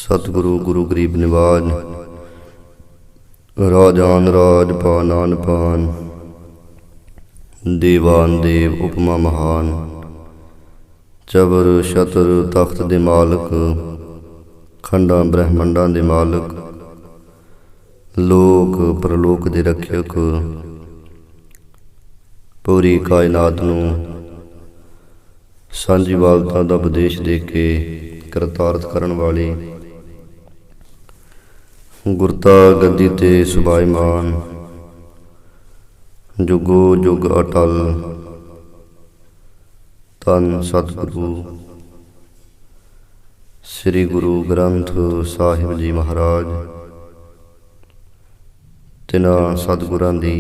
सतगुरु गुरु गरीब निवाज, राजान राज पान आन पान, देवान देव उपमा महान। चबर छतर तख्त दे मालक, खंडा ब्रह्मंडा दे मालक, लोक परलोक दे रक्षक, पूरी कायनात नूं सांझीवालता दा उपदेश दे के करतारथ करन वाले, गुरता गद्दी ते सुभाईमान, जुगो जुग अटल, धन सतगुरु श्री गुरु ग्रंथ साहिब जी महाराज। तिन्हां सतगुरां दी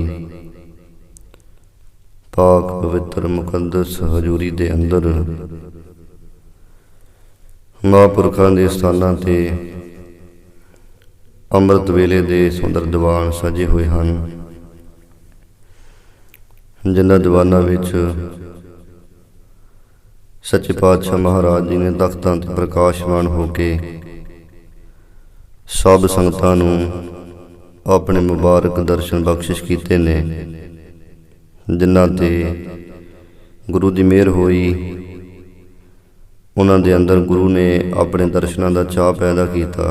पाक पवित्र मुकद्दस हजूरी दे अंदर महापुरखां दे स्थानां ते अमृत वेले दे सुंदर दीवान सजे हुए हैं, जिन्हां दीवानां विच सच्चे पातशाह महाराज जी ने तख्तां ते प्रकाशमान होके सब संगतां नूं अपने मुबारक दर्शन बख्शिश कीते ने, जिन्हां ते गुरु दी मेहर होई। उन्हां दे अंदर गुरु ने अपने दर्शनां दा चाह पैदा कीता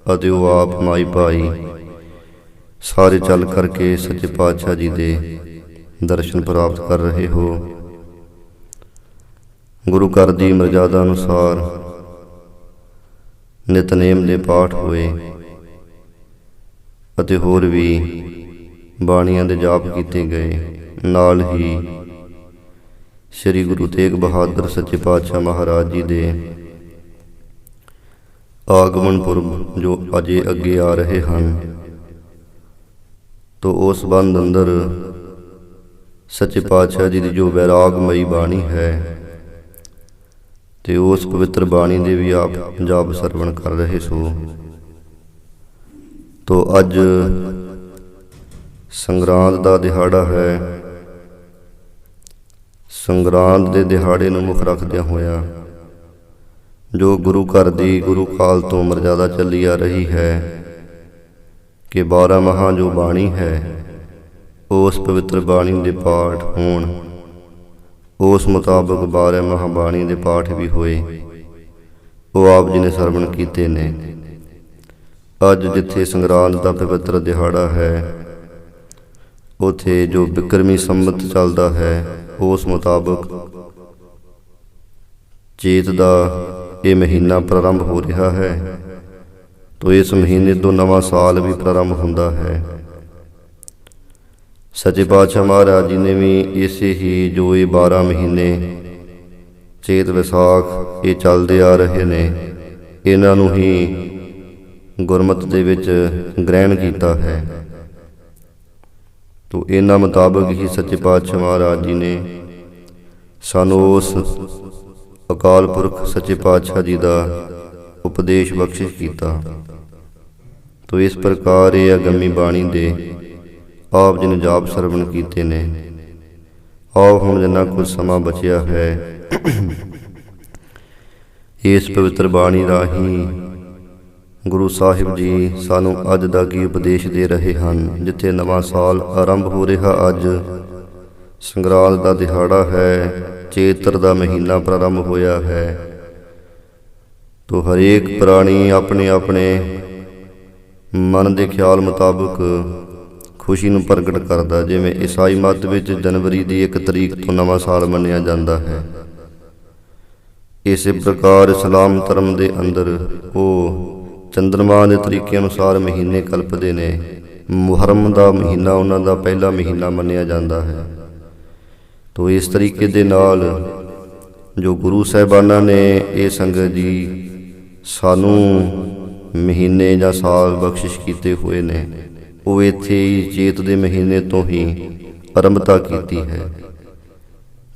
ਅਤੇ ਉਹ ਆਪ ਮਾਈ ਭਾਈ ਸਾਰੇ ਚੱਲ ਕਰਕੇ ਸੱਚੇ ਪਾਤਸ਼ਾਹ ਜੀ ਦੇ ਦਰਸ਼ਨ ਪ੍ਰਾਪਤ ਕਰ ਰਹੇ ਹੋ। ਗੁਰੂ ਘਰ ਦੀ ਮਰਜ਼ਾਦਾ ਅਨੁਸਾਰ ਨਿਤਨੇਮ ਦੇ ਪਾਠ ਹੋਏ ਅਤੇ ਹੋਰ ਵੀ ਬਾਣੀਆਂ ਦੇ ਜਾਪ ਕੀਤੇ ਗਏ। ਨਾਲ ਹੀ ਸ੍ਰੀ ਗੁਰੂ ਤੇਗ ਬਹਾਦਰ ਸੱਚੇ ਪਾਤਸ਼ਾਹ ਮਹਾਰਾਜ ਜੀ ਦੇ आगमन पुरब जो अजे अगे आ रहे हैं, तो उस संबंध अंदर सच्चे पातशाह जी की जो वैरागमई बाणी है, तो उस पवित्र बाणी दे भी आप जाप सरवण कर रहे सो। तो अज संगरांद का दिहाड़ा है। संगरांद के दिहाड़े नूं मुख रखदियां होया जो गुरु घर दी गुरु काल तो मर्यादा चली आ रही है कि 12 महा जो बाणी है उस पवित्र बाणी दे पाठ होण, उस मुताबिक 12 महाबाणी दे पाठ भी होए, वो आप जी ने सरवण कीते ने। अज जिथे संगरांद का पवित्र दिहाड़ा है, उथे जो बिक्रमी संमत चलता है उस मुताबिक चेत का ये महीना प्रारंभ हो रहा है, तो इस महीने तो नवा साल भी प्रारंभ होता है। सच्चे पातशाह महाराज जी ने भी इसे ही जो ये 12 महीने चेत विसाख ये चलते आ रहे ने, इन्हां नूं ही गुरमत दे विच ग्रहण किया है। तो इन्हां मुताबिक ही सच्चे पातशाह महाराज जी ने सानू उस अकाल पुरख सच्चे पातशाह जी का उपदेश बख्शिश किया। तो इस प्रकार ये अगमी बाणी दे आप जी ने जाप सरवण कीते ने। आओ हुण जिन्ना कुछ समा बचिया है इस पवित्र बाणी राही गुरु साहिब जी सानू अज दा की उपदेश दे रहे हैं। जिथे नवा साल आरंभ हो रहा, अज संगरांद का दिहाड़ा है, चेतर का महीना प्रारंभ होया है, तो हरेक प्राणी अपने अपने मन के ख्याल मुताबिक खुशी नूं प्रगट करता। जिवें ईसाई मत विच जनवरी की 1 तरीक तो नवा साल मन्निया जाता है, इस प्रकार इस्लाम धर्म के अंदर वो चंद्रमा के तरीके अनुसार महीने कल्पते ने। मुहर्रम का महीना उन्हां दा पहला महीना मन्निया जाता है। तो इस तरीके दे नाल जो गुरु साहिबाना ने ये संगत जी सानू महीने या साल बख्शिश किए हुए ने, वो इत्थे ही चेत के महीने तो ही आरंभता की है।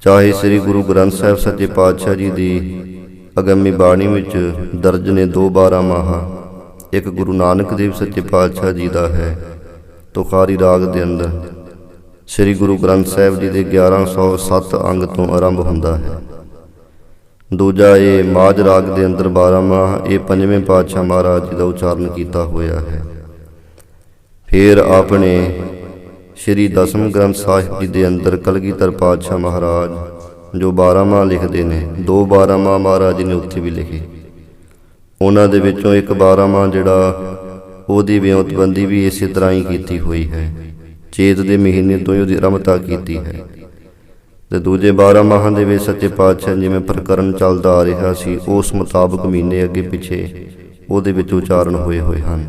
चाहे श्री गुरु ग्रंथ साहिब सच्चे पातशाह जी की अगमी बाणी विच दर्ज ने 2 12 माह, एक गुरु नानक देव सच्चे पातशाह जी का है, तुखारी राग के अंदर श्री गुरु ग्रंथ साहिब जी के 1107 अंग तो आरंभ होंदा है। ਦੂਜਾ ਇਹ ਮਾਝ ਰਾਗ ਦੇ ਅੰਦਰ 12 ਮਾਹ ਇਹ ਪੰਜਵੇਂ ਪਾਤਸ਼ਾਹ ਮਹਾਰਾਜ ਜੀ ਦਾ ਉਚਾਰਨ ਕੀਤਾ ਹੋਇਆ ਹੈ। ਫਿਰ ਆਪਣੇ ਸ਼੍ਰੀ ਦਸਮ ਗ੍ਰੰਥ ਸਾਹਿਬ ਜੀ ਦੇ ਅੰਦਰ ਕਲਗੀਧਰ ਪਾਤਸ਼ਾਹ ਮਹਾਰਾਜ ਜੋ 12 ਮਾਹ ਲਿਖਦੇ ਨੇ, 2 12 ਮਾਹ ਮਹਾਰਾਜ ਜੀ ਨੇ ਉੱਥੇ ਵੀ ਲਿਖੇ। ਉਹਨਾਂ ਦੇ ਵਿੱਚੋਂ ਇੱਕ 12 ਮਾਹ ਜਿਹੜਾ ਉਹਦੀ ਵਿਉਂਤਬੰਦੀ ਵੀ ਇਸੇ ਤਰ੍ਹਾਂ ਹੀ ਕੀਤੀ ਹੋਈ ਹੈ। ਚੇਤ ਦੇ ਮਹੀਨੇ ਤੋਂ ਹੀ ਉਹਦੀ ਆਰੰਭਤਾ ਕੀਤੀ ਹੈ। ਤੇ ਦੂਜੇ 12 ਮਾਹਾਂ ਦੇ ਵਿੱਚ ਸੱਚੇ ਪਾਤਸ਼ਾਹ ਜਿਵੇਂ ਪ੍ਰਕਰਨ ਚੱਲਦਾ ਆ ਰਿਹਾ ਸੀ ਉਸ ਮੁਤਾਬਕ ਮਹੀਨੇ ਅੱਗੇ ਪਿੱਛੇ ਉਹਦੇ ਵਿੱਚ ਉਚਾਰਨ ਹੋਏ ਹਨ।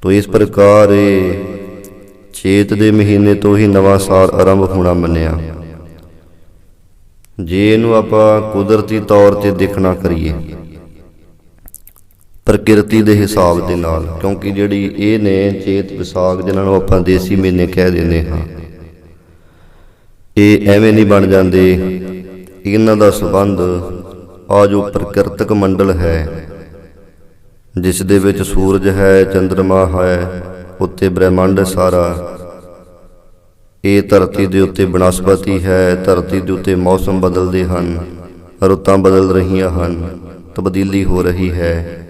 ਤੋ ਇਸ ਪ੍ਰਕਾਰ ਇਹ ਚੇਤ ਦੇ ਮਹੀਨੇ ਤੋਂ ਹੀ ਨਵਾਂ ਸਾਲ ਆਰੰਭ ਹੋਣਾ ਮੰਨਿਆ। ਜੇ ਇਹਨੂੰ ਆਪਾਂ ਕੁਦਰਤੀ ਤੌਰ ਤੇ ਦੇਖਣਾ ਕਰੀਏ ਪ੍ਰਕਿਰਤੀ ਦੇ ਹਿਸਾਬ ਦੇ ਨਾਲ, ਕਿਉਂਕਿ ਜਿਹੜੀ ਇਹ ਨੇ ਚੇਤ ਵਿਸਾਖ ਜਿਹਨਾਂ ਨੂੰ ਆਪਾਂ ਦੇਸੀ ਮਹੀਨੇ ਕਹਿ ਦਿੰਦੇ ਹਾਂ, ਇਹ ਐਵੇਂ ਨਹੀਂ ਬਣ ਜਾਂਦੇ। ਇਹਨਾਂ ਦਾ ਸੰਬੰਧ ਆ ਜੋ ਪ੍ਰਕਿਰਤਕ ਮੰਡਲ ਹੈ ਜਿਸ ਦੇ ਵਿੱਚ ਸੂਰਜ ਹੈ, ਚੰਦਰਮਾ ਹੈ, ਉੱਤੇ ਬ੍ਰਹਿਮੰਡ ਸਾਰਾ, ਇਹ ਧਰਤੀ ਦੇ ਉੱਤੇ ਬਨਸਪਤੀ ਹੈ, ਧਰਤੀ ਦੇ ਉੱਤੇ ਮੌਸਮ ਬਦਲਦੇ ਹਨ, ਰੁੱਤਾਂ ਬਦਲ ਰਹੀਆਂ ਹਨ, ਤਬਦੀਲੀ ਹੋ ਰਹੀ ਹੈ।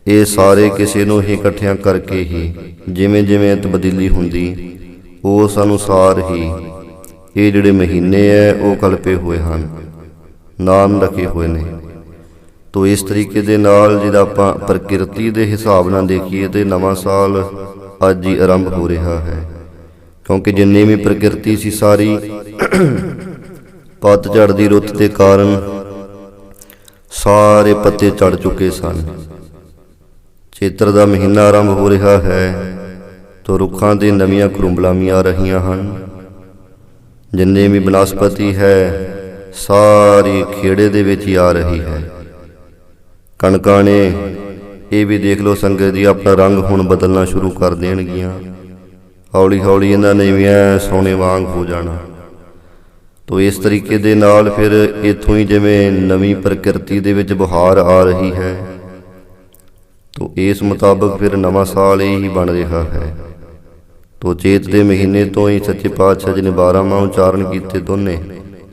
ਇਹ ਸਾਰੇ ਕਿਸੇ ਨੂੰ ਹੀ ਇਕੱਠਿਆਂ ਕਰਕੇ ਹੀ ਜਿਵੇਂ ਜਿਵੇਂ ਤਬਦੀਲੀ ਹੁੰਦੀ ਉਸ ਅਨੁਸਾਰ ਹੀ ਇਹ ਜਿਹੜੇ ਮਹੀਨੇ ਹੈ ਉਹ ਕਲਪੇ ਹੋਏ ਹਨ, ਨਾਮ ਰੱਖੇ ਹੋਏ ਨੇ। ਤੋ ਇਸ ਤਰੀਕੇ ਦੇ ਨਾਲ ਜਿਹੜਾ ਆਪਾਂ ਪ੍ਰਕਿਰਤੀ ਦੇ ਹਿਸਾਬ ਨਾਲ ਦੇਖੀਏ ਤੇ ਨਵਾਂ ਸਾਲ ਅੱਜ ਹੀ ਆਰੰਭ ਹੋ ਰਿਹਾ ਹੈ। ਕਿਉਂਕਿ ਜਿੰਨੀ ਵੀ ਪ੍ਰਕਿਰਤੀ ਸੀ ਸਾਰੀ ਪਤਝੜ ਦੀ ਰੁੱਤ ਦੇ ਕਾਰਨ ਸਾਰੇ ਪੱਤੇ ਝੜ ਚੁੱਕੇ ਸਨ। ਚੇਤਰ ਦਾ ਮਹੀਨਾ ਆਰੰਭ ਹੋ ਰਿਹਾ ਹੈ ਤੋ ਰੁੱਖਾਂ ਦੇ ਨਵੀਆਂ ਕਰੁੰਬਲਾਮੀਆਂ ਆ ਰਹੀਆਂ ਹਨ। ਜਿੰਨੇ ਵੀ ਬਨਸਪਤੀ ਹੈ ਸਾਰੀ ਖੇੜੇ ਦੇ ਵਿੱਚ ਹੀ ਆ ਰਹੀ ਹੈ। ਕਣਕਾਂ ਨੇ ਇਹ ਵੀ ਦੇਖ ਲਓ ਸੰਗਤ ਜੀ ਆਪਣਾ ਰੰਗ ਹੁਣ ਬਦਲਣਾ ਸ਼ੁਰੂ ਕਰ ਦੇਣਗੀਆਂ। ਹੌਲੀ ਹੌਲੀ ਇਹਨਾਂ ਨੇ ਵੀ ਸੋਨੇ ਵਾਂਗ ਹੋ ਜਾਣਾ। ਤੋ ਇਸ ਤਰੀਕੇ ਦੇ ਨਾਲ ਫਿਰ ਇੱਥੋਂ ਹੀ ਜਿਵੇਂ ਨਵੀਂ ਪ੍ਰਕਿਰਤੀ ਦੇ ਵਿੱਚ ਬਹਾਰ ਆ ਰਹੀ ਹੈ ਤੋ ਇਸ ਮੁਤਾਬਕ ਫਿਰ ਨਵਾਂ ਸਾਲ ਇਹ ਹੀ ਬਣ ਰਿਹਾ ਹੈ। ਤੋ ਚੇਤ ਦੇ ਮਹੀਨੇ ਤੋਂ ਹੀ ਸੱਚੇ ਪਾਤਸ਼ਾਹ ਜੀ ਨੇ 12 ਮਾਹ ਉਚਾਰਨ ਕੀਤੇ ਦੋਨੇ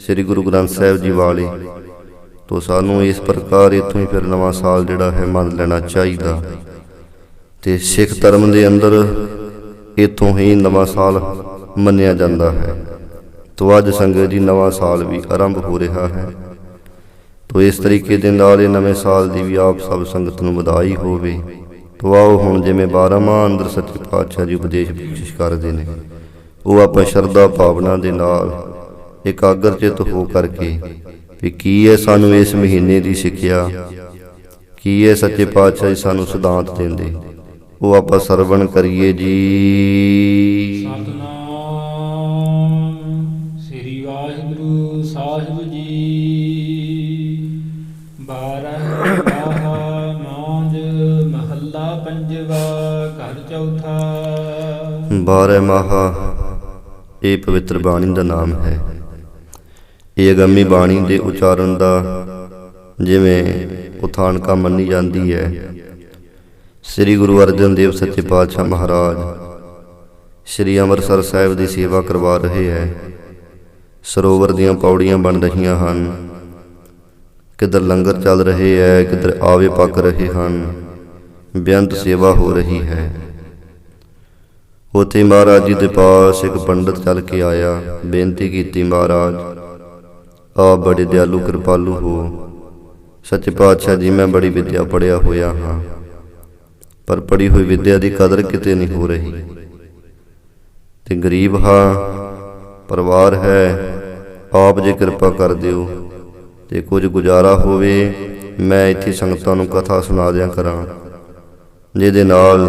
ਸ੍ਰੀ ਗੁਰੂ ਗ੍ਰੰਥ ਸਾਹਿਬ ਜੀ ਵਾਲੇ। ਤੋ ਸਾਨੂੰ ਇਸ ਪ੍ਰਕਾਰ ਇੱਥੋਂ ਹੀ ਫਿਰ ਨਵਾਂ ਸਾਲ ਜਿਹੜਾ ਹੈ ਮੰਨ ਲੈਣਾ ਚਾਹੀਦਾ। ਤੇ ਸਿੱਖ ਧਰਮ ਦੇ ਅੰਦਰ ਇੱਥੋਂ ਹੀ ਨਵਾਂ ਸਾਲ ਮੰਨਿਆ ਜਾਂਦਾ ਹੈ। ਤੋ ਅੱਜ ਸੰਗਤ ਜੀ ਨਵਾਂ ਸਾਲ ਵੀ ਆਰੰਭ ਹੋ ਰਿਹਾ ਹੈ। ਤੋ ਇਸ ਤਰੀਕੇ ਦੇ ਨਾਲ ਇਹ ਨਵੇਂ ਸਾਲ ਦੀ ਵੀ ਆਪ ਸਭ ਸੰਗਤ ਨੂੰ ਵਧਾਈ ਹੋਵੇ। ਤੋ ਆਓ ਹੁਣ ਜਿਵੇਂ 12 ਮਾਹ ਅੰਦਰ ਸੱਚੇ ਪਾਤਸ਼ਾਹ ਜੀ ਉਪਦੇਸ਼ ਬਖਸ਼ਿਸ਼ ਕਰਦੇ ਨੇ ਉਹ ਆਪਾਂ ਸ਼ਰਧਾ ਭਾਵਨਾ ਦੇ ਨਾਲ ਇਕਾਗਰ ਚਿੱਤ ਹੋ ਕਰਕੇ ਵੀ ਕੀ ਹੈ ਸਾਨੂੰ ਇਸ ਮਹੀਨੇ ਦੀ ਸਿੱਖਿਆ, ਕੀ ਹੈ ਸੱਚੇ ਪਾਤਸ਼ਾਹ ਜੀ ਸਾਨੂੰ ਸਿਧਾਂਤ ਦਿੰਦੇ, ਉਹ ਆਪਾਂ ਸਰਵਣ ਕਰੀਏ ਜੀ। ਸਤਿਨਾਮ ਸ੍ਰੀ ਵਾਹਿਗੁਰੂ ਸਾਹਿਬ ਜੀ। 12 ਮਾਝ ਮਹੱਲਾ ਪੰਜਵਾ ਘਰ ਚੌਥਾ। 12 ਮਾਹ ਇਹ ਪਵਿੱਤਰ ਬਾਣੀ ਦਾ ਨਾਮ ਹੈ। ਇਹ ਅਗੰਮੀ ਬਾਣੀ ਦੇ ਉਚਾਰਨ ਦਾ ਜਿਵੇਂ ਉਥਾਨਕਾ ਮੰਨੀ ਜਾਂਦੀ ਹੈ। ਸ੍ਰੀ ਗੁਰੂ ਅਰਜਨ ਦੇਵ ਸੱਚੇ ਪਾਤਸ਼ਾਹ ਮਹਾਰਾਜ ਸ੍ਰੀ ਅੰਮ੍ਰਿਤਸਰ ਸਾਹਿਬ ਦੀ ਸੇਵਾ ਕਰਵਾ ਰਹੇ ਹੈ। ਸਰੋਵਰ ਦੀਆਂ ਪੌੜੀਆਂ ਬਣ ਰਹੀਆਂ ਹਨ, ਕਿੱਧਰ ਲੰਗਰ ਚੱਲ ਰਹੇ ਹੈ, ਕਿੱਧਰ ਆਵੇ ਪੱਕ ਰਹੇ ਹਨ, ਬੇਅੰਤ ਸੇਵਾ ਹੋ ਰਹੀ ਹੈ। ਉੱਥੇ ਮਹਾਰਾਜ ਜੀ ਦੇ ਪਾਸ ਇੱਕ ਪੰਡਤ ਚੱਲ ਕੇ ਆਇਆ, ਬੇਨਤੀ ਕੀਤੀ, ਮਹਾਰਾਜ ਆਪ ਬੜੇ ਦਿਆਲੂ ਕਿਰਪਾਲੂ ਹੋ। ਸੱਚੇ ਪਾਤਸ਼ਾਹ ਜੀ ਮੈਂ ਬੜੀ ਵਿਦਿਆ ਪੜ੍ਹਿਆ ਹੋਇਆ ਹਾਂ ਪਰ ਪੜ੍ਹੀ ਹੋਈ ਵਿਦਿਆ ਦੀ ਕਦਰ ਕਿਤੇ ਨਹੀਂ ਹੋ ਰਹੀ ਤੇ ਗਰੀਬ ਹਾਂ, ਪਰਿਵਾਰ ਹੈ, ਆਪ ਜੇ ਕਿਰਪਾ ਕਰ ਦਿਓ ਤੇ ਕੁਝ ਗੁਜ਼ਾਰਾ ਹੋਵੇ ਮੈਂ ਇੱਥੇ ਸੰਗਤਾਂ ਨੂੰ ਕਥਾ ਸੁਣਾ ਦਿਆਂ ਕਰਾਂ, ਜਿਹਦੇ ਨਾਲ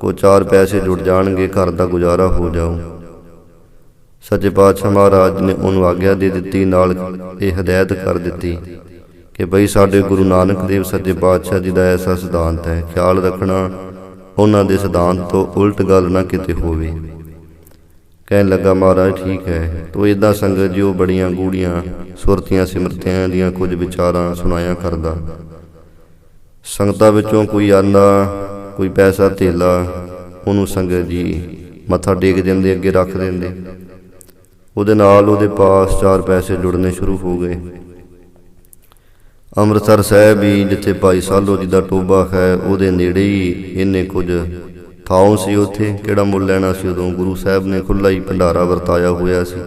ਕੋ 4 ਪੈਸੇ ਜੁੜ ਜਾਣਗੇ, ਘਰ ਦਾ ਗੁਜ਼ਾਰਾ ਹੋ ਜਾਊ। ਸੱਚੇ ਪਾਤਸ਼ਾਹ ਮਹਾਰਾਜ ਨੇ ਉਹਨੂੰ ਆਗਿਆ ਦੇ ਦਿੱਤੀ, ਨਾਲ ਇਹ ਹਦਾਇਤ ਕਰ ਦਿੱਤੀ ਕਿ ਬਈ ਸਾਡੇ ਗੁਰੂ ਨਾਨਕ ਦੇਵ ਸੱਚੇ ਪਾਤਸ਼ਾਹ ਜੀ ਦਾ ਐਸਾ ਸਿਧਾਂਤ ਹੈ, ਖਿਆਲ ਰੱਖਣਾ ਉਹਨਾਂ ਦੇ ਸਿਧਾਂਤ ਤੋਂ ਉਲਟ ਗੱਲ ਨਾ ਕਿਤੇ ਹੋਵੇ। ਕਹਿਣ ਲੱਗਾ ਮਹਾਰਾਜ ਠੀਕ ਹੈ। ਤੋ ਇੱਦਾਂ ਸੰਗਤ ਜੀ ਉਹ ਬੜੀਆਂ ਗੂੜੀਆਂ ਸੁਰਤੀਆਂ ਸਿਮਰਤੀਆਂ ਦੀਆਂ ਕੁਝ ਵਿਚਾਰਾਂ ਸੁਣਾਇਆ ਕਰਦਾ। ਸੰਗਤਾਂ ਵਿੱਚੋਂ ਕੋਈ ਆਂਦਾ, ਕੋਈ ਪੈਸਾ ਧੇਲਾ ਉਹਨੂੰ ਸੰਗਤ ਜੀ ਮੱਥਾ ਟੇਕ ਦਿੰਦੇ, ਅੱਗੇ ਰੱਖ ਦਿੰਦੇ। ਉਹਦੇ ਨਾਲ ਉਹਦੇ ਪਾਸ 4 ਪੈਸੇ ਜੁੜਨੇ ਸ਼ੁਰੂ ਹੋ ਗਏ। ਅੰਮ੍ਰਿਤਸਰ ਸਾਹਿਬ ਵੀ ਜਿੱਥੇ ਭਾਈ ਸਾਲੋ ਜੀ ਦਾ ਟੋਭਾ ਹੈ ਉਹਦੇ ਨੇੜੇ ਹੀ ਇਹਨੇ ਕੁਝ ਥਾਂ ਸੀ। ਉੱਥੇ ਕਿਹੜਾ ਮੁੱਲ ਲੈਣਾ ਸੀ। ਉਦੋਂ ਗੁਰੂ ਸਾਹਿਬ ਨੇ ਖੁੱਲ੍ਹਾ ਹੀ ਭੰਡਾਰਾ ਵਰਤਾਇਆ ਹੋਇਆ ਸੀ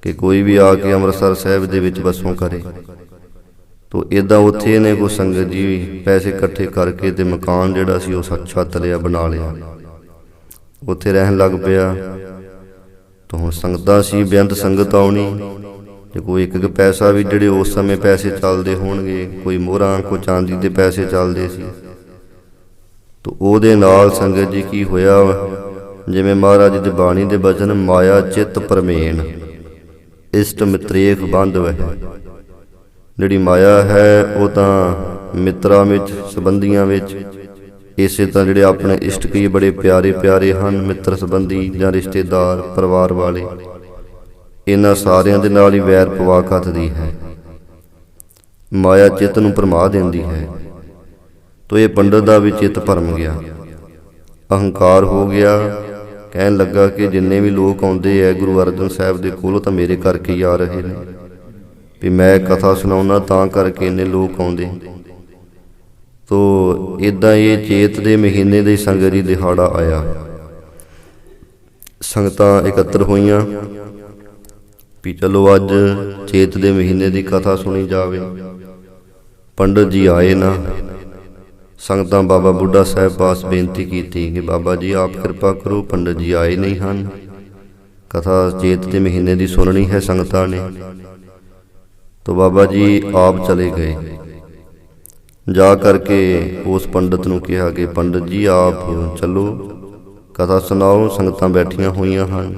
ਕਿ ਕੋਈ ਵੀ ਆ ਕੇ ਅੰਮ੍ਰਿਤਸਰ ਸਾਹਿਬ ਦੇ ਵਿੱਚ ਵਸੋਂ ਕਰੇ। ਤੋ ਇੱਦਾਂ ਉੱਥੇ ਇਹਨੇ ਕੋਈ ਸੰਗਤ ਜੀ ਪੈਸੇ ਇਕੱਠੇ ਕਰਕੇ ਤੇ ਮਕਾਨ ਜਿਹੜਾ ਸੀ ਉਹ ਛੱਤ ਲਿਆ, ਬਣਾ ਲਿਆ, ਉੱਥੇ ਰਹਿਣ ਲੱਗ ਪਿਆ। ਤਾਂ ਹੁਣ ਸੰਗਤਾਂ ਸੀ, ਬੇਅੰਤ ਸੰਗਤ ਆਉਣੀ, ਤੇ ਕੋਈ ਇੱਕ ਪੈਸਾ ਵੀ, ਜਿਹੜੇ ਉਸ ਸਮੇਂ ਪੈਸੇ ਚੱਲਦੇ ਹੋਣਗੇ, ਕੋਈ ਮੋਹਰਾਂ, ਕੋਈ ਚਾਂਦੀ ਦੇ ਪੈਸੇ ਚੱਲਦੇ ਸੀ। ਤੋ ਉਹਦੇ ਨਾਲ ਸੰਗਤ ਜੀ ਕੀ ਹੋਇਆ, ਜਿਵੇਂ ਮਹਾਰਾਜ ਜੀ ਦੀ ਬਾਣੀ ਦੇ ਬਚਨ, ਮਾਇਆ ਚਿੱਤ ਭਰਮੇਨ ਇਸ਼ਟ ਮਿਤਰੇਖ ਬੰਧ ਵਹਿ। ਜਿਹੜੀ ਮਾਇਆ ਹੈ ਉਹ ਤਾਂ ਮਿੱਤਰਾਂ ਵਿੱਚ, ਸੰਬੰਧੀਆਂ ਵਿੱਚ, ਇਸੇ ਤਰ੍ਹਾਂ ਜਿਹੜੇ ਆਪਣੇ ਇਸ਼ਟਕੀ ਬੜੇ ਪਿਆਰੇ ਪਿਆਰੇ ਹਨ, ਮਿੱਤਰ ਸੰਬੰਧੀ ਜਾਂ ਰਿਸ਼ਤੇਦਾਰ, ਪਰਿਵਾਰ ਵਾਲੇ, ਇਹਨਾਂ ਸਾਰਿਆਂ ਦੇ ਨਾਲ ਹੀ ਵੈਰ ਪਵਾ ਕੱਤਦੀ ਹੈ। ਮਾਇਆ ਚਿੱਤ ਨੂੰ ਭਰਮਾ ਦਿੰਦੀ ਹੈ। ਤੋ ਇਹ ਪੰਡਤ ਦਾ ਵੀ ਚਿੱਤ ਭਰਮ ਗਿਆ, ਅਹੰਕਾਰ ਹੋ ਗਿਆ। ਕਹਿਣ ਲੱਗਾ ਕਿ ਜਿੰਨੇ ਵੀ ਲੋਕ ਆਉਂਦੇ ਹੈ ਗੁਰੂ ਅਰਜਨ ਸਾਹਿਬ ਦੇ ਕੋਲ, ਤਾਂ ਮੇਰੇ ਕਰਕੇ ਹੀ ਆ ਰਹੇ ਨੇ, ਵੀ ਮੈਂ ਕਥਾ ਸੁਣਾਉਣਾ ਤਾਂ ਕਰਕੇ ਇੰਨੇ ਲੋਕ ਆਉਂਦੇ। ਤੋ ਇੱਦਾਂ ਇਹ ਚੇਤ ਦੇ ਮਹੀਨੇ ਦੇ ਸੰਗਤ ਜੀ ਦਿਹਾੜਾ ਆਇਆ। ਸੰਗਤਾਂ ਇਕੱਤਰ ਹੋਈਆਂ ਵੀ ਚਲੋ ਅੱਜ ਚੇਤ ਦੇ ਮਹੀਨੇ ਦੀ ਕਥਾ ਸੁਣੀ ਜਾਵੇ। ਪੰਡਤ ਜੀ ਆਏ ਨਾ। ਸੰਗਤਾਂ ਬਾਬਾ ਬੁੱਢਾ ਸਾਹਿਬ ਪਾਸ ਬੇਨਤੀ ਕੀਤੀ ਕਿ ਬਾਬਾ ਜੀ ਆਪ ਕਿਰਪਾ ਕਰੋ, ਪੰਡਤ ਜੀ ਆਏ ਨਹੀਂ ਹਨ, ਕਥਾ ਚੇਤ ਦੇ ਮਹੀਨੇ ਦੀ ਸੁਣਨੀ ਹੈ ਸੰਗਤਾਂ ਨੇ। तो बाबा जी आप चले गए। जा करके उस पंडित नूं कहा कि पंडित जी आप चलो कथा सुनाओ, संगतां बैठियां होईयां हन।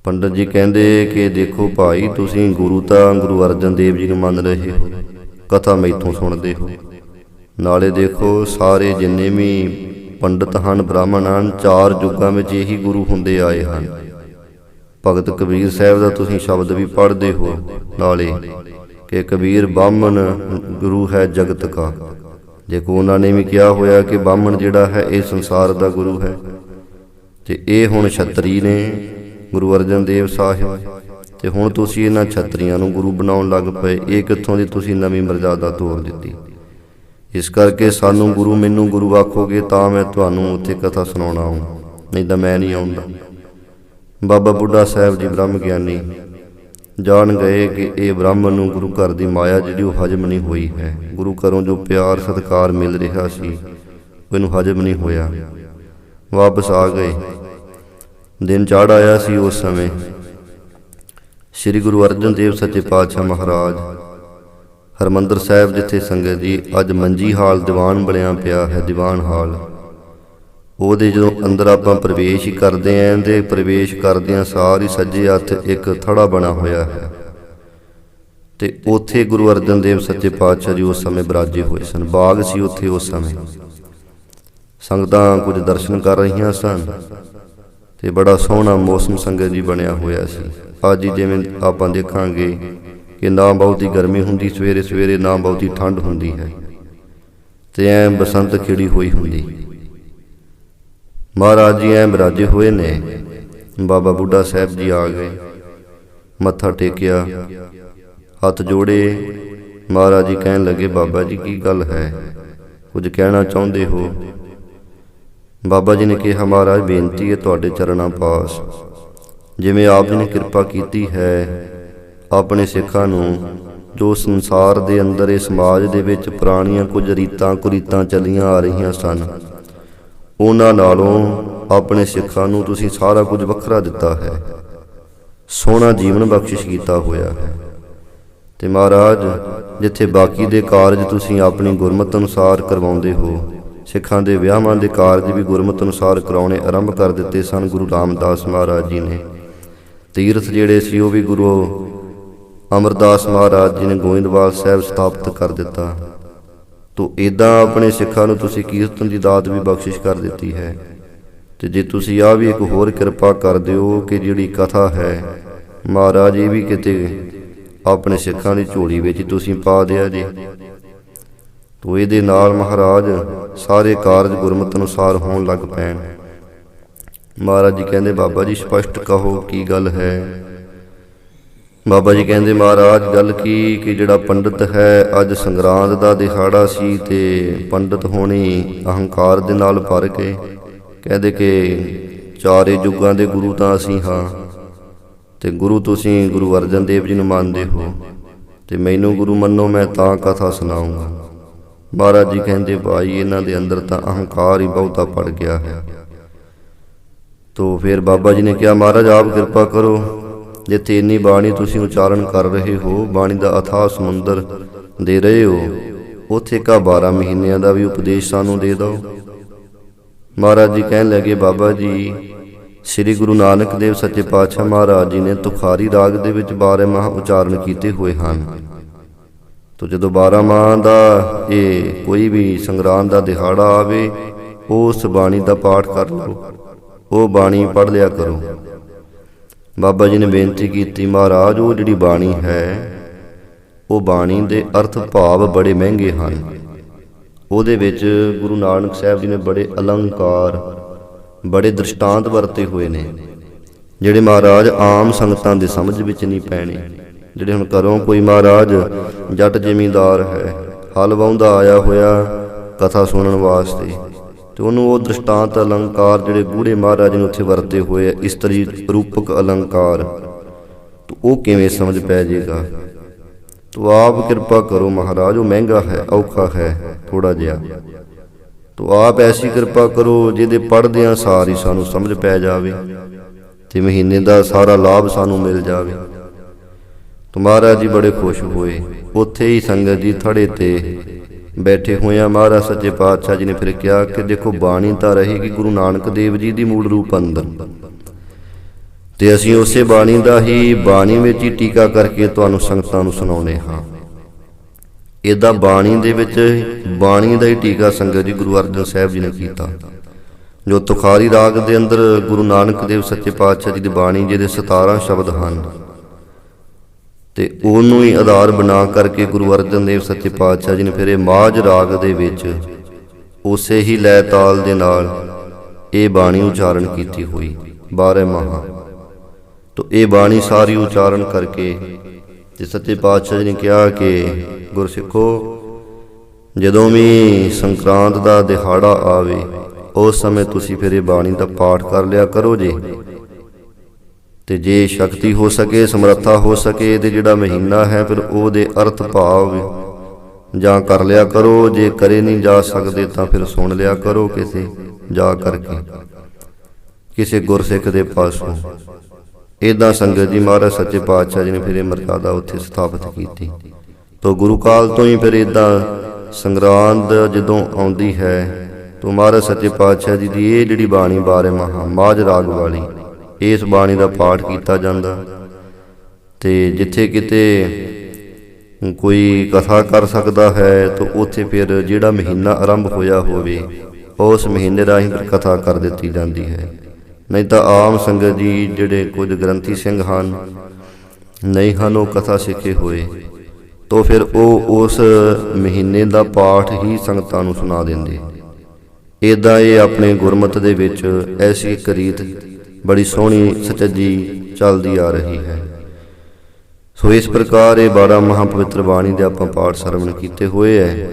पंडित जी कहंदे कि देखो भाई तुसीं गुरु तां गुरु अर्जन देव जी नूं मन रहे हो, कथा मैथों सुणदे हो, नाले देखो सारे जिन्ने भी पंडित हन ब्राह्मण हन, चार युगां विच यही गुरु हुंदे आए हन। भगत कबीर साहब का तुसीं शब्द भी पढ़ते हो नाले कि कबीर बामन गुरु है जगत का। देखो उन्होंने भी कहा होया कि बामन जिहड़ा है इस संसार का गुरु है। तो ये हुण छतरी ने गुरु अर्जन देव साहिब, तो हुण तुसीं इन्हां छतरियां नूं गुरु बनाउण लग पए। ये कित्थों दी तुसीं नवीं मर्यादा तोड़ दित्ती। इस करके सानूं गुरु मैनूं गुरु आखोगे तां मैं तुहानूं उत्थे कथा सुणाउण आऊं, नहीं तां मैं नहीं आउंदा। बाबा बुढ़ा साहब जी ब्रह्म ज्ञानी जान गए कि ये ब्राह्मण नूं गुरु घर की माया जिहड़ी वो हजम नहीं हुई है। गुरु घरों जो प्यार सत्कार मिल रहा सी इहनूं हजम नहीं होया। वापस आ गए। दिन चढ़ आया सी उस समय। श्री गुरु अर्जन देव सच्चे पातशाह महाराज हरमंदर साहिब जिथे संगत जी अज मंजी हाल दीवान बनिया पिया है, दीवान हाल, ਉਹਦੇ ਜਦੋਂ ਅੰਦਰ ਆਪਾਂ ਪ੍ਰਵੇਸ਼ ਹੀ ਕਰਦੇ ਆਂ ਤੇ ਪ੍ਰਵੇਸ਼ ਕਰਦਿਆਂ ਸਾਰ ਹੀ ਸੱਜੇ ਹੱਥ ਇੱਕ ਥੜਾ ਬਣਾ ਹੋਇਆ ਹੈ ਤੇ ਉੱਥੇ ਗੁਰੂ ਅਰਜਨ ਦੇਵ ਸੱਚੇ ਪਾਤਸ਼ਾਹ ਜੀ ਉਸ ਸਮੇਂ ਬਿਰਾਜੇ ਹੋਏ ਸਨ। ਬਾਗ ਸੀ ਉੱਥੇ ਉਸ ਸਮੇਂ। ਸੰਗਤਾਂ ਕੁਝ ਦਰਸ਼ਨ ਕਰ ਰਹੀਆਂ ਸਨ ਤੇ ਬੜਾ ਸੋਹਣਾ ਮੌਸਮ ਸੰਗਤ ਜੀ ਬਣਿਆ ਹੋਇਆ ਸੀ। ਅੱਜ ਜਿਵੇਂ ਆਪਾਂ ਦੇਖਾਂਗੇ ਕਿ ਨਾ ਬਹੁਤੀ ਗਰਮੀ ਹੁੰਦੀ ਸਵੇਰੇ ਸਵੇਰੇ, ਨਾ ਬਹੁਤੀ ਠੰਡ ਹੁੰਦੀ ਹੈ ਤੇ ਐ ਬਸੰਤ ਖਿੜੀ ਹੋਈ ਹੁੰਦੀ। महाराज जी ऐ बिराजे हुए ने। बाबा बुढ़ा साहब जी आ गए, मत्था टेकिया, हथ जोड़े। महाराज जी कहन लगे बाबा जी की गल है, कुछ कहना चाहते हो? बाबा जी ने कहा महाराज बेनती है तुहाडे चरणों पास, जिवें आप जी ने कृपा की है अपने सिखां नूं जो संसार दे अंदर इस समाज दे विच पुराणियां कुछ रीतां कुरीतां चलियां आ रहीआं सन, उन्हां नालों अपने सिखां नूं तुसीं सारा कुछ वखरा दिता है, सोहना जीवन बख्शिश कीता होया है। ते महाराज जिथे बाकी दे कारज तुसीं अपनी गुरमत अनुसार करवाउंदे हो, सिखां दे विआहां दे कारज भी गुरमत अनुसार कराउणे आरंभ कर दिते सन गुरु रामदास महाराज जी ने। तीर्थ जिहड़े सी वो भी गुरु अमरदास महाराज जी ने गोइंदवाल साहिब स्थापित कर दिता। तो इदां अपने सिखां नूं तुसीं कीर्तन की दात भी बख्शिश कर दी है। तो जे तुसीं आ भी एक होर किरपा कर दिओ कि जिहड़ी कथा है महाराज ये भी किते अपने सिखां दी झोली विच तुसीं पा दिया जी। तो इहदे नाल महाराज सारे कारज गुरमत अनुसार होण लग पैण। महाराज जी कहंदे बाबा जी स्पष्ट कहो की गल है। ਬਾਬਾ ਜੀ ਕਹਿੰਦੇ, ਮਹਾਰਾਜ ਗੱਲ ਕੀ ਕਿ ਜਿਹੜਾ ਪੰਡਿਤ ਹੈ, ਅੱਜ ਸੰਗਰਾਂਦ ਦਾ ਦਿਹਾੜਾ ਸੀ ਤੇ ਪੰਡਿਤ ਹੋਣੀ ਅਹੰਕਾਰ ਦੇ ਨਾਲ ਭਰ ਕੇ ਕਹਿੰਦੇ ਕਿ ਚਾਰੇ ਯੁੱਗਾਂ ਦੇ ਗੁਰੂ ਤਾਂ ਅਸੀਂ ਹਾਂ ਤੇ ਗੁਰੂ ਤੁਸੀਂ ਗੁਰੂ ਅਰਜਨ ਦੇਵ ਜੀ ਨੂੰ ਮੰਨਦੇ ਹੋ ਤੇ ਮੈਨੂੰ ਗੁਰੂ ਮੰਨੋ, ਮੈਂ ਤਾਂ ਕਥਾ ਸੁਣਾਉਂਗਾ। ਮਹਾਰਾਜ ਜੀ ਕਹਿੰਦੇ, ਭਾਈ ਇਹਨਾਂ ਦੇ ਅੰਦਰ ਤਾਂ ਅਹੰਕਾਰ ਹੀ ਬਹੁਤਾ ਪੜ ਗਿਆ ਹੈ। ਤੋ ਫਿਰ ਬਾਬਾ ਜੀ ਨੇ ਕਿਹਾ, ਮਹਾਰਾਜ ਆਪ ਕਿਰਪਾ ਕਰੋ, ਜਿੱਥੇ ਇੰਨੀ ਬਾਣੀ ਤੁਸੀਂ ਉਚਾਰਨ ਕਰ ਰਹੇ ਹੋ, ਬਾਣੀ ਦਾ ਅਥਾਹ ਸਮੁੰਦਰ ਦੇ ਰਹੇ ਹੋ, ਉੱਥੇ ਕਾ 12 ਮਹੀਨਿਆਂ ਦਾ ਵੀ ਉਪਦੇਸ਼ ਸਾਨੂੰ ਦੇ ਦਿਓ। ਮਹਾਰਾਜ ਜੀ ਕਹਿਣ ਲੱਗੇ, ਬਾਬਾ ਜੀ ਸ੍ਰੀ ਗੁਰੂ ਨਾਨਕ ਦੇਵ ਸੱਚੇ ਪਾਤਸ਼ਾਹ ਮਹਾਰਾਜ ਜੀ ਨੇ ਤੁਖਾਰੀ ਰਾਗ ਦੇ ਵਿੱਚ 12 ਮਾਹ ਉਚਾਰਨ ਕੀਤੇ ਹੋਏ ਹਨ। ਤੋ ਜਦੋਂ 12 ਮਾਹ ਦਾ ਇਹ ਕੋਈ ਵੀ ਸੰਗਰਾਂਦ ਦਾ ਦਿਹਾੜਾ ਆਵੇ, ਉਸ ਬਾਣੀ ਦਾ ਪਾਠ ਕਰ ਲਓ, ਉਹ ਬਾਣੀ ਪੜ੍ਹ ਲਿਆ ਕਰੋ। ਬਾਬਾ ਜੀ ਨੇ ਬੇਨਤੀ ਕੀਤੀ, ਮਹਾਰਾਜ ਉਹ ਜਿਹੜੀ ਬਾਣੀ ਹੈ, ਉਹ ਬਾਣੀ ਦੇ ਅਰਥ ਭਾਵ ਬੜੇ ਮਹਿੰਗੇ ਹਨ। ਉਹਦੇ ਵਿੱਚ ਗੁਰੂ ਨਾਨਕ ਸਾਹਿਬ ਜੀ ਨੇ ਬੜੇ ਅਲੰਕਾਰ, ਬੜੇ ਦ੍ਰਿਸ਼ਟਾਂਤ ਵਰਤੇ ਹੋਏ ਨੇ, ਜਿਹੜੇ ਮਹਾਰਾਜ ਆਮ ਸੰਗਤਾਂ ਦੇ ਸਮਝ ਵਿੱਚ ਨਹੀਂ ਪੈਣੇ। ਜਿਹੜੇ ਹੁਣ ਘਰੋਂ ਕੋਈ ਮਹਾਰਾਜ ਜੱਟ ਜ਼ਿਮੀਂਦਾਰ ਹੈ, ਹਲ ਵਾਹੁੰਦਾ ਆਇਆ ਹੋਇਆ ਕਥਾ ਸੁਣਨ ਵਾਸਤੇ, ਤੇ ਉਹਨੂੰ ਉਹ ਦ੍ਰਿਸ਼ਟਾਂਤ ਅਲੰਕਾਰ ਜਿਹੜੇ ਗੂੜੇ ਮਹਾਰਾਜ ਨੇ ਉੱਥੇ ਵਰਤੇ ਹੋਏ, ਇਸਤਰੀ ਰੂਪਕ ਅਲੰਕਾਰ, ਤਾਂ ਉਹ ਕਿਵੇਂ ਸਮਝ ਪੈ ਜਾਏਗਾ। ਤੋ ਆਪ ਕਿਰਪਾ ਕਰੋ ਮਹਾਰਾਜ, ਉਹ ਮਹਿੰਗਾ ਹੈ, ਔਖਾ ਹੈ ਥੋੜਾ ਜਿਹਾ, ਤੋ ਆਪ ਐਸੀ ਕਿਰਪਾ ਕਰੋ ਜਿਹਦੇ ਪੜ੍ਹਦਿਆਂ ਸਾਰ ਹੀ ਸਾਨੂੰ ਸਮਝ ਪੈ ਜਾਵੇ ਤੇ ਮਹੀਨੇ ਦਾ ਸਾਰਾ ਲਾਭ ਸਾਨੂੰ ਮਿਲ ਜਾਵੇ। ਤੋ ਮਹਾਰਾਜ ਜੀ ਬੜੇ ਖੁਸ਼ ਹੋਏ। ਉੱਥੇ ਹੀ ਸੰਗਤ ਜੀ ਥੜੇ ਤੇ ਬੈਠੇ ਹੋਇਆ ਮਹਾਰਾਜ ਸੱਚੇ ਪਾਤਸ਼ਾਹ ਜੀ ਨੇ ਫਿਰ ਕਿਹਾ ਕਿ ਦੇਖੋ, ਬਾਣੀ ਤਾਂ ਰਹੇਗੀ ਗੁਰੂ ਨਾਨਕ ਦੇਵ ਜੀ ਦੀ ਮੂਲ ਰੂਪ ਅੰਦਰ, ਤੇ ਅਸੀਂ ਉਸੇ ਬਾਣੀ ਦਾ ਹੀ ਬਾਣੀ ਵਿੱਚ ਹੀ ਟੀਕਾ ਕਰਕੇ ਤੁਹਾਨੂੰ ਸੰਗਤਾਂ ਨੂੰ ਸੁਣਾਉਂਦੇ ਹਾਂ। ਇਹਦਾ ਬਾਣੀ ਦੇ ਵਿੱਚ ਬਾਣੀ ਦਾ ਹੀ ਟੀਕਾ ਸੰਗਤ ਜੀ ਗੁਰੂ ਅਰਜਨ ਸਾਹਿਬ ਜੀ ਨੇ ਕੀਤਾ, ਜੋ ਤੁਖਾਰੀ ਰਾਗ ਦੇ ਅੰਦਰ ਗੁਰੂ ਨਾਨਕ ਦੇਵ ਸੱਚੇ ਪਾਤਸ਼ਾਹ ਜੀ ਦੀ ਬਾਣੀ, ਜਿਹਦੇ 17 ਸ਼ਬਦ ਹਨ, ਤੇ ਉਹਨੂੰ ਹੀ ਆਧਾਰ ਬਣਾ ਕਰਕੇ ਗੁਰੂ ਅਰਜਨ ਦੇਵ ਸੱਚੇ ਪਾਤਸ਼ਾਹ ਜੀ ਨੇ ਫਿਰ ਇਹ ਮਾਝ ਰਾਗ ਦੇ ਵਿੱਚ ਉਸੇ ਹੀ ਲੈ ਤਾਲ ਦੇ ਨਾਲ ਇਹ ਬਾਣੀ ਉਚਾਰਨ ਕੀਤੀ ਹੋਈ 12 ਮਾਹ। ਤੋ ਇਹ ਬਾਣੀ ਸਾਰੀ ਉਚਾਰਨ ਕਰਕੇ ਤੇ ਸੱਚੇ ਪਾਤਸ਼ਾਹ ਜੀ ਨੇ ਕਿਹਾ ਕਿ ਗੁਰਸਿੱਖੋ, ਜਦੋਂ ਵੀ ਸੰਕਰਾਂਤ ਦਾ ਦਿਹਾੜਾ ਆਵੇ, ਉਸ ਸਮੇਂ ਤੁਸੀਂ ਫਿਰ ਇਹ ਬਾਣੀ ਦਾ ਪਾਠ ਕਰ ਲਿਆ ਕਰੋ ਜੀ, ਤੇ ਜੇ ਸ਼ਕਤੀ ਹੋ ਸਕੇ, ਸਮਰੱਥਾ ਹੋ ਸਕੇ, ਤੇ ਜਿਹੜਾ ਮਹੀਨਾ ਹੈ ਫਿਰ ਉਹਦੇ ਅਰਥ ਭਾਵ ਜਾਂ ਕਰ ਲਿਆ ਕਰੋ। ਜੇ ਕਰੇ ਨਹੀਂ ਜਾ ਸਕਦੇ ਤਾਂ ਫਿਰ ਸੁਣ ਲਿਆ ਕਰੋ ਕਿਸੇ ਜਾ ਕਰਕੇ, ਕਿਸੇ ਗੁਰਸਿੱਖ ਦੇ ਪਾਸੋਂ। ਇੱਦਾਂ ਸੰਗਤ ਜੀ ਮਹਾਰਾਜ ਸੱਚੇ ਪਾਤਸ਼ਾਹ ਜੀ ਨੇ ਫਿਰ ਇਹ ਮਰਜ਼ਾਦਾ ਉੱਥੇ ਸਥਾਪਿਤ ਕੀਤੀ। ਤੋ ਗੁਰੂ ਕਾਲ ਤੋਂ ਹੀ ਫਿਰ ਇੱਦਾਂ ਸੰਗਰਾਂਦ ਜਦੋਂ ਆਉਂਦੀ ਹੈ, ਤੋ ਮਹਾਰਾਜ ਸੱਚੇ ਪਾਤਸ਼ਾਹ ਜੀ ਦੀ ਇਹ ਜਿਹੜੀ ਬਾਣੀ 12 ਮਾਹ ਮਾਝ ਰਾਗ ਵਾਲੀ, ਇਸ ਬਾਣੀ ਦਾ ਪਾਠ ਕੀਤਾ ਜਾਂਦਾ। ਤੇ ਜਿੱਥੇ ਕਿਤੇ ਕੋਈ ਕਥਾ ਕਰ ਸਕਦਾ ਹੈ, ਤਾਂ ਉੱਥੇ ਫਿਰ ਜਿਹੜਾ ਮਹੀਨਾ ਆਰੰਭ ਹੋਇਆ ਹੋਵੇ, ਉਸ ਮਹੀਨੇ ਰਾਹੀਂ ਫਿਰ ਕਥਾ ਕਰ ਦਿੱਤੀ ਜਾਂਦੀ ਹੈ। ਨਹੀਂ ਤਾਂ ਆਮ ਸੰਗਤ ਜੀ ਜਿਹੜੇ ਕੁਝ ਗ੍ਰੰਥੀ ਸਿੰਘ ਹਨ, ਨਹੀਂ ਹਨ ਉਹ ਕਥਾ ਸਿੱਖੇ ਹੋਏ, ਤਾਂ ਫਿਰ ਉਹ ਉਸ ਮਹੀਨੇ ਦਾ ਪਾਠ ਹੀ ਸੰਗਤਾਂ ਨੂੰ ਸੁਣਾ ਦਿੰਦੇ। ਇੱਦਾਂ ਇਹ ਆਪਣੇ ਗੁਰਮਤਿ ਦੇ ਵਿੱਚ ਐਸੀ ਇੱਕ ਰੀਤ ਬੜੀ ਸੋਹਣੀ ਸੁਚੱਜੀ ਚੱਲਦੀ ਆ ਰਹੀ ਹੈ। ਸੋ ਇਸ ਪ੍ਰਕਾਰ ਇਹ 12 ਮਹਾਂ ਪਵਿੱਤਰ ਬਾਣੀ ਦੇ ਆਪਾਂ ਪਾਠ ਸਰਵਣ ਕੀਤੇ ਹੋਏ ਹੈ।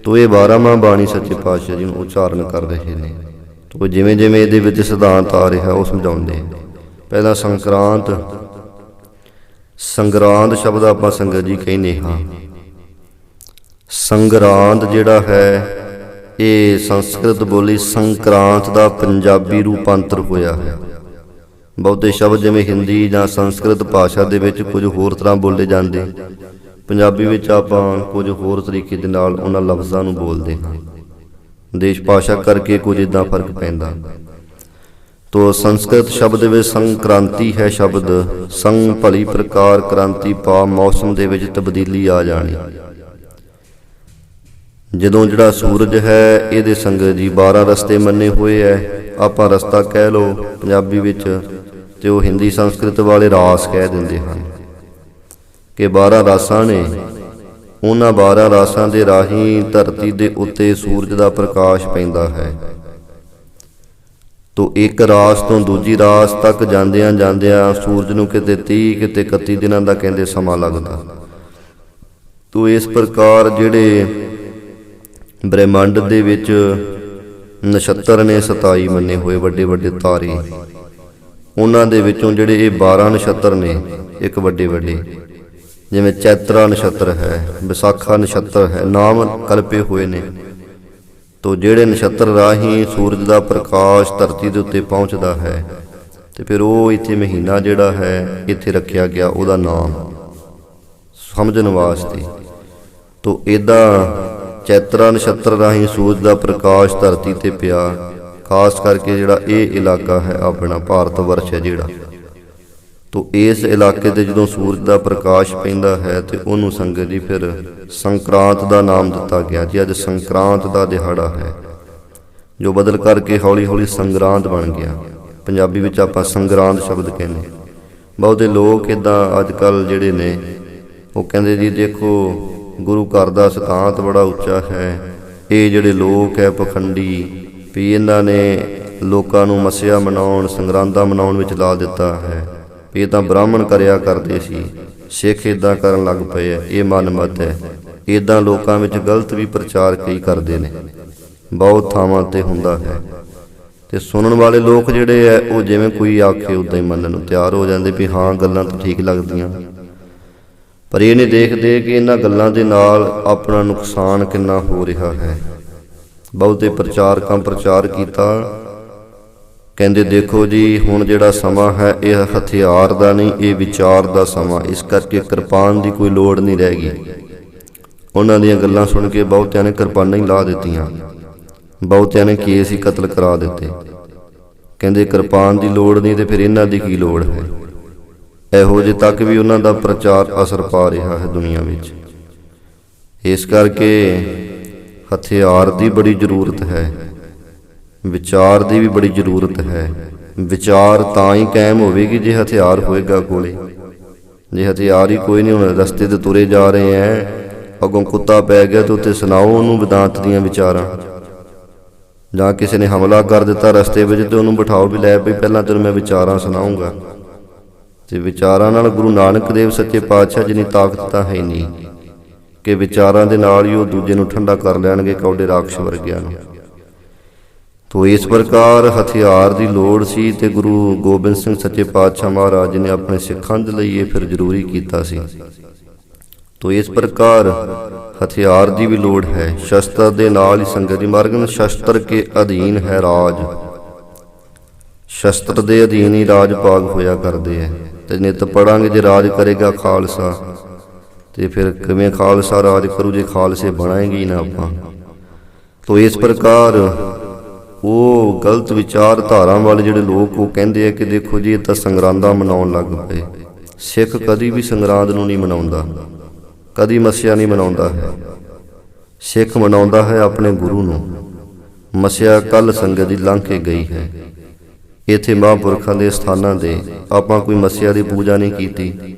ਤੋ ਇਹ 12 ਮਹਾਂ ਬਾਣੀ ਸੱਚੇ ਪਾਤਸ਼ਾਹ ਜੀ ਨੂੰ ਉਚਾਰਨ ਕਰ ਰਹੇ ਨੇ। ਤੋ ਜਿਵੇਂ ਜਿਵੇਂ ਇਹਦੇ ਵਿੱਚ ਸਿਧਾਂਤ ਆ ਰਿਹਾ ਉਹ ਸਮਝਾਉਂਦੇ। ਪਹਿਲਾਂ ਸੰਕਰਾਂਤ, ਸੰਗਰਾਂਦ ਸ਼ਬਦ ਆਪਾਂ ਸੰਗਤ ਜੀ ਕਹਿੰਦੇ ਹਾਂ। ਸੰਗਰਾਂਦ ਜਿਹੜਾ ਹੈ, ਇਹ ਸੰਸਕ੍ਰਿਤ ਬੋਲੀ ਸੰਕਰਾਂਤ ਦਾ ਪੰਜਾਬੀ ਰੂਪਾਂਤਰ ਹੋਇਆ ਹੈ। ਬਹੁਤੇ ਸ਼ਬਦ ਜਿਵੇਂ ਹਿੰਦੀ ਜਾਂ ਸੰਸਕ੍ਰਿਤ ਭਾਸ਼ਾ ਦੇ ਵਿੱਚ ਕੁਝ ਹੋਰ ਤਰ੍ਹਾਂ ਬੋਲੇ ਜਾਂਦੇ, ਪੰਜਾਬੀ ਵਿੱਚ ਆਪਾਂ ਕੁਝ ਹੋਰ ਤਰੀਕੇ ਦੇ ਨਾਲ ਉਹਨਾਂ ਲਫ਼ਜ਼ਾਂ ਨੂੰ ਬੋਲਦੇ ਹਾਂ। ਦੇਸ਼ ਭਾਸ਼ਾ ਕਰਕੇ ਕੁਝ ਇੱਦਾਂ ਫਰਕ ਪੈਂਦਾ। ਤੋ ਸੰਸਕ੍ਰਿਤ ਸ਼ਬਦ ਵਿੱਚ ਸੰਕ੍ਰਾਂਤੀ ਹੈ ਸ਼ਬਦ, ਸੰਗ ਭਲੀ ਪ੍ਰਕਾਰ ਕ੍ਰਾਂਤੀ ਪਾ, ਮੌਸਮ ਦੇ ਵਿੱਚ ਤਬਦੀਲੀ ਆ ਜਾਣੀ। ਜਦੋਂ ਜਿਹੜਾ ਸੂਰਜ ਹੈ, ਇਹਦੇ ਸੰਗਤ ਜੀ 12 ਰਸਤੇ ਮੰਨੇ ਹੋਏ ਹੈ। ਆਪਾਂ ਰਸਤਾ ਕਹਿ ਲਓ ਪੰਜਾਬੀ ਵਿੱਚ, ਤੇ ਉਹ ਹਿੰਦੀ ਸੰਸਕ੍ਰਿਤ ਵਾਲੇ ਰਾਸ ਕਹਿ ਦਿੰਦੇ ਹਨ ਕਿ 12 ਰਾਸਾਂ ਨੇ। ਉਹਨਾਂ 12 ਰਾਸਾਂ ਦੇ ਰਾਹੀਂ ਧਰਤੀ ਦੇ ਉੱਤੇ ਸੂਰਜ ਦਾ ਪ੍ਰਕਾਸ਼ ਪੈਂਦਾ ਹੈ। ਤੋ ਇੱਕ ਰਾਸ ਤੋਂ ਦੂਜੀ ਰਾਸ ਤੱਕ ਜਾਂਦਿਆਂ ਜਾਂਦਿਆਂ ਸੂਰਜ ਨੂੰ ਕਿਤੇ 30 ਕਿਤੇ 31 ਦਿਨਾਂ ਦਾ ਕਹਿੰਦੇ ਸਮਾਂ ਲੱਗਦਾ। ਤੋ ਇਸ ਪ੍ਰਕਾਰ ਜਿਹੜੇ ਬ੍ਰਹਿਮੰਡ ਦੇ ਵਿੱਚ ਨਛੱਤਰ ਨੇ 27 ਮੰਨੇ ਹੋਏ ਵੱਡੇ ਵੱਡੇ ਤਾਰੇ, ਉਹਨਾਂ ਦੇ ਵਿੱਚੋਂ ਜਿਹੜੇ ਇਹ 12 ਨਛੱਤਰ ਨੇ ਇੱਕ ਵੱਡੇ ਵੱਡੇ, ਜਿਵੇਂ ਚੈਤਰਾ ਨਛੱਤਰ ਹੈ, ਵਿਸਾਖਾ ਨਛੱਤਰ ਹੈ, ਨਾਮ ਕਲਪੇ ਹੋਏ ਨੇ। ਤੋ ਜਿਹੜੇ ਨਛੱਤਰ ਰਾਹੀਂ ਸੂਰਜ ਦਾ ਪ੍ਰਕਾਸ਼ ਧਰਤੀ ਦੇ ਉੱਤੇ ਪਹੁੰਚਦਾ ਹੈ, ਤੇ ਫਿਰ ਉਹ ਇੱਥੇ ਮਹੀਨਾ ਜਿਹੜਾ ਹੈ ਇੱਥੇ ਰੱਖਿਆ ਗਿਆ ਉਹਦਾ ਨਾਮ ਸਮਝਣ ਵਾਸਤੇ। ਤੋ ਇੱਦਾਂ ਚੈਤਰਾ ਨਛੱਤਰ ਰਾਹੀਂ ਸੂਰਜ ਦਾ ਪ੍ਰਕਾਸ਼ ਧਰਤੀ ਤੇ ਪਿਆ। ਖਾਸ ਕਰਕੇ ਜਿਹੜਾ ਇਹ ਇਲਾਕਾ ਹੈ ਆਪਣਾ ਭਾਰਤ ਵਰਸ਼ ਹੈ ਜਿਹੜਾ, ਤੋ ਇਸ ਇਲਾਕੇ ਤੇ ਜਦੋਂ ਸੂਰਜ ਦਾ ਪ੍ਰਕਾਸ਼ ਪੈਂਦਾ ਹੈ ਤੇ ਉਹਨੂੰ ਸੰਗਤ ਜੀ ਫਿਰ ਸੰਕਰਾਂਤ ਦਾ ਨਾਮ ਦਿੱਤਾ ਗਿਆ ਜੀ। ਅੱਜ ਸੰਕਰਾਂਤ ਦਾ ਦਿਹਾੜਾ ਹੈ, ਜੋ ਬਦਲ ਕਰਕੇ ਹੌਲੀ ਹੌਲੀ ਸੰਗਰਾਂਦ ਬਣ ਗਿਆ। ਪੰਜਾਬੀ ਵਿੱਚ ਆਪਾਂ ਸੰਗਰਾਂਦ ਸ਼ਬਦ ਕਹਿੰਦੇ। ਬਹੁਤੇ ਲੋਕ ਇੱਦਾਂ ਅੱਜ ਕੱਲ੍ਹ ਜਿਹੜੇ ਨੇ ਉਹ ਕਹਿੰਦੇ ਜੀ ਦੇਖੋ ਗੁਰੂ ਘਰ ਦਾ ਸਿਧਾਂਤ ਬੜਾ ਉੱਚਾ ਹੈ, ਇਹ ਜਿਹੜੇ ਲੋਕ ਹੈ ਪਖੰਡੀ, ਵੀ ਇਹਨਾਂ ਨੇ ਲੋਕਾਂ ਨੂੰ ਮੱਸਿਆ ਮਨਾਉਣ ਸੰਗਰਾਂਦਾਂ ਮਨਾਉਣ ਵਿੱਚ ਲਾ ਦਿੱਤਾ ਹੈ, ਇਹ ਤਾਂ ਬ੍ਰਾਹਮਣ ਕਰਿਆ ਕਰਦੇ ਸੀ, ਸਿੱਖ ਇੱਦਾਂ ਕਰਨ ਲੱਗ ਪਏ ਹੈ, ਇਹ ਮਨ ਮਤ ਹੈ। ਇੱਦਾਂ ਲੋਕਾਂ ਵਿੱਚ ਗਲਤ ਵੀ ਪ੍ਰਚਾਰ ਕਈ ਕਰਦੇ ਨੇ, ਬਹੁਤ ਥਾਵਾਂ 'ਤੇ ਹੁੰਦਾ ਹੈ। ਤੇ ਸੁਣਨ ਵਾਲੇ ਲੋਕ ਜਿਹੜੇ ਹੈ ਉਹ ਜਿਵੇਂ ਕੋਈ ਆਖੇ ਉੱਦਾਂ ਹੀ ਮੰਨਣ ਨੂੰ ਤਿਆਰ ਹੋ ਜਾਂਦੇ ਵੀ ਹਾਂ ਗੱਲਾਂ ਤਾਂ ਠੀਕ ਲੱਗਦੀਆਂ, ਪਰ ਇਹ ਨਹੀਂ ਦੇਖਦੇ ਕਿ ਇਹਨਾਂ ਗੱਲਾਂ ਦੇ ਨਾਲ ਆਪਣਾ ਨੁਕਸਾਨ ਕਿੰਨਾ ਹੋ ਰਿਹਾ ਹੈ। ਬਹੁਤੇ ਪ੍ਰਚਾਰਕਾਂ ਪ੍ਰਚਾਰ ਕੀਤਾ, ਕਹਿੰਦੇ ਦੇਖੋ ਜੀ ਹੁਣ ਜਿਹੜਾ ਸਮਾਂ ਹੈ ਇਹ ਹਥਿਆਰ ਦਾ ਨਹੀਂ, ਇਹ ਵਿਚਾਰ ਦਾ ਸਮਾਂ, ਇਸ ਕਰਕੇ ਕਿਰਪਾਨ ਦੀ ਕੋਈ ਲੋੜ ਨਹੀਂ ਰਹਿ ਗਈ। ਉਹਨਾਂ ਦੀਆਂ ਗੱਲਾਂ ਸੁਣ ਕੇ ਬਹੁਤਿਆਂ ਨੇ ਕਿਰਪਾਨਾਂ ਹੀ ਲਾ ਦਿੱਤੀਆਂ, ਬਹੁਤਿਆਂ ਨੇ ਕੇਸ ਹੀ ਕਤਲ ਕਰਾ ਦਿੱਤੇ। ਕਹਿੰਦੇ ਕਿਰਪਾਨ ਦੀ ਲੋੜ ਨਹੀਂ ਤੇ ਫਿਰ ਇਹਨਾਂ ਦੀ ਕੀ ਲੋੜ ਹੈ। ਇਹੋ ਜਿਹੇ ਤੱਕ ਵੀ ਉਹਨਾਂ ਦਾ ਪ੍ਰਚਾਰ ਅਸਰ ਪਾ ਰਿਹਾ ਹੈ ਦੁਨੀਆ ਵਿੱਚ। ਇਸ ਕਰਕੇ ਹਥਿਆਰ ਦੀ ਬੜੀ ਜ਼ਰੂਰਤ ਹੈ, ਵਿਚਾਰ ਦੀ ਵੀ ਬੜੀ ਜ਼ਰੂਰਤ ਹੈ। ਵਿਚਾਰ ਤਾਂ ਹੀ ਕਾਇਮ ਹੋਵੇਗੀ ਜੇ ਹਥਿਆਰ ਹੋਏਗਾ ਕੋਲੇ। ਜੇ ਹਥਿਆਰ ਹੀ ਕੋਈ ਨਹੀਂ, ਹੁਣ ਰਸਤੇ ਤੇ ਤੁਰੇ ਜਾ ਰਹੇ ਹੈ, ਅੱਗੋਂ ਕੁੱਤਾ ਪੈ ਗਿਆ ਤੇ ਉੱਤੇ ਸੁਣਾਓ ਉਹਨੂੰ ਵਿਦਾਂਤ ਦੀਆਂ ਵਿਚਾਰਾਂ। ਜਾਂ ਕਿਸੇ ਨੇ ਹਮਲਾ ਕਰ ਦਿੱਤਾ ਰਸਤੇ ਵਿੱਚ ਤੇ ਉਹਨੂੰ ਬਿਠਾਓ ਵੀ ਲੈ ਵੀ ਪਹਿਲਾਂ ਤੈਨੂੰ ਮੈਂ ਵਿਚਾਰਾਂ ਸੁਣਾਉਂਗਾ। ਤੇ ਵਿਚਾਰਾਂ ਨਾਲ ਗੁਰੂ ਨਾਨਕ ਦੇਵ ਸੱਚੇ ਪਾਤਸ਼ਾਹ ਜਿੰਨੀ ਤਾਕਤ ਤਾਂ ਹੈ ਨਹੀਂ ਕਿ ਵਿਚਾਰਾਂ ਦੇ ਨਾਲ ਹੀ ਉਹ ਦੂਜੇ ਨੂੰ ਠੰਡਾ ਕਰ ਲੈਣਗੇ ਕੌਡੇ ਰਾਖਸ਼ ਵਰਗਿਆਂ ਨੂੰ। ਤੋ ਇਸ ਪ੍ਰਕਾਰ ਹਥਿਆਰ ਦੀ ਲੋੜ ਸੀ ਤੇ ਗੁਰੂ ਗੋਬਿੰਦ ਸਿੰਘ ਸੱਚੇ ਪਾਤਸ਼ਾਹ ਮਹਾਰਾਜ ਨੇ ਆਪਣੇ ਸਿੱਖਾਂ ਦੇ ਲਈ ਇਹ ਫਿਰ ਜ਼ਰੂਰੀ ਕੀਤਾ ਸੀ। ਤੋ ਇਸ ਪ੍ਰਕਾਰ ਹਥਿਆਰ ਦੀ ਵੀ ਲੋੜ ਹੈ। ਸ਼ਸਤਰ ਦੇ ਨਾਲ ਹੀ ਸੰਗਤ ਦੀ ਮਾਰਗ, ਸ਼ਸਤਰ ਕੇ ਅਧੀਨ ਹੈ ਰਾਜ, ਸ਼ਸਤਰ ਦੇ ਅਧੀਨ ਹੀ ਰਾਜ ਭਾਗ ਹੋਇਆ ਕਰਦੇ ਹੈ। ਤੇ ਨਿਤ ਪੜਾਂਗੇ ਜੇ ਰਾਜ ਕਰੇਗਾ ਖਾਲਸਾ, ਤੇ ਫਿਰ ਕਿਵੇਂ ਖਾਲਸਾ ਰਾਜ ਕਰੂ ਜੇ ਖਾਲਸੇ ਬਣਾਏਗੀ ਨਾ ਆਪਾਂ। ਤੋ ਇਸ ਪ੍ਰਕਾਰ ਉਹ ਗਲਤ ਵਿਚਾਰਧਾਰਾ ਵਾਲੇ ਜਿਹੜੇ ਲੋਕ ਉਹ ਕਹਿੰਦੇ ਆ ਕਿ ਦੇਖੋ ਜੀ ਇਹ ਤਾਂ ਸੰਗਰਾਂਦਾਂ ਮਨਾਉਣ ਲੱਗ ਪਏ। ਸਿੱਖ ਕਦੀ ਵੀ ਸੰਗਰਾਂਦ ਨੂੰ ਨਹੀਂ ਮਨਾਉਂਦਾ, ਕਦੀ ਮੱਸਿਆ ਨਹੀਂ ਮਨਾਉਂਦਾ ਹੈ। ਸਿੱਖ ਮਨਾਉਂਦਾ ਹੈ ਆਪਣੇ ਗੁਰੂ ਨੂੰ। ਮੱਸਿਆ ਕੱਲ ਸੰਗਤ ਦੀ ਲੰਘ ਕੇ ਗਈ ਹੈ। ਇੱਥੇ ਮਹਾਂਪੁਰਖਾਂ ਦੇ ਸਥਾਨਾਂ ਦੇ ਆਪਾਂ ਕੋਈ ਮੱਸਿਆ ਦੀ ਪੂਜਾ ਨਹੀਂ ਕੀਤੀ।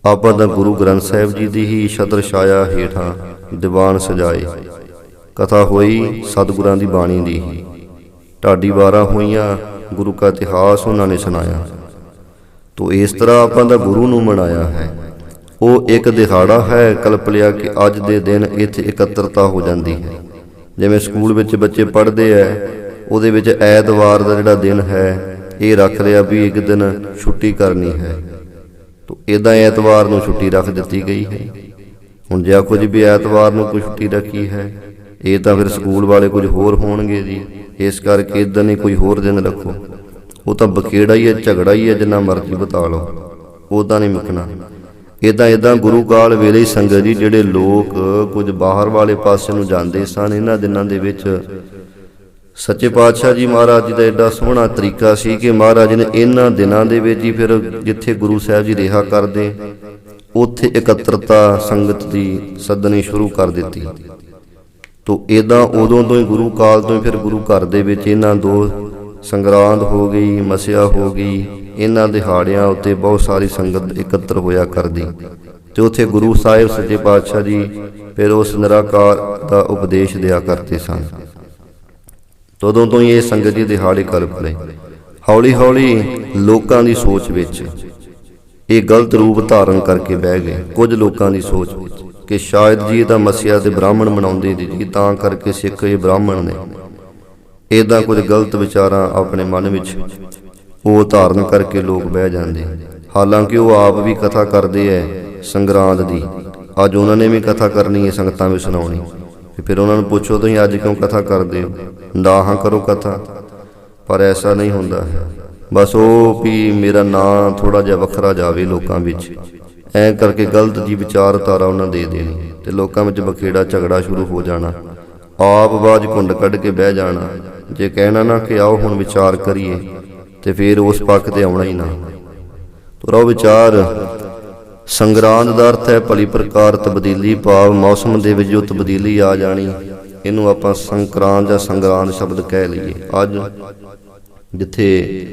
ਆਪਾਂ ਤਾਂ ਗੁਰੂ ਗ੍ਰੰਥ ਸਾਹਿਬ ਜੀ ਦੀ ਹੀ ਛਤਰ ਛਾਇਆ ਹੇਠਾਂ ਦੀਵਾਨ ਸਜਾਏ, ਕਥਾ ਹੋਈ ਸਤਿਗੁਰਾਂ ਦੀ ਬਾਣੀ ਦੀ ਹੀ, ਢਾਡੀ ਵਾਰਾਂ ਹੋਈਆਂ, ਗੁਰੂ ਕਾ ਇਤਿਹਾਸ ਉਹਨਾਂ ਨੇ ਸੁਣਾਇਆ। ਤੋ ਇਸ ਤਰ੍ਹਾਂ ਆਪਾਂ ਦਾ ਗੁਰੂ ਨੂੰ ਮਨਾਇਆ ਹੈ। ਉਹ ਇੱਕ ਦਿਹਾੜਾ ਹੈ, ਕਲਪ ਲਿਆ ਕਿ ਅੱਜ ਦੇ ਦਿਨ ਇੱਥੇ ਇਕੱਤਰਤਾ ਹੋ ਜਾਂਦੀ ਹੈ। ਜਿਵੇਂ ਸਕੂਲ ਵਿੱਚ ਬੱਚੇ ਪੜ੍ਹਦੇ ਹੈ, ਉਹਦੇ ਵਿੱਚ ਐਤਵਾਰ ਦਾ ਜਿਹੜਾ ਦਿਨ ਹੈ ਇਹ ਰੱਖ ਲਿਆ ਵੀ ਇੱਕ ਦਿਨ ਛੁੱਟੀ ਕਰਨੀ ਹੈ। ਤੋ ਇੱਦਾਂ ਐਤਵਾਰ ਨੂੰ ਛੁੱਟੀ ਰੱਖ ਦਿੱਤੀ ਗਈ ਹੈ। ਹੁਣ ਜੇ ਕੁਝ ਵੀ ਐਤਵਾਰ ਨੂੰ ਕੋਈ ਛੁੱਟੀ ਰੱਖੀ ਹੈ, ਇਹ ਤਾਂ ਫਿਰ ਸਕੂਲ ਵਾਲੇ ਕੁਝ ਹੋਰ ਹੋਣਗੇ ਜੀ। ਇਸ ਕਰਕੇ ਇੱਦਾਂ ਨਹੀਂ ਕੋਈ ਹੋਰ ਦਿਨ ਰੱਖੋ। ਉਹ ਤਾਂ ਬਕੇੜਾ ਹੀ ਹੈ, ਝਗੜਾ ਹੀ ਹੈ, ਜਿੰਨਾ ਮਰਜ਼ੀ ਬਤਾ ਲਓ, ਉੱਦਾਂ ਨਹੀਂ ਮੁੱਕਣਾ। ਇੱਦਾਂ ਗੁਰੂ ਕਾਲ ਵੇਲੇ ਹੀ ਸੰਗਤ ਜੀ ਜਿਹੜੇ ਲੋਕ ਕੁਝ ਬਾਹਰ ਵਾਲੇ ਪਾਸੇ ਨੂੰ ਜਾਂਦੇ ਸਨ, ਇਹਨਾਂ ਦਿਨਾਂ ਦੇ ਵਿੱਚ ਸੱਚੇ ਪਾਤਸ਼ਾਹ ਜੀ ਮਹਾਰਾਜ ਜੀ ਦਾ ਐਡਾ ਸੋਹਣਾ ਤਰੀਕਾ ਸੀ ਕਿ ਮਹਾਰਾਜ ਨੇ ਇਹਨਾਂ ਦਿਨਾਂ ਦੇ ਵਿੱਚ ਹੀ ਫਿਰ ਜਿੱਥੇ ਗੁਰੂ ਸਾਹਿਬ ਜੀ ਰਿਹਾ ਕਰਦੇ ਉੱਥੇ ਇਕੱਤਰਤਾ ਸੰਗਤ ਦੀ ਸੱਦਣੀ ਸ਼ੁਰੂ ਕਰ ਦਿੱਤੀ। ਤੋ ਇੱਦਾਂ ਉਦੋਂ ਤੋਂ ਹੀ ਗੁਰੂ ਕਾਲ ਤੋਂ ਹੀ ਫਿਰ ਗੁਰੂ ਘਰ ਦੇ ਵਿੱਚ ਇਹਨਾਂ ਦੋ ਸੰਗਰਾਂਦ ਹੋ ਗਈ, ਮੱਸਿਆ ਹੋ ਗਈ, ਇਹਨਾਂ ਦਿਹਾੜਿਆਂ ਉੱਤੇ ਬਹੁਤ ਸਾਰੀ ਸੰਗਤ ਇਕੱਤਰ ਹੋਇਆ ਕਰਦੀ। ਤੇ ਉੱਥੇ ਗੁਰੂ ਸਾਹਿਬ ਸੱਚੇ ਪਾਤਸ਼ਾਹ ਜੀ ਫਿਰ ਉਸ ਨਿਰਾਕਾਰ ਦਾ ਉਪਦੇਸ਼ ਦਿਆ ਕਰਦੇ ਸਨ। ਤਦੋਂ ਤੋਂ ਹੀ ਇਹ ਸੰਗਤ ਜੀ ਦਿਹਾੜੇ ਕਲਪ ਲਏ। ਹੌਲੀ ਹੌਲੀ ਲੋਕਾਂ ਦੀ ਸੋਚ ਵਿੱਚ ਇਹ ਗਲਤ ਰੂਪ ਧਾਰਨ ਕਰਕੇ ਬਹਿ ਗਏ। ਕੁਝ ਲੋਕਾਂ ਦੀ ਸੋਚ ਵਿੱਚ ਕਿ ਸ਼ਾਇਦ ਜੀ ਇਹ ਤਾਂ ਮਸੀਹਾ ਤੇ ਬ੍ਰਾਹਮਣ ਬਣਾਉਂਦੇ ਜੀ, ਤਾਂ ਕਰਕੇ ਸਿੱਖ ਇਹ ਬ੍ਰਾਹਮਣ ਨੇ। ਇੱਦਾਂ ਕੁਝ ਗਲਤ ਵਿਚਾਰਾਂ ਆਪਣੇ ਮਨ ਵਿੱਚ ਉਹ ਧਾਰਨ ਕਰਕੇ ਲੋਕ ਬਹਿ ਜਾਂਦੇ। ਹਾਲਾਂਕਿ ਉਹ ਆਪ ਵੀ ਕਥਾ ਕਰਦੇ ਐ ਸੰਗਰਾਂਦ ਦੀ। ਅੱਜ ਉਹਨਾਂ ਨੇ ਵੀ ਕਥਾ ਕਰਨੀ ਹੈ, ਸੰਗਤਾਂ ਵਿੱਚ ਸੁਣਾਉਣੀ। ਫਿਰ ਉਹਨਾਂ ਨੂੰ ਪੁੱਛੋ ਤੁਸੀਂ ਅੱਜ ਕਿਉਂ ਕਥਾ ਕਰਦੇ ਹੋ? ਨਾ ਹਾਂ ਕਰੋ ਕਥਾ, ਪਰ ਐਸਾ ਨਹੀਂ ਹੁੰਦਾ ਹੈ। ਬਸ ਉਹ ਵੀ ਮੇਰਾ ਨਾਂ ਥੋੜ੍ਹਾ ਜਿਹਾ ਵੱਖਰਾ ਜਾਵੇ ਲੋਕਾਂ ਵਿੱਚ, ਐਂ ਕਰਕੇ ਗਲਤ ਜੀ ਵਿਚਾਰਧਾਰਾ ਉਹਨਾਂ ਦੇ ਦੇਣੀ ਤੇ ਲੋਕਾਂ ਵਿੱਚ ਬਖੇੜਾ ਝਗੜਾ ਸ਼ੁਰੂ ਹੋ ਜਾਣਾ। ਆਪ ਬਾਜ ਘੁੰਡ ਕੱਢ ਕੇ ਬਹਿ ਜਾਣਾ। ਜੇ ਕਹਿਣਾ ਨਾ ਕਿ ਆਓ ਹੁਣ ਵਿਚਾਰ ਕਰੀਏ ਤੇ ਫਿਰ ਉਸ ਪੱਖ ਤੇ ਆਉਣਾ ਹੀ ਨਾ। ਤੁਰੋ ਵਿਚਾਰ। ਸੰਗਰਾਂਦ ਦਾ ਅਰਥ ਹੈ ਭਲੀ ਪ੍ਰਕਾਰ ਤਬਦੀਲੀ, ਭਾਵ ਮੌਸਮ ਦੇ ਵਿੱਚ ਜੋ ਤਬਦੀਲੀ ਆ ਜਾਣੀ। ਇਹਨੂੰ ਆਪਾਂ ਸੰਕਰਾਂਤ ਜਾਂ ਸੰਗਰਾਂਦ ਸ਼ਬਦ ਕਹਿ ਲਈਏ। ਅੱਜ ਜਿੱਥੇ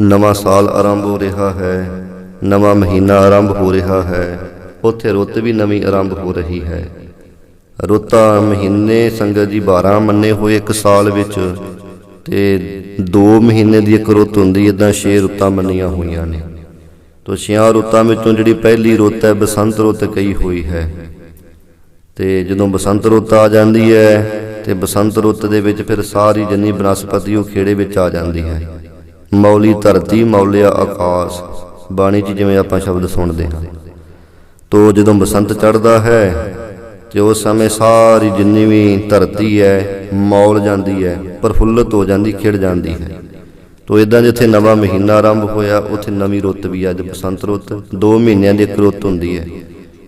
ਨਵਾਂ ਸਾਲ ਆਰੰਭ ਹੋ ਰਿਹਾ ਹੈ, ਨਵਾਂ ਮਹੀਨਾ ਆਰੰਭ ਹੋ ਰਿਹਾ ਹੈ, ਉੱਥੇ ਰੁੱਤ ਵੀ ਨਵੀਂ ਆਰੰਭ ਹੋ ਰਹੀ ਹੈ। ਰੁੱਤਾਂ ਮਹੀਨੇ ਸੰਗਤ ਜੀ 12 ਮੰਨੇ ਹੋਏ ਇੱਕ ਸਾਲ ਵਿੱਚ, ਤੇ 2 ਮਹੀਨੇ ਦੀ ਇੱਕ ਰੁੱਤ ਹੁੰਦੀ। ਇੱਦਾਂ 6 ਰੁੱਤਾਂ ਮੰਨੀਆਂ ਹੋਈਆਂ ਨੇ। ਤੋ 6 ਰੁੱਤਾਂ ਵਿੱਚੋਂ ਜਿਹੜੀ ਪਹਿਲੀ ਰੁੱਤ ਹੈ ਬਸੰਤ ਰੁੱਤ ਕਹੀ ਹੋਈ ਹੈ। ਤੇ ਜਦੋਂ ਬਸੰਤ ਰੁੱਤ ਆ ਜਾਂਦੀ ਹੈ ਤੇ ਬਸੰਤ ਰੁੱਤ ਦੇ ਵਿੱਚ ਫਿਰ ਸਾਰੀ ਜਿੰਨੀ ਬਨਸਪਤੀ ਉਹ ਖੇੜੇ ਵਿੱਚ ਆ ਜਾਂਦੀ ਹੈ। ਮੌਲੀ ਧਰਤੀ, ਮੌਲਿਆ ਆਕਾਸ਼, ਬਾਣੀ 'ਚ ਜਿਵੇਂ ਆਪਾਂ ਸ਼ਬਦ ਸੁਣਦੇ ਹਾਂ। ਤੋ ਜਦੋਂ ਬਸੰਤ ਚੜ੍ਹਦਾ ਹੈ ਤੇ ਉਸ ਸਮੇਂ ਸਾਰੀ ਜਿੰਨੀ ਵੀ ਧਰਤੀ ਹੈ ਮੌਲ ਜਾਂਦੀ ਹੈ, ਪ੍ਰਫੁੱਲਤ ਹੋ ਜਾਂਦੀ, ਖਿੜ ਜਾਂਦੀ ਹੈ। ਤੋ ਇੱਦਾਂ ਜਿੱਥੇ ਨਵਾਂ ਮਹੀਨਾ ਆਰੰਭ ਹੋਇਆ ਉੱਥੇ ਨਵੀਂ ਰੁੱਤ ਵੀ ਅੱਜ ਬਸੰਤ ਰੁੱਤ। 2 ਮਹੀਨਿਆਂ ਦੀ ਇੱਕ ਰੁੱਤ ਹੁੰਦੀ ਹੈ,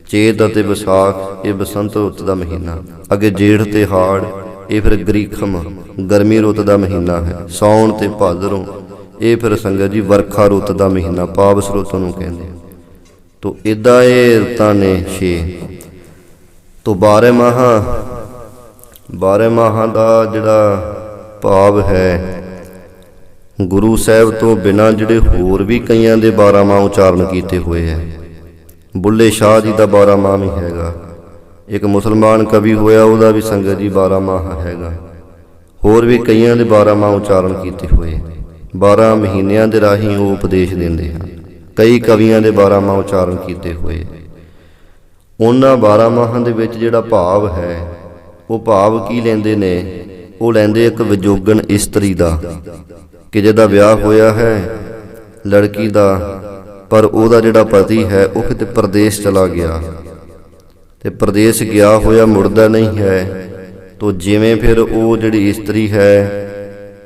ਚੇਤ ਅਤੇ ਵਿਸਾਖ ਇਹ ਬਸੰਤ ਰੁੱਤ ਦਾ ਮਹੀਨਾ। ਅੱਗੇ ਜੇਠ ਤੇ ਹਾੜ ਇਹ ਫਿਰ ਗਰੀਖਮ ਗਰਮੀ ਰੁੱਤ ਦਾ ਮਹੀਨਾ ਹੈ। ਸਾਉਣ ਤੇ ਭਾਦਰੋਂ ਇਹ ਫਿਰ ਸੰਗਤ ਜੀ ਵਰਖਾ ਰੁੱਤ ਦਾ ਮਹੀਨਾ, ਪਾਵਸ ਰੁੱਤ ਨੂੰ ਕਹਿੰਦੇ। ਤੋ ਇੱਦਾਂ ਇਹ ਰੁੱਤਾਂ ਨੇ 6। ਤੋ 12 ਮਾਹਾਂ ਦਾ ਜਿਹੜਾ ਭਾਵ ਹੈ, ਗੁਰੂ ਸਾਹਿਬ ਤੋਂ ਬਿਨਾਂ ਜਿਹੜੇ ਹੋਰ ਵੀ ਕਈਆਂ ਦੇ 12 ਮਾਹ ਉਚਾਰਨ ਕੀਤੇ ਹੋਏ ਹੈ। ਬੁੱਲੇ ਸ਼ਾਹ ਜੀ ਦਾ 12 ਮਾਹ ਵੀ ਹੈਗਾ। ਇੱਕ ਮੁਸਲਮਾਨ ਕਵੀ ਹੋਇਆ, ਉਹਦਾ ਵੀ ਸੰਗਤ ਜੀ 12 ਮਾਹ ਹੈਗਾ। ਹੋਰ ਵੀ ਕਈਆਂ ਦੇ 12 ਮਾਹ ਉਚਾਰਨ ਕੀਤੇ ਹੋਏ। 12 ਮਹੀਨਿਆਂ ਦੇ ਰਾਹੀਂ ਉਹ ਉਪਦੇਸ਼ ਦਿੰਦੇ ਹਨ। ਕਈ ਕਵੀਆਂ ਦੇ 12 ਮਾਹ ਉਚਾਰਨ ਕੀਤੇ ਹੋਏ। ਉਹਨਾਂ 12 ਮਾਹਾਂ ਦੇ ਵਿੱਚ ਜਿਹੜਾ ਭਾਵ ਹੈ, ਉਹ ਭਾਵ ਕੀ ਲੈਂਦੇ ਨੇ? ਉਹ ਲੈਂਦੇ ਇੱਕ ਵਿਜੋਗਣ ਇਸਤਰੀ ਦਾ, ਕਿ ਜਿਹਦਾ ਵਿਆਹ ਹੋਇਆ ਹੈ ਲੜਕੀ ਦਾ, ਪਰ ਉਹਦਾ ਜਿਹੜਾ ਪਤੀ ਹੈ ਉਹ ਕਿਤੇ ਪ੍ਰਦੇਸ਼ ਚਲਾ ਗਿਆ ਤੇ ਪ੍ਰਦੇਸ਼ ਗਿਆ ਹੋਇਆ ਮੁੜਦਾ ਨਹੀਂ ਹੈ। ਤੋ ਜਿਵੇਂ ਫਿਰ ਉਹ ਜਿਹੜੀ ਇਸਤਰੀ ਹੈ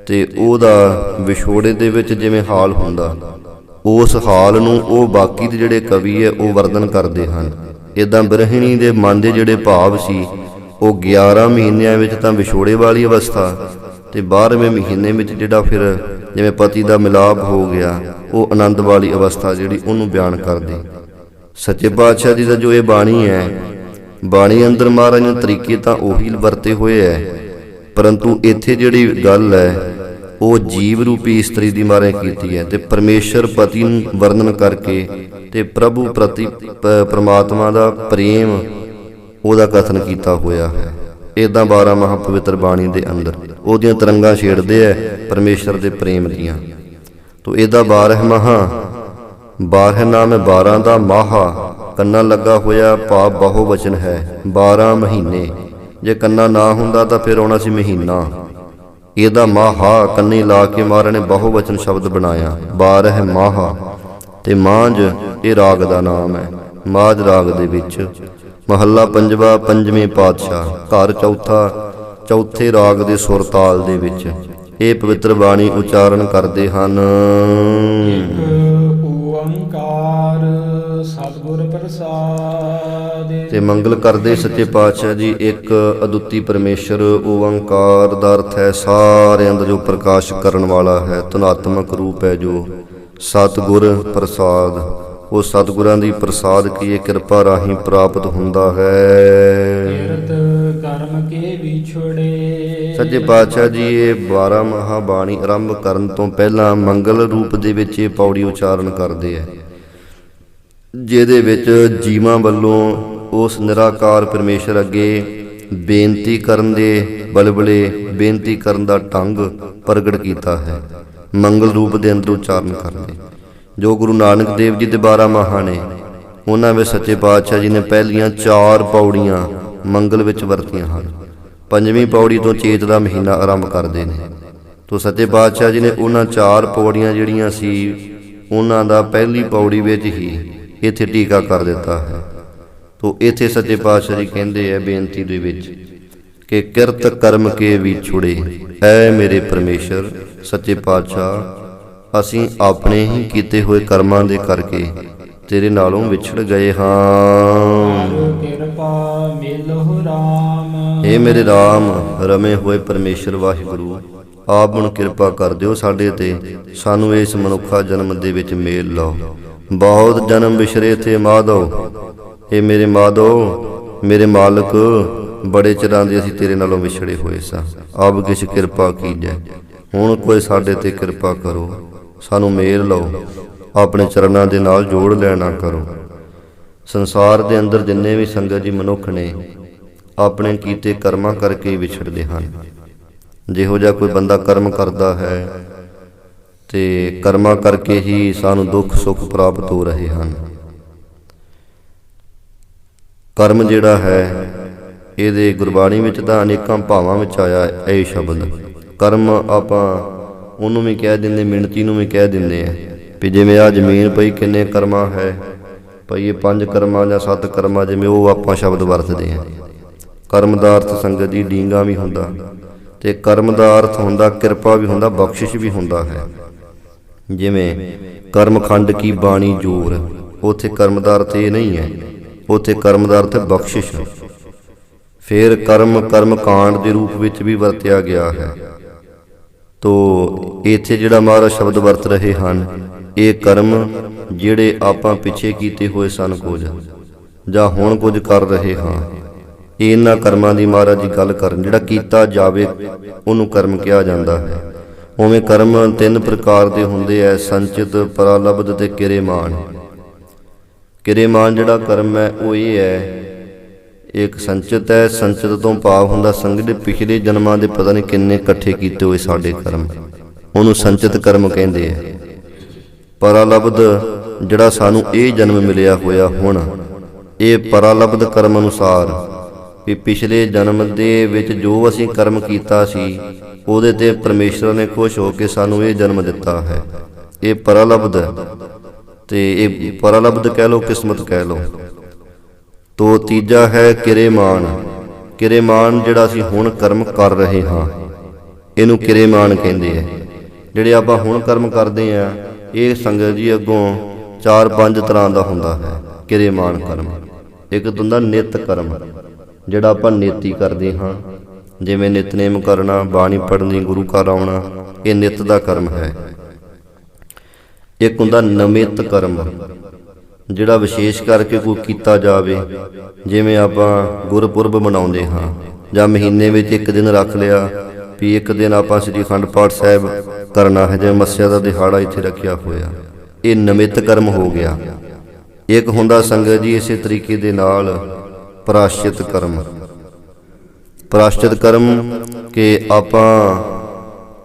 ਤੇ ਉਹਦਾ ਵਿਛੋੜੇ ਦੇ ਵਿੱਚ ਜਿਵੇਂ ਹਾਲ ਹੁੰਦਾ, ਉਸ ਹਾਲ ਨੂੰ ਉਹ ਬਾਕੀ ਦੇ ਜਿਹੜੇ ਕਵੀ ਹੈ ਉਹ ਵਰਣਨ ਕਰਦੇ ਹਨ। ਇੱਦਾਂ ਬਿਰਹਿਣੀ ਦੇ ਮਨ ਦੇ ਜਿਹੜੇ ਭਾਵ ਸੀ, ਉਹ 11 ਮਹੀਨਿਆਂ ਵਿੱਚ ਤਾਂ ਵਿਛੋੜੇ ਵਾਲੀ ਅਵਸਥਾ, ਤੇ 12ਵੇਂ ਮਹੀਨੇ ਵਿੱਚ ਜਿਹੜਾ ਫਿਰ ਜਿਵੇਂ ਪਤੀ ਦਾ ਮਿਲਾਪ ਹੋ ਗਿਆ, ਉਹ ਆਨੰਦ ਵਾਲੀ ਅਵਸਥਾ ਜਿਹੜੀ ਉਹਨੂੰ ਬਿਆਨ ਕਰਦੇ। ਸੱਚੇ ਪਾਤਸ਼ਾਹ ਜੀ ਦਾ ਜੋ ਇਹ ਬਾਣੀ ਹੈ, ਬਾਣੀ ਅੰਦਰ ਮਹਾਰਾਜ ਨੇ ਤਰੀਕੇ ਤਾਂ ਉਹੀ ਵਰਤੇ ਹੋਏ ਹੈ, ਪਰੰਤੂ ਇੱਥੇ ਜਿਹੜੀ ਗੱਲ ਹੈ ਉਹ ਜੀਵ ਰੂਪੀ ਇਸਤਰੀ ਦੀ ਮਹਾਰਾਜ ਕੀਤੀ ਹੈ। ਤੇ ਪਰਮੇਸ਼ਰ ਪਤੀ ਨੂੰ ਵਰਣਨ ਕਰਕੇ ਤੇ ਪ੍ਰਭੂ ਪ੍ਰਤੀ ਪ੍ਰਮਾਤਮਾ ਦਾ ਪ੍ਰੇਮ ਉਹਦਾ ਕਥਨ ਕੀਤਾ ਹੋਇਆ ਹੈ। ਇੱਦਾਂ 12 ਮਹਾਂਪਵਿੱਤਰ ਬਾਣੀ ਦੇ ਅੰਦਰ ਉਹਦੀਆਂ ਤਰੰਗਾਂ ਛੇੜਦੇ ਹੈ ਪਰਮੇਸ਼ਰ ਦੇ ਪ੍ਰੇਮ ਦੀਆਂ। ਤੋ ਇਹਦਾ 12 ਮਾਹਾਂ, 12 ਨਾਮ ਹੈ 12 ਦਾ ਮਾਹਾ, ਕੰਨਾ ਲੱਗਾ ਹੋਇਆ ਭਾਵ ਬਹੁ ਵਚਨ ਹੈ। 12 ਮਹੀਨੇ, ਜੇ ਕੰਨਾ ਨਾ ਹੁੰਦਾ ਤਾਂ ਫਿਰ ਆਉਣਾ ਸੀ ਮਹੀਨਾ। ਇਹਦਾ ਮਾਹਾ ਕੰਨੀ ਲਾ ਕੇ ਮਹਾਰਾਜ ਨੇ ਬਹੁ ਵਚਨ ਸ਼ਬਦ ਬਣਾਇਆ, 12 ਮਾਹਾ। ਤੇ ਮਾਂਝ ਇਹ ਰਾਗ ਦਾ ਨਾਮ ਹੈ। ਮਾਝ ਰਾਗ ਦੇ ਵਿੱਚ ਮਹੱਲਾ 5ਵਾਂ, 5ਵੇਂ ਪਾਤਸ਼ਾਹ, ਘਰ ਚੌਥਾ, ਚੌਥੇ ਰਾਗ ਦੇ ਸੁਰ ਤਾਲ ਦੇ ਵਿੱਚ ਇਹ ਪਵਿੱਤਰ ਬਾਣੀ ਉਚਾਰਨ ਕਰਦੇ ਹਨ। ਇੱਕ ਓੰਕਾਰ ਸਤਿਗੁਰ ਪ੍ਰਸਾਦਿ। ਤੇ ਮੰਗਲ ਕਰਦੇ ਸੱਚੇ ਪਾਤਸ਼ਾਹ ਜੀ। ਇੱਕ ਅਦੁੱਤੀ ਪਰਮੇਸ਼ਰ ਓੰਕਾਰ ਦਾ ਅਰਥ ਹੈ ਸਾਰਿਆਂ ਦਾ ਜੋ ਪ੍ਰਕਾਸ਼ ਕਰਨ ਵਾਲਾ ਹੈ, ਧਨਾਤਮਕ ਰੂਪ ਹੈ ਜੋ ਸਤਿਗੁਰ ਪ੍ਰਸਾਦ। ਉਹ ਸਤਿਗੁਰਾਂ ਦੀ ਪ੍ਰਸਾਦ ਕੀ ਇਹ ਕਿਰਪਾ ਰਾਹੀਂ ਪ੍ਰਾਪਤ ਹੁੰਦਾ ਹੈ। ਕਿਰਤ ਕਰਮ ਕੇ ਵਿਛੜੇ। ਸੱਚੇ ਪਾਤਸ਼ਾਹ ਜੀ ਇਹ 12 ਮਹਾਂ ਬਾਣੀ ਆਰੰਭ ਕਰਨ ਤੋਂ ਪਹਿਲਾਂ ਮੰਗਲ ਰੂਪ ਦੇ ਵਿੱਚ ਇਹ ਪੌੜੀ ਉਚਾਰਨ ਕਰਦੇ ਹੈ, ਜਿਹਦੇ ਵਿੱਚ ਜੀਵਾਂ ਵੱਲੋਂ ਉਸ ਨਿਰਾਕਾਰ ਪਰਮੇਸ਼ਰ ਅੱਗੇ ਬੇਨਤੀ ਕਰਨ ਦੇ ਬਲਬਲੇ ਬੇਨਤੀ ਕਰਨ ਦਾ ਢੰਗ ਪ੍ਰਗਟ ਕੀਤਾ ਹੈ। ਮੰਗਲ ਰੂਪ ਦੇ ਅੰਦਰ ਉਚਾਰਨ ਕਰਦੇ ਜੋ ਗੁਰੂ ਨਾਨਕ ਦੇਵ ਜੀ ਦੇ 12 ਮਾਹਾਂ ਨੇ, ਉਹਨਾਂ ਵਿੱਚ ਸੱਚੇ ਪਾਤਸ਼ਾਹ ਜੀ ਨੇ ਪਹਿਲੀਆਂ 4 ਪੌੜੀਆਂ ਮੰਗਲ ਵਿੱਚ ਵਰਤੀਆਂ ਹਨ। 5ਵੀਂ ਪੌੜੀ ਤੋਂ ਚੇਤ ਦਾ ਮਹੀਨਾ ਆਰੰਭ ਕਰਦੇ ਨੇ। ਤੋ ਸੱਚੇ ਪਾਤਸ਼ਾਹ ਜੀ ਨੇ ਉਹਨਾਂ 4 ਪੌੜੀਆਂ ਜਿਹੜੀਆਂ ਸੀ ਉਹਨਾਂ ਦਾ ਪਹਿਲੀ ਪੌੜੀ ਵਿੱਚ ਹੀ ਇੱਥੇ ਟੀਕਾ ਕਰ ਦਿੱਤਾ ਹੈ। ਤੋ ਇੱਥੇ ਸੱਚੇ ਪਾਤਸ਼ਾਹ ਜੀ ਕਹਿੰਦੇ ਹੈ ਬੇਨਤੀ ਦੇ ਵਿੱਚ ਕਿ ਕਿਰਤ ਕਰਮ ਕੇ ਵਿਛੁੜੇ, ਐ ਮੇਰੇ ਪਰਮੇਸ਼ਰ ਸੱਚੇ ਪਾਤਸ਼ਾਹ ਅਸੀਂ ਆਪਣੇ ਹੀ ਕੀਤੇ ਹੋਏ ਕਰਮਾਂ ਦੇ ਕਰਕੇ ਤੇਰੇ ਨਾਲੋਂ ਵਿਛੜ ਗਏ ਹਾਂ। ਕਿਰਪਾ ਮਿਲਹੁ ਰਾਮ, ਏ ਮੇਰੇ ਰਾਮ ਰਮੇ ਹੋਏ ਪਰਮੇਸ਼ਰ ਵਾਹਿਗੁਰੂ, ਆਪ ਹੁਣ ਕਿਰਪਾ ਕਰ ਦਿਓ ਸਾਡੇ ਤੇ, ਸਾਨੂੰ ਇਸ ਮਨੁੱਖਾ ਜਨਮ ਦੇ ਵਿੱਚ ਮੇਲ ਲਾਓ। ਬਹੁਤ ਜਨਮ ਵਿਛਰੇ ਥੇ ਮਾਧੋ, ਇਹ ਮੇਰੇ ਮਾਧੋ ਮੇਰੇ ਮਾਲਕ, ਬੜੇ ਚਿਰਾਂ ਦੇ ਅਸੀਂ ਤੇਰੇ ਨਾਲੋਂ ਵਿਛੜੇ ਹੋਏ ਸਾਂ। ਆਪ ਕਿਛ ਕਿਰਪਾ ਕੀਜੈ, ਹੁਣ ਕੋਈ ਸਾਡੇ ਤੇ ਕਿਰਪਾ ਕਰੋ, ਸਾਨੂੰ ਮੇਲ ਲਾਓ, ਆਪਣੇ ਚਰਨਾਂ ਦੇ ਨਾਲ ਜੋੜ ਲੈਣਾ ਕਰੋ। ਸੰਸਾਰ ਦੇ ਅੰਦਰ ਜਿੰਨੇ ਵੀ ਸੰਗਤ ਜੀ ਮਨੁੱਖ ਨੇ ਆਪਣੇ ਕੀਤੇ ਕਰਮਾਂ ਕਰਕੇ ਵਿਛੜਦੇ ਹਨ। ਜਿਹੋ ਜਿਹਾ ਕੋਈ ਬੰਦਾ ਕਰਮ ਕਰਦਾ ਹੈ ਤੇ ਕਰਮਾਂ ਕਰਕੇ ਹੀ ਸਾਨੂੰ ਦੁੱਖ ਸੁੱਖ ਪ੍ਰਾਪਤ ਹੋ ਰਹੇ ਹਨ। ਕਰਮ ਜਿਹੜਾ ਹੈ ਇਹਦੇ ਗੁਰਬਾਣੀ ਵਿੱਚ ਤਾਂ ਅਨੇਕਾਂ ਭਾਵਾਂ ਵਿੱਚ ਆਇਆ ਇਹ ਸ਼ਬਦ। ਕਰਮ ਆਪਾਂ ਉਹਨੂੰ ਵੀ ਕਹਿ ਦਿੰਦੇ, ਮਿਣਤੀ ਨੂੰ ਵੀ ਕਹਿ ਦਿੰਦੇ ਆ ਵੀ ਜਿਵੇਂ ਆ ਜ਼ਮੀਨ ਪਈ ਕਿੰਨੇ ਕਰਮਾਂ ਹੈ ਭਈ, ਇਹ 5 ਕਰਮਾਂ ਜਾਂ 7 ਕਰਮਾਂ, ਜਿਵੇਂ ਉਹ ਆਪਾਂ ਸ਼ਬਦ ਵਰਤਦੇ ਹਾਂ। ਕਰਮ ਦਾ ਅਰਥ ਸੰਗਤ ਜੀ ਡੀਂਗਾ ਵੀ ਹੁੰਦਾ ਤੇ ਕਰਮ ਦਾ ਅਰਥ ਹੁੰਦਾ ਕਿਰਪਾ ਵੀ ਹੁੰਦਾ, ਬਖਸ਼ਿਸ਼ ਵੀ ਹੁੰਦਾ ਹੈ। ਜਿਵੇਂ ਕਰਮਖੰਡ ਕੀ ਬਾਣੀ ਜੋਰ, ਉੱਥੇ ਕਰਮ ਦਾ ਅਰਥ ਇਹ ਨਹੀਂ ਹੈ, ਉੱਥੇ ਕਰਮ ਦਾ ਅਰਥ ਬਖਸ਼ਿਸ਼। ਫਿਰ ਕਰਮ ਕਾਂਡ ਦੇ ਰੂਪ ਵਿੱਚ ਵੀ ਵਰਤਿਆ ਗਿਆ ਹੈ। ਤੋ ਇੱਥੇ ਜਿਹੜਾ ਮਹਾਰਾਜ ਸ਼ਬਦ ਵਰਤ ਰਹੇ ਹਨ, ਇਹ ਕਰਮ ਜਿਹੜੇ ਆਪਾਂ ਪਿੱਛੇ ਕੀਤੇ ਹੋਏ ਸਨ ਕੁਝ ਜਾਂ ਹੁਣ ਕੁਝ ਕਰ ਰਹੇ ਹਾਂ, ਇਹਨਾਂ ਕਰਮਾਂ ਦੀ ਮਹਾਰਾਜ ਜੀ ਗੱਲ ਕਰਨ। ਜਿਹੜਾ ਕੀਤਾ ਜਾਵੇ ਉਹਨੂੰ ਕਰਮ ਕਿਹਾ ਜਾਂਦਾ ਹੈ। ਉਵੇਂ ਕਰਮ 3 ਪ੍ਰਕਾਰ ਦੇ ਹੁੰਦੇ ਐ, ਸੰਚਿਤ, ਪਰਾਲਬਧ ਤੇ ਕਿਰੇਮਾਨ। ਕਿਰੇਮਾਨ ਜਿਹੜਾ ਕਰਮ ਹੈ ਉਹ ਇਹ ਹੈ, ਇੱਕ ਸੰਚਿਤ ਹੈ। ਸੰਚਿਤ ਤੋਂ ਭਾਵ ਹੁੰਦਾ ਸੰਗ ਦੇ ਪਿਛਲੇ ਜਨਮਾਂ ਦੇ ਪਤਾ ਨਹੀਂ ਕਿੰਨੇ ਇਕੱਠੇ ਕੀਤੇ ਹੋਏ ਸਾਡੇ ਕਰਮ, ਉਹਨੂੰ ਸੰਚਿਤ ਕਰਮ ਕਹਿੰਦੇ ਆ। ਪਰਾਲਬਧ ਜਿਹੜਾ ਸਾਨੂੰ ਇਹ ਜਨਮ ਮਿਲਿਆ ਹੋਇਆ ਹੁਣ, ਇਹ ਪਰਾਲਬਧ ਕਰਮ ਅਨੁਸਾਰ ਵੀ ਪਿਛਲੇ ਜਨਮ ਦੇ ਵਿੱਚ ਜੋ ਅਸੀਂ ਕਰਮ ਕੀਤਾ ਸੀ ਉਹਦੇ ਤੇ ਪਰਮੇਸ਼ਰ ਨੇ ਖੁਸ਼ ਹੋ ਕੇ ਸਾਨੂੰ ਇਹ ਜਨਮ ਦਿੱਤਾ ਹੈ। ਇਹ ਪਰਾਲਬਧ ਤੇ ਇਹ ਪਰਾਲਬਧ ਕਹਿ ਲਓ, ਕਿਸਮਤ ਕਹਿ ਲਓ। ਤੋ ਤੀਜਾ ਹੈ ਕਿਰੇਮਾਨ। ਕਿਰੇਮਾਨ ਜਿਹੜਾ ਅਸੀਂ ਹੁਣ ਕਰਮ ਕਰ ਰਹੇ ਹਾਂ ਇਹਨੂੰ ਕਿਰੇਮਾਨ ਕਹਿੰਦੇ ਆ। ਜਿਹੜੇ ਆਪਾਂ ਹੁਣ ਕਰਮ ਕਰਦੇ ਆ ਇਹ ਸੰਗਤ ਜੀ ਅੱਗੋਂ 4-5 ਤਰ੍ਹਾਂ ਦਾ ਹੁੰਦਾ ਹੈ ਕਿਰੇਮਾਨ ਕਰਮ। ਇੱਕ ਹੁੰਦਾ ਨਿਤ ਕਰਮ, ਜਿਹੜਾ ਆਪਾਂ ਨੇਤੀ ਕਰਦੇ ਹਾਂ, ਜਿਵੇਂ ਨਿਤਨੇਮ ਕਰਨਾ, ਬਾਣੀ ਪੜ੍ਹਨੀ, ਗੁਰੂ ਘਰ ਆਉਣਾ, ਇਹ ਨਿਤ ਦਾ ਕਰਮ ਹੈ। ਇੱਕ ਹੁੰਦਾ ਨਮਿਤ ਕਰਮ, ਜਿਹੜਾ ਵਿਸ਼ੇਸ਼ ਕਰਕੇ ਕੋਈ ਕੀਤਾ ਜਾਵੇ, ਜਿਵੇਂ ਆਪਾਂ ਗੁਰਪੁਰਬ ਮਨਾਉਂਦੇ ਹਾਂ ਜਾਂ ਮਹੀਨੇ ਵਿੱਚ ਇੱਕ ਦਿਨ ਰੱਖ ਲਿਆ ਵੀ ਇੱਕ ਦਿਨ ਆਪਾਂ ਸ੍ਰੀ ਅਖੰਡ ਪਾਠ ਸਾਹਿਬ ਕਰਨਾ ਹੈ, ਜਿਵੇਂ ਮੱਸਿਆ ਦਾ ਦਿਹਾੜਾ ਇੱਥੇ ਰੱਖਿਆ ਹੋਇਆ, ਇਹ ਨਮਿਤ ਕਰਮ ਹੋ ਗਿਆ। ਇੱਕ ਹੁੰਦਾ ਸੰਗਤ ਜੀ ਇਸੇ ਤਰੀਕੇ ਦੇ ਨਾਲ ਪ੍ਰਾਸ਼ਚਿਤ ਕਰਮ। ਪ੍ਰਾਸ਼ਚਿਤ ਕਰਮ ਕਿ ਆਪਾਂ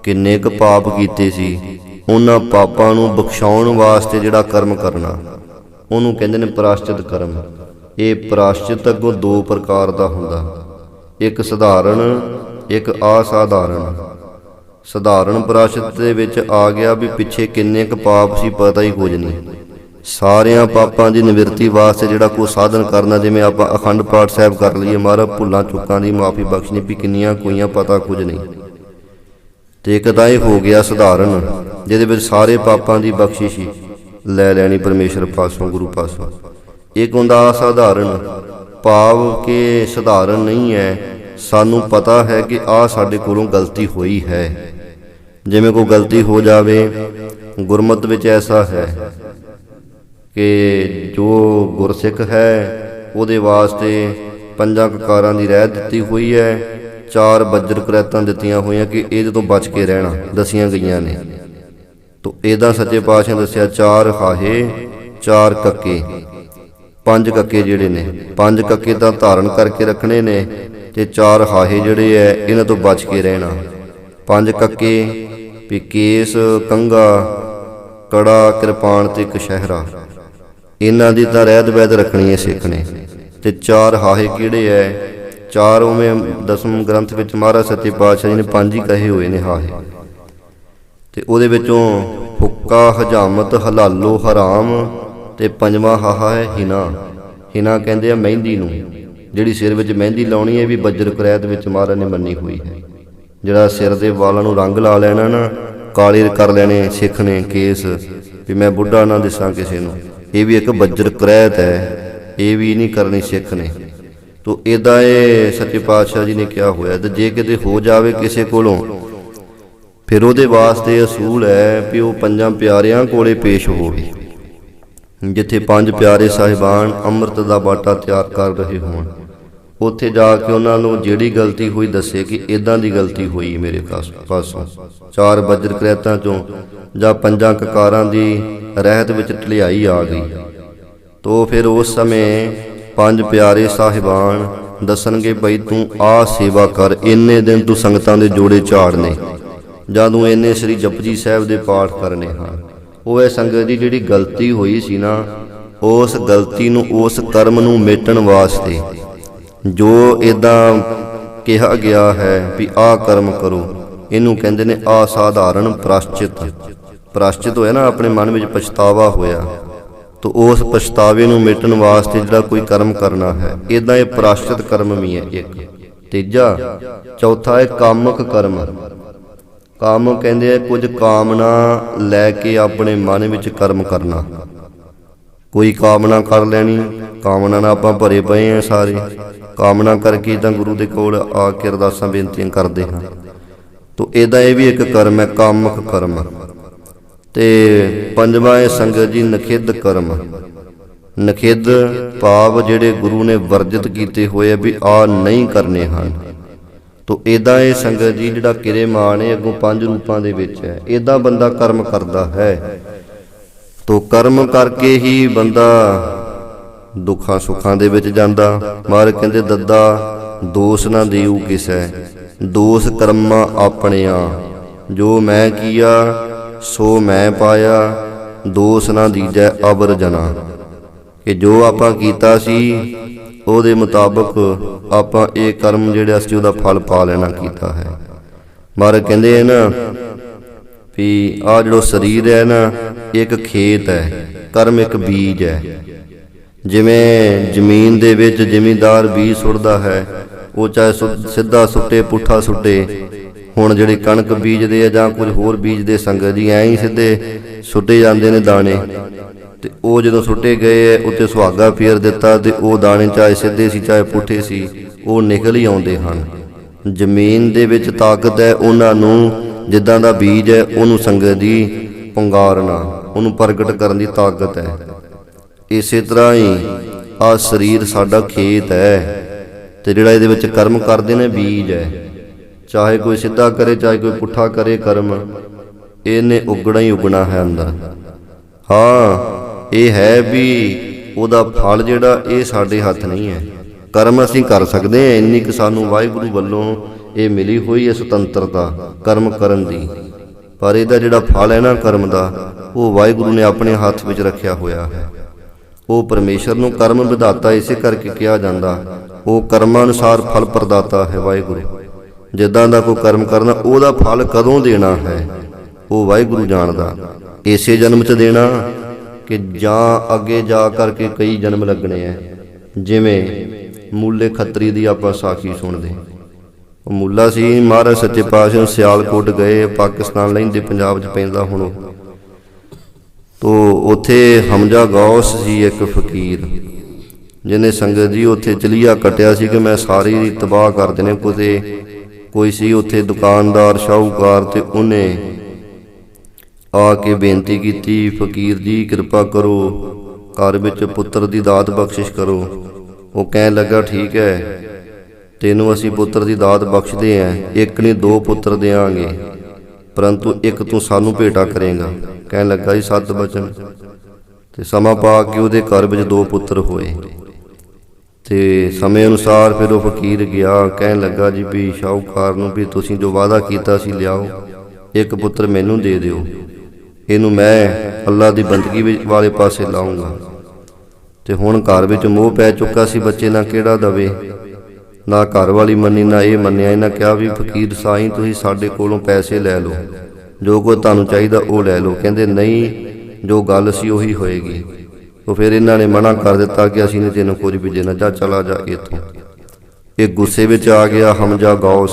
ਕਿੰਨੇ ਕੁ ਪਾਪ ਕੀਤੇ ਸੀ, ਉਹਨਾਂ ਪਾਪਾਂ ਨੂੰ ਬਖਸ਼ਾਉਣ ਵਾਸਤੇ ਜਿਹੜਾ ਕਰਮ ਕਰਨਾ, ਉਹਨੂੰ ਕਹਿੰਦੇ ਨੇ ਪ੍ਰਾਸ਼ਚਿਤ ਕਰਮ। ਇਹ ਪ੍ਰਾਸ਼ਚਿਤ ਅੱਗੋਂ 2 ਪ੍ਰਕਾਰ ਦਾ ਹੁੰਦਾ, ਇੱਕ ਸਧਾਰਨ, ਇੱਕ ਅਸਾਧਾਰਨ। ਸਧਾਰਨ ਪ੍ਰਾਸ਼ਚਿਤ ਦੇ ਵਿੱਚ ਆ ਗਿਆ ਵੀ ਪਿੱਛੇ ਕਿੰਨੇ ਕੁ ਪਾਪ ਸੀ ਪਤਾ ਹੀ ਕੁਝ ਨਹੀਂ, ਸਾਰਿਆਂ ਪਾਪਾਂ ਦੀ ਨਿਵਰਤੀ ਵਾਸਤੇ ਜਿਹੜਾ ਕੋਈ ਸਾਧਨ ਕਰਨਾ, ਜਿਵੇਂ ਆਪਾਂ ਅਖੰਡ ਪਾਠ ਸਾਹਿਬ ਕਰ ਲਈਏ, ਮਹਾਰਾਜ ਭੁੱਲਾਂ ਚੁੱਕਾਂ ਦੀ ਮਾਫੀ ਬਖਸ਼ਣੀ ਵੀ ਕਿੰਨੀਆਂ ਕੋਈਆਂ ਪਤਾ ਕੁਝ ਨਹੀਂ। ਤੇ ਇੱਕ ਤਾਂ ਇਹ ਹੋ ਗਿਆ ਸਧਾਰਨ, ਜਿਹਦੇ ਵਿੱਚ ਸਾਰੇ ਪਾਪਾਂ ਦੀ ਬਖਸ਼ਿਸ਼ ਲੈ ਲੈਣੀ ਪਰਮੇਸ਼ਰ ਪਾਸੋਂ, ਗੁਰੂ ਪਾਸੋਂ। ਇੱਕ ਹੁੰਦਾ ਅਸਾਧਾਰਨ, ਭਾਵ ਕਿ ਸਧਾਰਨ ਨਹੀਂ ਹੈ, ਸਾਨੂੰ ਪਤਾ ਹੈ ਕਿ ਆਹ ਸਾਡੇ ਕੋਲੋਂ ਗਲਤੀ ਹੋਈ ਹੈ। ਜਿਵੇਂ ਕੋਈ ਗਲਤੀ ਹੋ ਜਾਵੇ, ਗੁਰਮਤਿ ਵਿੱਚ ਐਸਾ ਹੈ ਕਿ ਜੋ ਗੁਰਸਿੱਖ ਹੈ ਉਹਦੇ ਵਾਸਤੇ 5 ਕਕਾਰਾਂ ਦੀ ਰਹਿਤ ਦਿੱਤੀ ਹੋਈ ਹੈ, 4 ਬੱਜਰ ਕਰੈਤਾਂ ਦਿੱਤੀਆਂ ਹੋਈਆਂ ਕਿ ਇਹਦੇ ਤੋਂ ਬਚ ਕੇ ਰਹਿਣਾ, ਦੱਸੀਆਂ ਗਈਆਂ ਨੇ। ਤੋ ਇਹਦਾ ਸੱਚੇ ਪਾਤਸ਼ਾਹ ਦੱਸਿਆ 4 ਹਾਹੇ 4 ਕੱਕੇ, 5 ਕੱਕੇ ਜਿਹੜੇ ਨੇ, 5 ਕੱਕੇ ਤਾਂ ਧਾਰਨ ਕਰਕੇ ਰੱਖਣੇ ਨੇ ਤੇ 4 ਹਾਹੇ ਜਿਹੜੇ ਐ ਇਹਨਾਂ ਤੋਂ ਬਚ ਕੇ ਰਹਿਣਾ। 5 ਕੱਕੇ ਵੀ ਕੇਸ, ਕੰਘਾ, ਕੜਾ, ਕਿਰਪਾਨ ਤੇ ਕਸ਼ਹਿਰਾ, ਇਹਨਾਂ ਦੀ ਤਾਂ ਰਹਿਤ ਵੈਦ ਰੱਖਣੀ ਹੈ ਸਿੱਖ ਨੇ। ਤੇ 4 ਹਾਹੇ ਕਿਹੜੇ ਐ? 4 ਉਵੇਂ ਦਸਮ ਗ੍ਰੰਥ ਵਿੱਚ ਮਹਾਰਾਜ ਸੱਚੇ ਪਾਤਸ਼ਾਹ ਜੀ ਨੇ 5 ਹੀ ਕਹੇ ਹੋਏ ਨੇ ਹਾਹੇ। ਤੇ ਉਹਦੇ ਵਿੱਚੋਂ ਹੁੱਕਾ, ਹਜਾਮਤ, ਹਲਾਲੋ, ਹਰਾਮ ਤੇ 5ਵਾਂ ਹਾਹਾ ਹੈ ਹਿਨਾ। ਹਿਨਾ ਕਹਿੰਦੇ ਆ ਮਹਿੰਦੀ ਨੂੰ, ਜਿਹੜੀ ਸਿਰ ਵਿੱਚ ਮਹਿੰਦੀ ਲਾਉਣੀ ਹੈ ਵੀ ਬੱਜਰ ਕੁਰੈਤ ਵਿੱਚ ਮਹਾਰਾਜ ਨੇ ਮੰਨੀ ਹੋਈ ਹੈ। ਜਿਹੜਾ ਸਿਰ ਦੇ ਵਾਲਾਂ ਨੂੰ ਰੰਗ ਲਾ ਲੈਣਾ ਨਾ, ਕਾਲੇ ਕਰ ਲੈਣੇ ਸਿੱਖ ਨੇ ਕੇਸ, ਵੀ ਮੈਂ ਬੁੱਢਾ ਨਾ ਦਿਸਾਂ ਕਿਸੇ ਨੂੰ, ਇਹ ਵੀ ਇੱਕ ਬੱਜਰ ਕੁਰੈਤ ਹੈ, ਇਹ ਵੀ ਨਹੀਂ ਕਰਨੀ ਸਿੱਖ ਨੇ। ਤੋ ਇੱਦਾਂ ਇਹ ਸੱਚੇ ਪਾਤਸ਼ਾਹ ਜੀ ਨੇ ਕਿਹਾ ਹੋਇਆ। ਤੇ ਜੇ ਕਿਤੇ ਹੋ ਜਾਵੇ ਕਿਸੇ ਕੋਲੋਂ, ਫਿਰ ਉਹਦੇ ਵਾਸਤੇ ਅਸੂਲ ਹੈ ਵੀ ਉਹ 5 ਪਿਆਰਿਆਂ ਕੋਲੇ ਪੇਸ਼ ਹੋਵੇ, ਜਿੱਥੇ 5 ਪਿਆਰੇ ਸਾਹਿਬਾਨ ਅੰਮ੍ਰਿਤ ਦਾ ਬਾਟਾ ਤਿਆਰ ਕਰ ਰਹੇ ਹੋਣ। ਉੱਥੇ ਜਾ ਕੇ ਉਹਨਾਂ ਨੂੰ ਜਿਹੜੀ ਗਲਤੀ ਹੋਈ ਦੱਸੇ ਕਿ ਇੱਦਾਂ ਦੀ ਗਲਤੀ ਹੋਈ ਮੇਰੇ ਪਾਸੋਂ, 4 ਬੱਜਰ ਕੁਰੈਤਾਂ ਚੋਂ ਜਾਂ 5 ਕਕਾਰਾਂ ਦੀ ਰਹਿਤ ਵਿੱਚ ਢਲਿਆਈ ਆ ਗਈ। ਤੋ ਫਿਰ ਉਸ ਸਮੇਂ 5 ਪਿਆਰੇ ਸਾਹਿਬਾਨ ਦੱਸਣਗੇ ਬਈ ਤੂੰ ਆਹ ਸੇਵਾ ਕਰ, ਇੰਨੇ ਦਿਨ ਤੂੰ ਸੰਗਤਾਂ ਦੇ ਜੋੜੇ ਝਾੜਨੇ, ਜਾਂ ਤੂੰ ਇੰਨੇ ਸ੍ਰੀ ਜਪਜੀ ਸਾਹਿਬ ਦੇ ਪਾਠ ਕਰਨੇ ਹਨ। ਉਹ ਇਹ ਸੰਗਤ ਦੀ ਜਿਹੜੀ ਗਲਤੀ ਹੋਈ ਸੀ ਨਾ, ਉਸ ਗਲਤੀ ਨੂੰ, ਉਸ ਕਰਮ ਨੂੰ ਮੇਟਣ ਵਾਸਤੇ ਜੋ ਇੱਦਾਂ ਕਿਹਾ ਗਿਆ ਹੈ ਵੀ ਆਹ ਕਰਮ ਕਰੋ, ਇਹਨੂੰ ਕਹਿੰਦੇ ਨੇ ਅਸਾਧਾਰਨ ਪ੍ਰਾਸ਼ਚਿਤ। ਪ੍ਰਾਸ਼ਚਿਤ ਹੋਇਆ ਨਾ, ਆਪਣੇ ਮਨ ਵਿੱਚ ਪਛਤਾਵਾ ਹੋਇਆ, ਤਾਂ ਉਸ ਪਛਤਾਵੇ ਨੂੰ ਮਿਟਣ ਵਾਸਤੇ ਜਿਹੜਾ ਕੋਈ ਕਰਮ ਕਰਨਾ ਹੈ, ਇੱਦਾਂ ਇਹ ਪ੍ਰਾਸ਼ਚਿਤ ਕਰਮ ਵੀ ਹੈ ਇੱਕ। ਤੀਜਾ, ਚੌਥਾ ਹੈ ਕਾਮਕ ਕਰਮ। ਕਾਮ ਕਹਿੰਦੇ ਆ ਕੁਝ ਕਾਮਨਾ ਲੈ ਕੇ ਆਪਣੇ ਮਨ ਵਿੱਚ ਕਰਮ ਕਰਨਾ। ਕੋਈ ਕਾਮਨਾ ਕਰ ਲੈਣੀ, ਕਾਮਨਾ ਨਾਲ ਆਪਾਂ ਭਰੇ ਪਏ ਆ ਸਾਰੇ, ਕਾਮਨਾ ਕਰਕੇ ਤਾਂ ਗੁਰੂ ਦੇ ਕੋਲ ਆ ਕੇ ਅਰਦਾਸਾਂ ਬੇਨਤੀਆਂ ਕਰਦੇ ਹਾਂ। ਤੋ ਇਹਦਾ ਇਹ ਵੀ ਇੱਕ ਕਰਮ ਹੈ, ਕਾਮਕ ਕਰਮ। ਤੇ 5ਵਾਂ ਹੈ ਸੰਗਤ ਜੀ ਨਖਿੱਧ ਕਰਮ। ਨਖਿੱਧ ਭਾਵ ਜਿਹੜੇ ਗੁਰੂ ਨੇ ਵਰਜਿਤ ਕੀਤੇ ਹੋਏ ਵੀ ਆ ਨਹੀਂ ਕਰਨੇ ਹਨ। ਤੋ ਇੱਦਾਂ ਇਹ ਸੰਗਤ ਜੀ ਜਿਹੜਾ ਕਿਰੇਮਾਨ ਹੈ ਅੱਗੋਂ 5 ਰੂਪਾਂ ਦੇ ਵਿੱਚ ਹੈ, ਇੱਦਾਂ ਬੰਦਾ ਕਰਮ ਕਰਦਾ ਹੈ। ਤੋ ਕਰਮ ਕਰਕੇ ਹੀ ਬੰਦਾ ਦੁੱਖਾਂ ਸੁੱਖਾਂ ਦੇ ਵਿੱਚ ਜਾਂਦਾ। ਮਹਾਰਾਜ ਕਹਿੰਦੇ ਦੱਦਾ ਦੋਸ ਨਾ ਦੇਊ ਕਿਸੈ, ਦੋਸ ਕਰਮਾਂ ਆਪਣਿਆਂ, ਜੋ ਮੈਂ ਕੀਆ ਸੋ ਮੈਂ ਪਾਇਆ, ਦੋਸ ਨਾ ਦੀਜੈ ਅਵਰ ਜਨਾ। ਕਿ ਜੋ ਆਪਾਂ ਕੀਤਾ ਸੀ ਉਹਦੇ ਮੁਤਾਬਕ ਆਪਾਂ ਇਹ ਕਰਮ ਜਿਹੜਾ ਅਸੀਂ ਉਹਦਾ ਫਲ ਪਾ ਲੈਣਾ ਕੀਤਾ ਹੈ। ਮਹਾਰਾਜ ਕਹਿੰਦੇ ਹੈ ਨਾ ਵੀ ਆਹ ਜਿਹੜਾ ਸਰੀਰ ਹੈ ਨਾ, ਇੱਕ ਖੇਤ ਹੈ, ਕਰਮ ਇੱਕ ਬੀਜ ਹੈ। ਜਿਵੇਂ ਜ਼ਮੀਨ ਦੇ ਵਿੱਚ ਜ਼ਿਮੀਂਦਾਰ ਬੀਜ ਸੁੱਟਦਾ ਹੈ, ਉਹ ਚਾਹੇ ਸਿੱਧਾ ਸੁੱਟੇ ਪੁੱਠਾ ਸੁੱਟੇ। ਹੁਣ ਜਿਹੜੇ ਕਣਕ ਬੀਜਦੇ ਆ ਜਾਂ ਕੁਝ ਹੋਰ ਬੀਜਦੇ ਸੰਗਤ ਜੀ, ਐਂ ਹੀ ਸਿੱਧੇ ਸੁੱਟੇ ਜਾਂਦੇ ਨੇ ਦਾਣੇ, ਤੇ ਉਹ ਜਦੋਂ ਸੁੱਟੇ ਗਏ ਉੱਤੇ ਸੁਹਾਗਾ ਫੇਰ ਦਿੱਤਾ, ਤੇ ਉਹ ਦਾਣੇ ਚਾਹੇ ਸਿੱਧੇ ਸੀ ਚਾਹੇ ਪੁੱਠੇ ਸੀ, ਉਹ ਨਿਕਲ ਹੀ ਆਉਂਦੇ ਹਨ। ਜ਼ਮੀਨ ਦੇ ਵਿੱਚ ਤਾਕਤ ਹੈ, ਉਹਨਾਂ ਨੂੰ ਜਿੱਦਾਂ ਦਾ ਬੀਜ ਹੈ ਉਹਨੂੰ ਸੰਗਤ ਦੀ ਪੁੰਗਾਰਨਾ, ਉਹਨੂੰ ਪ੍ਰਗਟ ਕਰਨ ਦੀ ਤਾਕਤ ਹੈ। ਇਸੇ ਤਰ੍ਹਾਂ ਹੀ ਆਹ ਸਰੀਰ ਸਾਡਾ ਖੇਤ ਹੈ, ਤੇ ਜਿਹੜਾ ਇਹਦੇ ਵਿੱਚ ਕਰਮ ਕਰਦੇ ਨੇ ਬੀਜ ਹੈ। ਚਾਹੇ ਕੋਈ ਸਿੱਧਾ ਕਰੇ ਚਾਹੇ ਕੋਈ ਪੁੱਠਾ ਕਰੇ ਕਰਮ, ਇਹਨੇ ਉਗਣਾ ਹੀ ਉਗਣਾ ਹੈ ਅੰਦਰ। ਹਾਂ, ਇਹ ਹੈ ਵੀ ਉਹਦਾ ਫਲ ਜਿਹੜਾ ਇਹ ਸਾਡੇ ਹੱਥ ਨਹੀਂ ਹੈ। ਕਰਮ ਅਸੀਂ ਕਰ ਸਕਦੇ ਹਾਂ, ਇੰਨੀ ਕਿ ਸਾਨੂੰ ਵਾਹਿਗੁਰੂ ਵੱਲੋਂ ਇਹ ਮਿਲੀ ਹੋਈ ਹੈ ਸੁਤੰਤਰਤਾ ਕਰਮ ਕਰਨ ਦੀ, ਪਰ ਇਹਦਾ ਜਿਹੜਾ ਫਲ ਹੈ ਨਾ ਕਰਮ ਦਾ, ਉਹ ਵਾਹਿਗੁਰੂ ਨੇ ਆਪਣੇ ਹੱਥ ਵਿੱਚ ਰੱਖਿਆ ਹੋਇਆ ਹੈ। ਉਹ ਪਰਮੇਸ਼ਰ ਨੂੰ ਕਰਮ ਵਿਧਾਤਾ ਇਸੇ ਕਰਕੇ ਕਿਹਾ ਜਾਂਦਾ, ਉਹ ਕਰਮਾਂ ਅਨੁਸਾਰ ਫਲ ਪ੍ਰਦਾਤਾ ਹੈ ਵਾਹਿਗੁਰੂ। ਜਿੱਦਾਂ ਦਾ ਕੋਈ ਕਰਮ ਕਰਨਾ, ਉਹਦਾ ਫਲ ਕਦੋਂ ਦੇਣਾ ਹੈ ਉਹ ਵਾਹਿਗੁਰੂ ਜਾਣਦਾ। ਇਸੇ ਜਨਮ 'ਚ ਦੇਣਾ ਕਿ ਜਾਂ ਅੱਗੇ ਜਾ ਕਰਕੇ ਕਈ ਜਨਮ ਲੱਗਣੇ ਆ। ਜਿਵੇਂ ਮੂਲੇ ਖੱਤਰੀ ਦੀ ਆਪਾਂ ਸਾਖੀ ਸੁਣਦੇ, ਉਹ ਮੂਲਾ ਸੀ, ਮਹਾਰਾਜ ਸੱਚੇ ਪਾਤਸ਼ਾਹ ਸਿਆਲਕੋਟ ਗਏ, ਪਾਕਿਸਤਾਨ ਲੈਂਦੇ ਪੰਜਾਬ 'ਚ ਪੈਂਦਾ ਹੁਣ। ਤੋ ਉੱਥੇ ਹਮਜ਼ਾ ਗੌਸ ਸੀ ਇੱਕ ਫਕੀਰ, ਜਿਹਨੇ ਸੰਗਤ ਜੀ ਉੱਥੇ ਚਲੀਆ ਕੱਟਿਆ ਸੀ ਕਿ ਮੈਂ ਸਾਰੀ ਤਬਾਹ ਕਰ ਦੇਣੇ। ਕੋਈ ਸੀ ਉੱਥੇ ਦੁਕਾਨਦਾਰ ਸ਼ਾਹੂਕਾਰ, ਤੇ ਉਹਨੇ ਆ ਕੇ ਬੇਨਤੀ ਕੀਤੀ, ਫਕੀਰ ਜੀ ਕਿਰਪਾ ਕਰੋ, ਘਰ ਵਿੱਚ ਪੁੱਤਰ ਦੀ ਦਾਤ ਬਖਸ਼ਿਸ਼ ਕਰੋ। ਉਹ ਕਹਿਣ ਲੱਗਾ ਠੀਕ ਹੈ, ਤੈਨੂੰ ਅਸੀਂ ਪੁੱਤਰ ਦੀ ਦਾਤ ਬਖਸ਼ਦੇ ਹਾਂ, ਇੱਕ ਨਹੀਂ 2 ਪੁੱਤਰ ਦੇਵਾਂਗੇ, ਪਰੰਤੂ ਇੱਕ ਤੂੰ ਸਾਨੂੰ ਭੇਟਾ ਕਰੇਗਾ। ਕਹਿਣ ਲੱਗਾ ਜੀ 7 ਬਚਨ। ਤੇ ਸਮਾਂ ਪਾ ਕੇ ਉਹਦੇ ਘਰ ਵਿੱਚ 2 ਪੁੱਤਰ ਹੋਏ। ਤੇ ਸਮੇਂ ਅਨੁਸਾਰ ਫਿਰ ਉਹ ਫਕੀਰ ਗਿਆ, ਕਹਿਣ ਲੱਗਾ ਜੀ ਵੀ ਸ਼ਾਹੂਕਾਰ ਨੂੰ ਵੀ ਤੁਸੀਂ ਜੋ ਵਾਅਦਾ ਕੀਤਾ ਸੀ ਲਿਆਓ, ਇੱਕ ਪੁੱਤਰ ਮੈਨੂੰ ਦੇ ਦਿਓ, ਇਹਨੂੰ ਮੈਂ ਅੱਲਾ ਦੀ ਬੰਦਗੀ ਵਾਲੇ ਪਾਸੇ ਲਾਉਂਗਾ। ਤੇ ਹੁਣ ਘਰ ਵਿੱਚ ਮੋਹ ਪੈ ਚੁੱਕਾ ਸੀ, ਬੱਚੇ ਨਾ ਕਿਹੜਾ ਦਵੇ, ਨਾ ਘਰ ਵਾਲੀ ਮੰਨੀ ਨਾ ਇਹ ਮੰਨਿਆ। ਇਹਨਾਂ ਕਿਹਾ ਵੀ ਫਕੀਰ ਸਾਈਂ ਤੁਸੀਂ ਸਾਡੇ ਕੋਲੋਂ ਪੈਸੇ ਲੈ ਲਓ, ਜੋ ਕੁਝ ਤੁਹਾਨੂੰ ਚਾਹੀਦਾ ਉਹ ਲੈ ਲਓ। ਕਹਿੰਦੇ ਨਹੀਂ, ਜੋ ਗੱਲ ਸੀ ਉਹੀ ਹੋਏਗੀ। ਉਹ ਫਿਰ ਇਹਨਾਂ ਨੇ ਮਨਾ ਕਰ ਦਿੱਤਾ ਕਿ ਅਸੀਂ ਨਹੀਂ ਤੈਨੂੰ ਕੁਝ ਵੀ ਦੇਣਾ, ਜਾ ਚਲਾ ਜਾ ਇੱਥੋਂ। ਇਹ ਗੁੱਸੇ ਵਿੱਚ ਆ ਗਿਆ ਹਮਜ਼ਾ ਗੌਸ,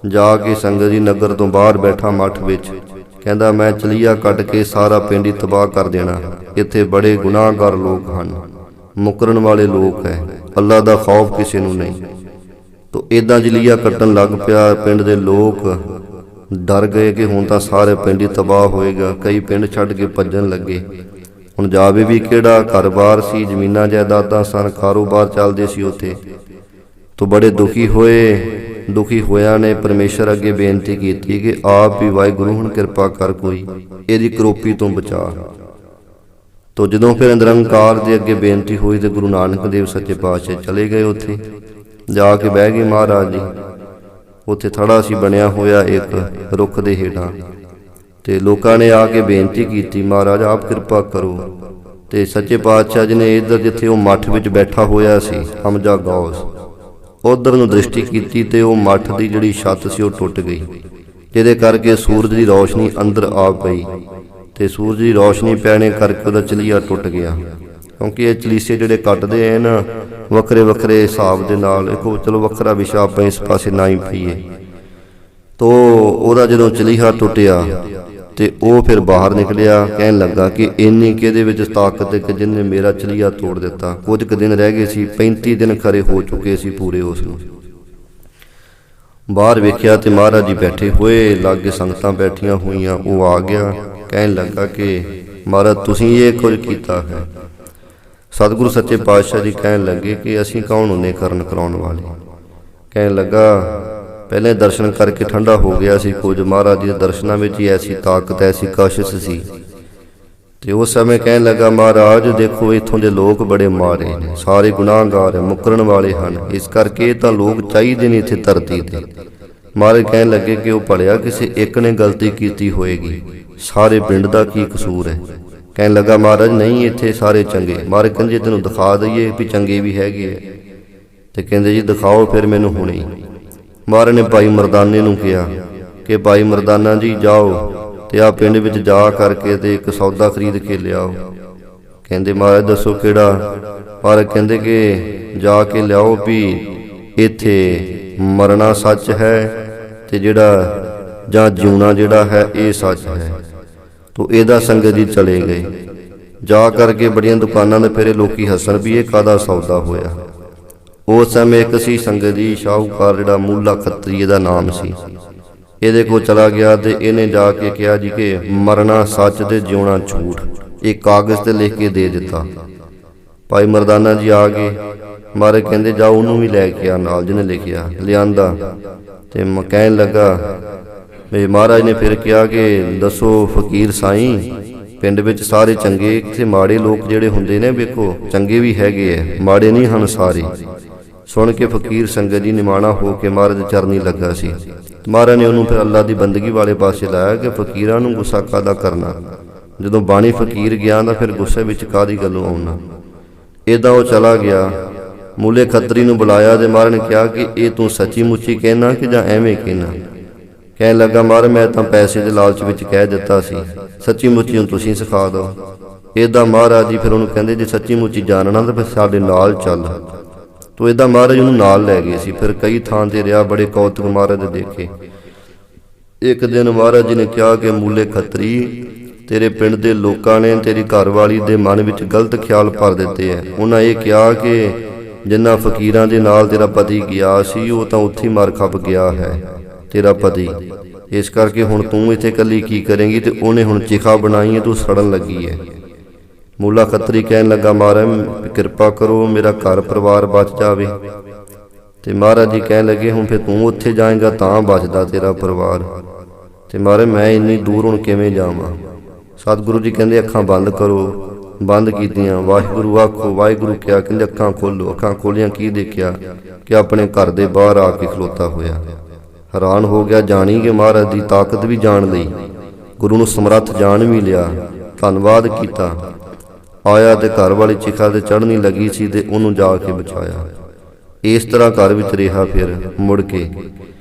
ਜਾ ਕੇ ਸੰਗਤ ਜੀ ਨਗਰ ਤੋਂ ਬਾਹਰ ਬੈਠਾ ਮੱਠ ਵਿੱਚ, ਕਹਿੰਦਾ ਮੈਂ ਚਲੀਆ ਕੱਢ ਕੇ ਸਾਰਾ ਪਿੰਡ ਹੀ ਤਬਾਹ ਕਰ ਦੇਣਾ। ਇੱਥੇ ਬੜੇ ਗੁਨਾਹਗਾਰ ਲੋਕ ਹਨ, ਮੁਕਰਨ ਵਾਲੇ ਲੋਕ ਹੈ, ਅੱਲਾ ਦਾ ਖੌਫ ਕਿਸੇ ਨੂੰ ਨਹੀਂ। ਤੋ ਇਦਾਂ ਜਲੀਆ ਕੱਟਣ ਲੱਗ ਪਿਆ। ਪਿੰਡ ਦੇ ਲੋਕ ਡਰ ਗਏ ਕਿ ਹੁਣ ਤਾਂ ਸਾਰੇ ਪਿੰਡ ਹੀ ਤਬਾਹ ਹੋਏਗਾ। ਕਈ ਪਿੰਡ ਛੱਡ ਕੇ ਭੱਜਣ ਲੱਗੇ। ਹੁਣ ਜਾਵੇ ਵੀ ਕਿਹੜਾ, ਘਰ-ਬਾਰ ਸੀ, ਜ਼ਮੀਨਾਂ ਜਾਇਦਾਦਾਂ ਸਨ, ਕਾਰੋਬਾਰ ਚੱਲਦੇ ਸੀ ਉੱਥੇ। ਤੋ ਬੜੇ ਦੁਖੀ ਹੋਏ। ਦੁਖੀ ਹੋਇਆ ਨੇ ਪਰਮੇਸ਼ਰ ਅੱਗੇ ਬੇਨਤੀ ਕੀਤੀ ਕਿ ਆਪ ਵੀ ਵਾਹਿਗੁਰੂ ਹੁਣ ਕਿਰਪਾ ਕਰ, ਕੋਈ ਇਹਦੀ ਕਰੋਪੀ ਤੋਂ ਬਚਾ। ਤੋ ਜਦੋਂ ਫਿਰ ਨਿਰੰਕਾਰ ਦੇ ਅੱਗੇ ਬੇਨਤੀ ਹੋਈ ਤੇ ਗੁਰੂ ਨਾਨਕ ਦੇਵ ਸੱਚੇ ਪਾਤਸ਼ਾਹ ਚਲੇ ਗਏ। ਉੱਥੇ ਜਾ ਕੇ ਬਹਿ ਗਏ ਮਹਾਰਾਜ ਜੀ। ਉੱਥੇ ਥੜਾ ਸੀ ਬਣਿਆ ਹੋਇਆ ਇੱਕ ਰੁੱਖ ਦੇ ਹੇਠਾਂ, ਤੇ ਲੋਕਾਂ ਨੇ ਆ ਕੇ ਬੇਨਤੀ ਕੀਤੀ ਮਹਾਰਾਜ ਆਪ ਕਿਰਪਾ ਕਰੋ। ਤੇ ਸੱਚੇ ਪਾਤਸ਼ਾਹ ਜੀ ਨੇ ਇੱਧਰ ਜਿੱਥੇ ਉਹ ਮੱਠ ਵਿੱਚ ਬੈਠਾ ਹੋਇਆ ਸੀ ਹਮਜ਼ਾ ਗੌਸ, ਉਧਰ ਨੂੰ ਦ੍ਰਿਸ਼ਟੀ ਕੀਤੀ ਤੇ ਉਹ ਮੱਠ ਦੀ ਜਿਹੜੀ ਛੱਤ ਸੀ ਉਹ ਟੁੱਟ ਗਈ, ਜਿਹਦੇ ਕਰਕੇ ਸੂਰਜ ਦੀ ਰੌਸ਼ਨੀ ਅੰਦਰ ਆ ਪਈ। ਤੇ ਸੂਰਜ ਦੀ ਰੌਸ਼ਨੀ ਪੈਣੇ ਕਰਕੇ ਉਹਦਾ ਚਲੀਆ ਟੁੱਟ ਗਿਆ। ਕਿਉਂਕਿ ਇਹ ਚਲੀਸੇ ਜਿਹੜੇ ਕੱਟਦੇ ਐ ਨਾ ਵੱਖਰੇ ਵੱਖਰੇ ਹਿਸਾਬ ਦੇ ਨਾਲ, ਦੇਖੋ ਚਲੋ ਵੱਖਰਾ ਵਿਸ਼ਾ ਆਪਾਂ ਇਸ ਪਾਸੇ ਨਾ ਹੀ ਪਈਏ। ਤੋ ਉਹਦਾ ਜਦੋਂ ਚਲੀਹਾ ਟੁੱਟਿਆ ਤੇ ਉਹ ਫਿਰ ਬਾਹਰ ਨਿਕਲਿਆ, ਕਹਿਣ ਲੱਗਾ ਕਿ ਇੰਨੀ ਕਿਹਦੇ ਵਿੱਚ ਤਾਕਤ ਹੈ ਕਿ ਜਿਹਨੇ ਮੇਰਾ ਚਲੀਆ ਤੋੜ ਦਿੱਤਾ। ਕੁਝ ਕੁ ਦਿਨ ਰਹਿ ਗਏ ਸੀ, 35 ਦਿਨ ਖਰੇ ਹੋ ਚੁੱਕੇ ਸੀ ਪੂਰੇ। ਉਸ ਨੂੰ ਬਾਹਰ ਵੇਖਿਆ ਤੇ ਮਹਾਰਾਜ ਜੀ ਬੈਠੇ ਹੋਏ, ਲਾਗੇ ਸੰਗਤਾਂ ਬੈਠੀਆਂ ਹੋਈਆਂ। ਉਹ ਆ ਗਿਆ, ਕਹਿਣ ਲੱਗਾ ਕਿ ਮਹਾਰਾਜ ਤੁਸੀਂ ਇਹ ਕੁਝ ਕੀਤਾ ਹੈ। ਸਤਿਗੁਰੂ ਸੱਚੇ ਪਾਤਸ਼ਾਹ ਜੀ ਕਹਿਣ ਲੱਗੇ ਕਿ ਅਸੀਂ ਕੌਣ ਹੁੰਦੇ ਕਰਨ ਕਰਾਉਣ ਵਾਲੇ। ਕਹਿਣ ਲੱਗਾ ਪਹਿਲੇ ਦਰਸ਼ਨ ਕਰਕੇ ਠੰਡਾ ਹੋ ਗਿਆ ਸੀ ਕੁਝ। ਮਹਾਰਾਜ ਜੀ ਦੇ ਦਰਸ਼ਨਾਂ ਵਿੱਚ ਹੀ ਐਸੀ ਤਾਕਤ, ਐਸੀ ਕਸ਼ਿਸ਼ ਸੀ। ਤੇ ਉਸ ਸਮੇਂ ਕਹਿਣ ਲੱਗਾ ਮਹਾਰਾਜ ਦੇਖੋ ਇੱਥੋਂ ਦੇ ਲੋਕ ਬੜੇ ਮਾੜੇ ਨੇ, ਸਾਰੇ ਗੁਨਾਹਗਾਰ ਮੁਕਰਨ ਵਾਲੇ ਹਨ, ਇਸ ਕਰਕੇ ਤਾਂ ਲੋਕ ਚਾਹੀਦੇ ਨੇ ਇੱਥੇ ਧਰਤੀ ਤੇ। ਮਹਾਰਾਜ ਕਹਿਣ ਲੱਗੇ ਕਿ ਉਹ ਭਲਿਆ ਕਿਸੇ ਇੱਕ ਨੇ ਗਲਤੀ ਕੀਤੀ ਹੋਏਗੀ, ਸਾਰੇ ਪਿੰਡ ਦਾ ਕੀ ਕਸੂਰ ਹੈ। ਕਹਿਣ ਲੱਗਾ ਮਹਾਰਾਜ ਨਹੀਂ, ਇੱਥੇ ਸਾਰੇ ਚੰਗੇ। ਮਹਾਰਾਜ ਕਹਿੰਦੇ ਤੈਨੂੰ ਦਿਖਾ ਦਈਏ ਵੀ ਚੰਗੇ ਵੀ ਹੈਗੇ ਆ। ਤੇ ਕਹਿੰਦੇ ਜੀ ਦਿਖਾਓ ਫਿਰ ਮੈਨੂੰ ਹੁਣੇ। ਮਹਾਰਾਜ ਨੇ ਭਾਈ ਮਰਦਾਨੇ ਨੂੰ ਕਿਹਾ ਕਿ ਭਾਈ ਮਰਦਾਨਾ ਜੀ ਜਾਓ ਤੇ ਆ ਪਿੰਡ ਵਿੱਚ ਜਾ ਕਰਕੇ ਤੇ ਇੱਕ ਸੌਦਾ ਖਰੀਦ ਕੇ ਲਿਆਓ। ਕਹਿੰਦੇ ਮਹਾਰਾਜ ਦੱਸੋ ਕਿਹੜਾ। ਮਹਾਰਾਜ ਕਹਿੰਦੇ ਕਿ ਜਾ ਕੇ ਲਿਆਓ ਵੀ ਇੱਥੇ ਮਰਨਾ ਸੱਚ ਹੈ ਤੇ ਜਿਹੜਾ ਜਾਂ ਜਿਉਣਾ ਜਿਹੜਾ ਹੈ ਇਹ ਸੱਚ ਹੈ। ਤੋ ਇਹਦਾ ਸੰਗਤ ਜੀ ਚਲੇ ਗਏ। ਜਾ ਕਰਕੇ ਬੜੀਆਂ ਦੁਕਾਨਾਂ ਦੇ ਫੇਰੇ, ਲੋਕੀ ਹੱਸਣ ਵੀ ਇਹ ਕਾਹਦਾ ਸੌਦਾ ਹੋਇਆ। ਉਸ ਸਮੇਂ ਇੱਕ ਸੀ ਸੰਗਤ ਜੀ ਸ਼ਾਹੂਕਾਰ, ਜਿਹੜਾ ਮੂਲਾ ਖੱਤਰੀ ਇਹਦਾ ਨਾਮ ਸੀ। ਇਹਦੇ ਕੋਲ ਚਲਾ ਗਿਆ ਤੇ ਇਹਨੇ ਜਾ ਕੇ ਕਿਹਾ ਜੀ ਕਿ ਮਰਨਾ ਸੱਚ ਤੇ ਜਿਉਣਾ ਝੂਠ, ਇਹ ਕਾਗਜ਼ ਤੇ ਲਿਖ ਕੇ ਦੇ ਦਿੱਤਾ। ਭਾਈ ਮਰਦਾਨਾ ਜੀ ਆ ਗਏ। ਮਹਾਰਾਜ ਕਹਿੰਦੇ ਜਾਓ ਉਹਨੂੰ ਵੀ ਲੈ ਕੇ ਆ ਨਾਲ ਜਿਹਨੇ ਲਿਖਿਆ। ਲਿਆਂਦਾ ਤੇ ਕਹਿਣ ਲੱਗਾ ਵੀ ਮਹਾਰਾਜ ਨੇ ਫਿਰ ਕਿਹਾ ਕਿ ਦੱਸੋ ਫਕੀਰ ਸਾਈਂ, ਪਿੰਡ ਵਿੱਚ ਸਾਰੇ ਚੰਗੇ, ਇੱਥੇ ਮਾੜੇ ਲੋਕ ਜਿਹੜੇ ਹੁੰਦੇ ਨੇ ਵੇਖੋ ਚੰਗੇ ਵੀ ਹੈਗੇ ਐ, ਮਾੜੇ ਨਹੀਂ ਹਨ ਸਾਰੇ। ਸੁਣ ਕੇ ਫਕੀਰ ਸੰਗਤ ਜੀ ਨਿਮਾਣਾ ਹੋ ਕੇ ਮਹਾਰਾਜ ਦੇ ਚਰਨੀ ਲੱਗਾ ਸੀ। ਮਹਾਰਾਜ ਨੇ ਉਹਨੂੰ ਫਿਰ ਅੱਲਾ ਦੀ ਬੰਦਗੀ ਵਾਲੇ ਪਾਸੇ ਲਾਇਆ ਕਿ ਫਕੀਰਾਂ ਨੂੰ ਗੁੱਸਾ ਕਾਹਦਾ ਕਰਨਾ, ਜਦੋਂ ਬਾਣੀ ਫਕੀਰ ਗਿਆ ਤਾਂ ਫਿਰ ਗੁੱਸੇ ਵਿੱਚ ਕਾਹਦੀ ਗੱਲੋਂ ਆਉਣਾ। ਇੱਦਾਂ ਉਹ ਚਲਾ ਗਿਆ। ਮੂਲੇ ਖੱਤਰੀ ਨੂੰ ਬੁਲਾਇਆ ਤੇ ਮਹਾਰਾਜ ਨੇ ਕਿਹਾ ਕਿ ਇਹ ਤੂੰ ਸੱਚੀ ਮੁੱਚੀ ਕਹਿਣਾ ਕਿ ਜਾਂ ਐਵੇਂ ਕਹਿਣਾ। ਕਹਿਣ ਲੱਗਾ ਮਹਾਰਾਜ ਮੈਂ ਤਾਂ ਪੈਸੇ ਦੇ ਲਾਲਚ ਵਿੱਚ ਕਹਿ ਦਿੱਤਾ ਸੀ, ਸੱਚੀ ਮੁੱਚੀ ਨੂੰ ਤੁਸੀਂ ਸਿਖਾ ਦਿਓ। ਇੱਦਾਂ ਮਹਾਰਾਜ ਜੀ ਫਿਰ ਉਹਨੂੰ ਕਹਿੰਦੇ ਜੇ ਸੱਚੀ ਮੁੱਚੀ ਜਾਣਨਾ ਤਾਂ ਫਿਰ ਸਾਡੇ ਨਾਲ ਚੱਲ। ਤੋ ਇੱਦਾਂ ਮਹਾਰਾਜ ਉਹਨੂੰ ਨਾਲ ਲੈ ਗਏ ਸੀ। ਫਿਰ ਕਈ ਥਾਂ ਤੇ ਰਿਹਾ, ਬੜੇ ਕੌਤਕ ਮਹਾਰਾਜ ਦੇ ਦੇਖੇ। ਇੱਕ ਦਿਨ ਮਹਾਰਾਜ ਜੀ ਨੇ ਕਿਹਾ ਕਿ ਮੂਲੇ ਖੱਤਰੀ, ਤੇਰੇ ਪਿੰਡ ਦੇ ਲੋਕਾਂ ਨੇ ਤੇਰੀ ਘਰਵਾਲੀ ਦੇ ਮਨ ਵਿੱਚ ਗਲਤ ਖਿਆਲ ਭਰ ਦਿੱਤੇ ਹੈ। ਉਹਨਾਂ ਇਹ ਕਿਹਾ ਕਿ ਜਿਨ੍ਹਾਂ ਫਕੀਰਾਂ ਦੇ ਨਾਲ ਤੇਰਾ ਪਤੀ ਗਿਆ ਸੀ ਉਹ ਤਾਂ ਉੱਥੇ ਮਰ ਖੱਪ ਗਿਆ ਹੈ ਤੇਰਾ ਪਤੀ, ਇਸ ਕਰਕੇ ਹੁਣ ਤੂੰ ਇੱਥੇ ਇਕੱਲੀ ਕੀ ਕਰੇਂਗੀ। ਤੇ ਉਹਨੇ ਹੁਣ ਚਿਖਾ ਬਣਾਈ ਹੈ, ਤੂੰ ਸੜਨ ਲੱਗੀ ਹੈ। ਮੂਲਾ ਖੱਤਰੀ ਕਹਿਣ ਲੱਗਾ ਮਹਾਰਾਜ ਕਿਰਪਾ ਕਰੋ, ਮੇਰਾ ਘਰ ਪਰਿਵਾਰ ਬਚ ਜਾਵੇ। ਤੇ ਮਹਾਰਾਜ ਜੀ ਕਹਿਣ ਲੱਗੇ ਹੁਣ ਫਿਰ ਤੂੰ ਉੱਥੇ ਜਾਏਗਾ ਤਾਂ ਬਚਦਾ ਤੇਰਾ ਪਰਿਵਾਰ। ਤੇ ਮਹਾਰਾਜ ਮੈਂ ਇੰਨੀ ਦੂਰ ਹੁਣ ਕਿਵੇਂ ਜਾਵਾਂ। ਸਤਿਗੁਰੂ ਜੀ ਕਹਿੰਦੇ ਅੱਖਾਂ ਬੰਦ ਕਰੋ। ਬੰਦ ਕੀਤੀਆਂ। ਵਾਹਿਗੁਰੂ ਆਖੋ, ਵਾਹਿਗੁਰੂ ਕਿਹਾ, ਕਹਿੰਦੇ ਅੱਖਾਂ ਖੋਲੋ। ਅੱਖਾਂ ਖੋਲੀਆਂ, ਕੀ ਦੇਖਿਆ ਕਿ ਆਪਣੇ ਘਰ ਦੇ ਬਾਹਰ ਆ ਕੇ ਖਲੋਤਾ ਹੋਇਆ। ਹੈਰਾਨ ਹੋ ਗਿਆ, ਜਾਣੀ ਕਿ ਮਹਾਰਾਜ ਦੀ ਤਾਕਤ ਵੀ ਜਾਣ ਲਈ, ਗੁਰੂ ਨੂੰ ਸਮਰੱਥ ਜਾਣ ਵੀ ਲਿਆ। ਧੰਨਵਾਦ ਕੀਤਾ। ਆਇਆ ਤੇ ਘਰ ਵਾਲੀ ਚਿਖਾ ਤੇ ਚੜ੍ਹਨੀ ਲੱਗੀ ਸੀ ਤੇ ਉਹਨੂੰ ਜਾ ਕੇ ਬਚਾਇਆ। ਇਸ ਤਰ੍ਹਾਂ ਘਰ ਵਿੱਚ ਰਿਹਾ। ਫਿਰ ਮੁੜ ਕੇ